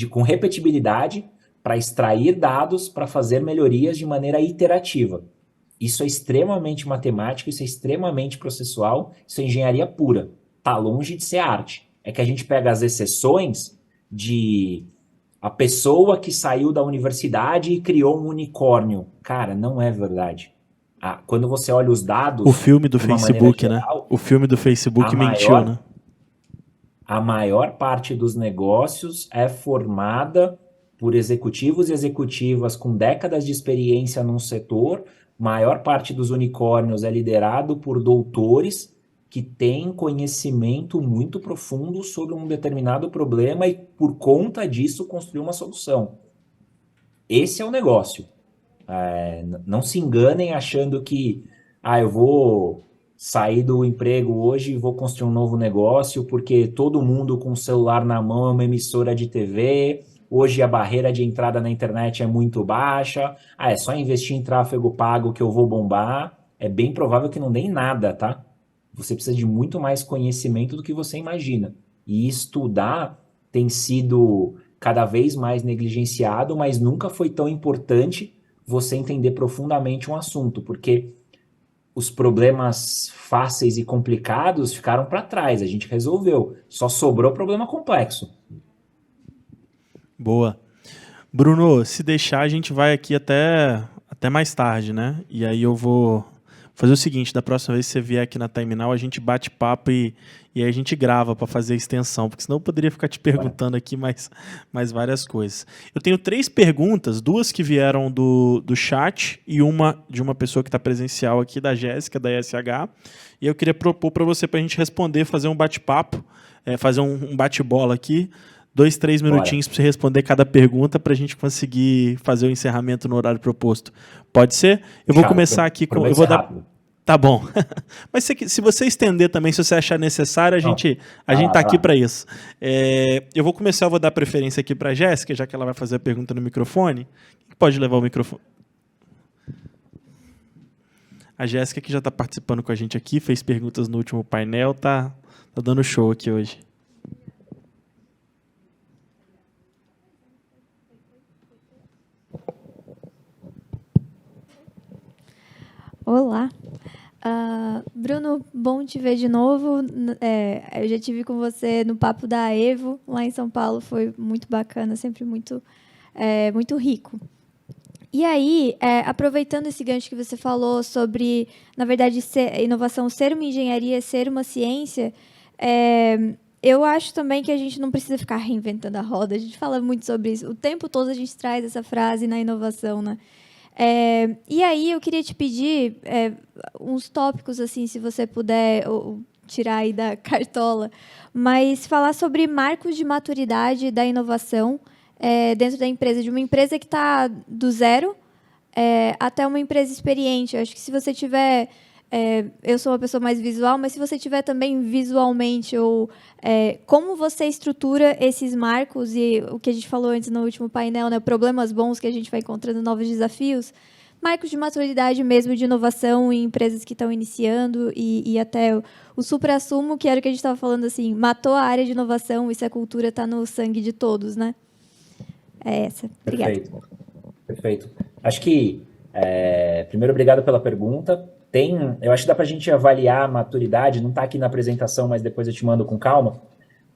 com repetibilidade para extrair dados, para fazer melhorias de maneira iterativa. Isso é extremamente matemático, isso é extremamente processual, isso é engenharia pura. Está longe de ser arte. É que a gente pega as exceções de a pessoa que saiu da universidade e criou um unicórnio. Cara, não é verdade. Quando você olha os dados... O filme do Facebook, geral, né? O filme do Facebook mentiu, né? A maior parte dos negócios é formada por executivos e executivas com décadas de experiência num setor. Maior parte dos unicórnios é liderado por doutores que têm conhecimento muito profundo sobre um determinado problema e, por conta disso, construir uma solução. Esse é o negócio. Não se enganem achando que eu vou sair do emprego hoje e vou construir um novo negócio porque todo mundo com o celular na mão é uma emissora de TV, hoje a barreira de entrada na internet é muito baixa, é só investir em tráfego pago que eu vou bombar. É bem provável que não dê em nada, tá? Você precisa de muito mais conhecimento do que você imagina. E estudar tem sido cada vez mais negligenciado, mas nunca foi tão importante você entender profundamente um assunto, porque os problemas fáceis e complicados ficaram para trás, a gente resolveu. Só sobrou problema complexo. Boa. Bruno, se deixar, a gente vai aqui até mais tarde, né? E aí eu vou fazer o seguinte, da próxima vez que você vier aqui na Timenal, a gente bate papo e aí a gente grava para fazer a extensão, porque senão eu poderia ficar te perguntando aqui mais várias coisas. Eu tenho 3 perguntas, 2 que vieram do chat e uma de uma pessoa que está presencial aqui, da Jéssica, da ESH, e eu queria propor para você, para a gente responder, fazer um bate-papo, fazer um bate-bola aqui, 2, 3 minutinhos para você responder cada pergunta para a gente conseguir fazer o encerramento no horário proposto. Pode ser? Eu vou começar aqui com... Eu vou dar... Tá bom. Mas se você estender também, se você achar necessário, a gente tá aqui para isso. Eu vou começar, eu vou dar preferência aqui para a Jéssica, já que ela vai fazer a pergunta no microfone. Quem pode levar o microfone? A Jéssica, que já está participando com a gente aqui, fez perguntas no último painel, tá dando show aqui hoje. Olá. Bruno, bom te ver de novo. Eu já tive com você no Papo da Evo, lá em São Paulo. Foi muito bacana, sempre muito rico. E aí, aproveitando esse gancho que você falou sobre, na verdade, inovação ser uma engenharia, ser uma ciência, eu acho também que a gente não precisa ficar reinventando a roda. A gente fala muito sobre isso. O tempo todo a gente traz essa frase na inovação, né? E aí, eu queria te pedir uns tópicos, assim, se você puder tirar aí da cartola, mas falar sobre marcos de maturidade da inovação dentro da empresa, de uma empresa que está do zero até uma empresa experiente. Eu acho que se você tiver... eu sou uma pessoa mais visual, mas se você tiver também visualmente, ou como você estrutura esses marcos, e o que a gente falou antes no último painel, né, problemas bons que a gente vai encontrando, novos desafios, marcos de maturidade mesmo, de inovação em empresas que estão iniciando, e até o supra-sumo, que era o que a gente estava falando, assim, matou a área de inovação, e se a cultura está no sangue de todos, né? É essa. Obrigada. Perfeito. Acho que, primeiro, obrigado pela pergunta. Eu acho que dá para a gente avaliar a maturidade, não está aqui na apresentação, mas depois eu te mando com calma,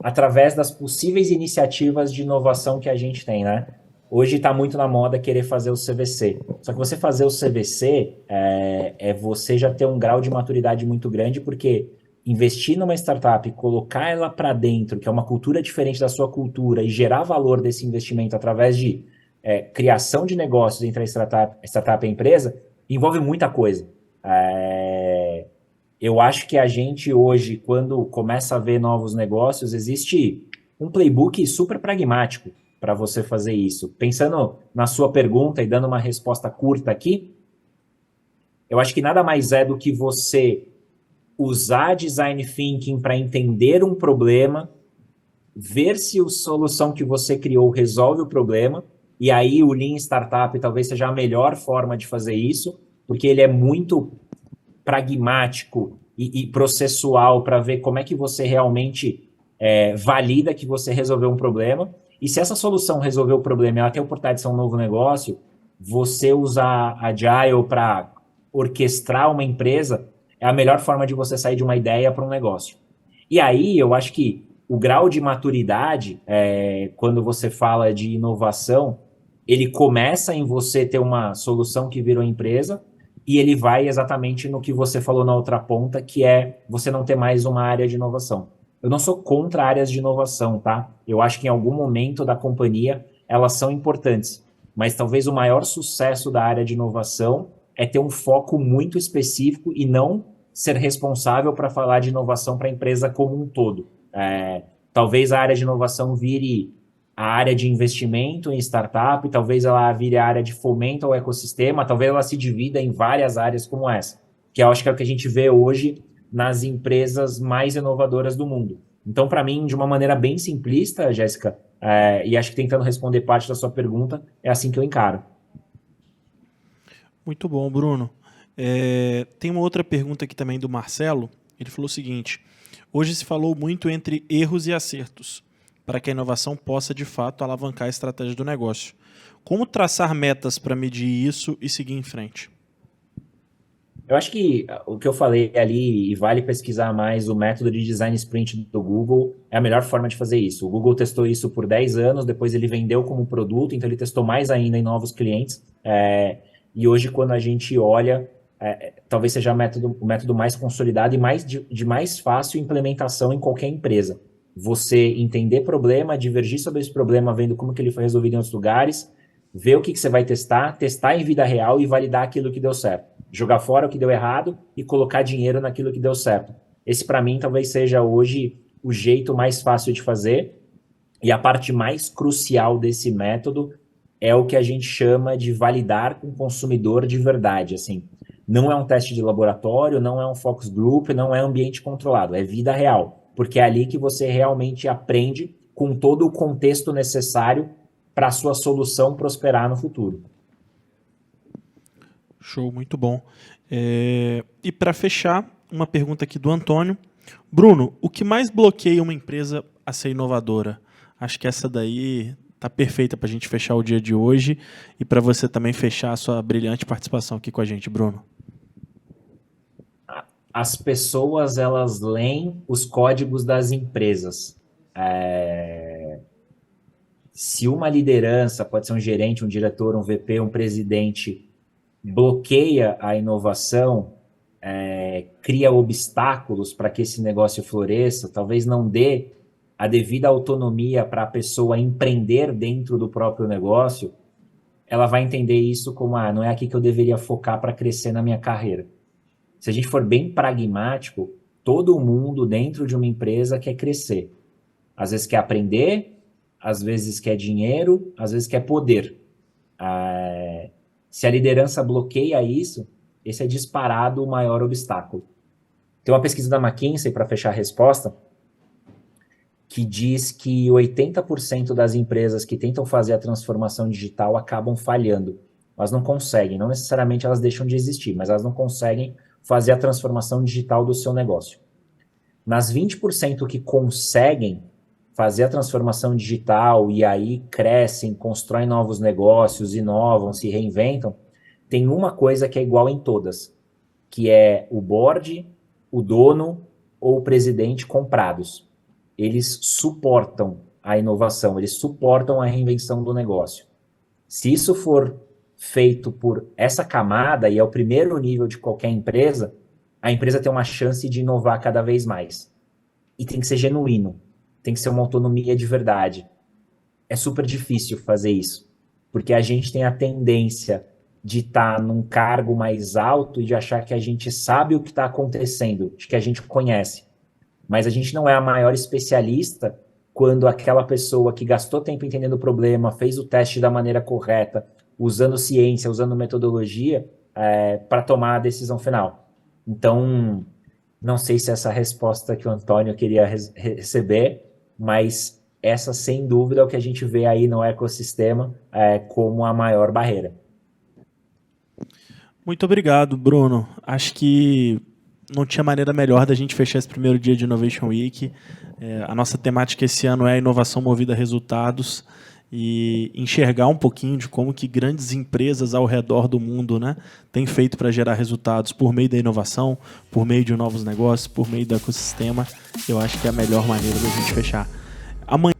através das possíveis iniciativas de inovação que a gente tem, né? Hoje está muito na moda querer fazer o CVC. Só que você fazer o CVC você já ter um grau de maturidade muito grande, porque investir numa startup, colocar ela para dentro, que é uma cultura diferente da sua cultura, e gerar valor desse investimento através de criação de negócios entre a startup e a empresa, envolve muita coisa. Eu acho que a gente hoje, quando começa a ver novos negócios, existe um playbook super pragmático para você fazer isso. Pensando na sua pergunta e dando uma resposta curta aqui, eu acho que nada mais é do que você usar design thinking para entender um problema, ver se a solução que você criou resolve o problema, e aí o Lean Startup talvez seja a melhor forma de fazer isso, porque ele é muito pragmático e processual para ver como é que você realmente valida que você resolveu um problema. E se essa solução resolver o problema e ela tem a oportunidade de ser um novo negócio, você usar Agile para orquestrar uma empresa é a melhor forma de você sair de uma ideia para um negócio. E aí eu acho que o grau de maturidade, quando você fala de inovação, ele começa em você ter uma solução que virou empresa, e ele vai exatamente no que você falou na outra ponta, que é você não ter mais uma área de inovação. Eu não sou contra áreas de inovação, tá? Eu acho que em algum momento da companhia elas são importantes, mas talvez o maior sucesso da área de inovação é ter um foco muito específico e não ser responsável para falar de inovação para a empresa como um todo. Talvez a área de inovação vire a área de investimento em startup, talvez ela vire a área de fomento ao ecossistema, talvez ela se divida em várias áreas como essa, que eu acho que é o que a gente vê hoje nas empresas mais inovadoras do mundo. Então, para mim, de uma maneira bem simplista, Jéssica, e acho que tentando responder parte da sua pergunta, é assim que eu encaro. Muito bom, Bruno. Tem uma outra pergunta aqui também do Marcelo. Ele falou o seguinte: hoje se falou muito entre erros e acertos, para que a inovação possa, de fato, alavancar a estratégia do negócio. Como traçar metas para medir isso e seguir em frente? Eu acho que o que eu falei ali, e vale pesquisar mais, o método de design sprint do Google é a melhor forma de fazer isso. O Google testou isso por 10 anos, depois ele vendeu como produto, então ele testou mais ainda em novos clientes. E hoje, quando a gente olha, talvez seja o método mais consolidado e de mais fácil implementação em qualquer empresa. Você entender problema, divergir sobre esse problema, vendo como que ele foi resolvido em outros lugares, ver o que você vai testar em vida real e validar aquilo que deu certo. Jogar fora o que deu errado e colocar dinheiro naquilo que deu certo. Esse, para mim, talvez seja hoje o jeito mais fácil de fazer, e a parte mais crucial desse método é o que a gente chama de validar com o consumidor de verdade. Assim, não é um teste de laboratório, não é um focus group, não é ambiente controlado, é vida real, porque é ali que você realmente aprende com todo o contexto necessário para a sua solução prosperar no futuro. Show, muito bom. E para fechar, uma pergunta aqui do Antônio. Bruno, o que mais bloqueia uma empresa a ser inovadora? Acho que essa daí está perfeita para a gente fechar o dia de hoje e para você também fechar a sua brilhante participação aqui com a gente, Bruno. as pessoas elas leem os códigos das empresas. Se uma liderança, pode ser um gerente, um diretor, um VP, um presidente, bloqueia a inovação, cria obstáculos para que esse negócio floresça, talvez não dê a devida autonomia para a pessoa empreender dentro do próprio negócio, ela vai entender isso como, não é aqui que eu deveria focar para crescer na minha carreira. Se a gente for bem pragmático, todo mundo dentro de uma empresa quer crescer. Às vezes quer aprender, às vezes quer dinheiro, às vezes quer poder. Se a liderança bloqueia isso, esse é disparado o maior obstáculo. Tem uma pesquisa da McKinsey, para fechar a resposta, que diz que 80% das empresas que tentam fazer a transformação digital acabam falhando. Elas não conseguem, não necessariamente elas deixam de existir, mas elas não conseguem fazer a transformação digital do seu negócio. Nas 20% que conseguem fazer a transformação digital e aí crescem, constroem novos negócios, inovam, se reinventam, tem uma coisa que é igual em todas, que é o board, o dono ou o presidente comprados. Eles suportam a inovação, eles suportam a reinvenção do negócio. Se isso for feito por essa camada, e é o primeiro nível de qualquer empresa, a empresa tem uma chance de inovar cada vez mais. E tem que ser genuíno, tem que ser uma autonomia de verdade. É super difícil fazer isso, porque a gente tem a tendência de estar num cargo mais alto e de achar que a gente sabe o que está acontecendo, de que a gente conhece. Mas a gente não é a maior especialista quando aquela pessoa que gastou tempo entendendo o problema, fez o teste da maneira correta, usando ciência, usando metodologia, para tomar a decisão final. Então, não sei se essa resposta que o Antônio queria receber, mas essa, sem dúvida, é o que a gente vê aí no ecossistema como a maior barreira. Muito obrigado, Bruno. Acho que não tinha maneira melhor da gente fechar esse primeiro dia de Innovation Week. A nossa temática esse ano é a inovação movida a resultados e enxergar um pouquinho de como que grandes empresas ao redor do mundo, né, têm feito para gerar resultados por meio da inovação, por meio de novos negócios, por meio do ecossistema. Eu acho que é a melhor maneira da gente fechar. Amanhã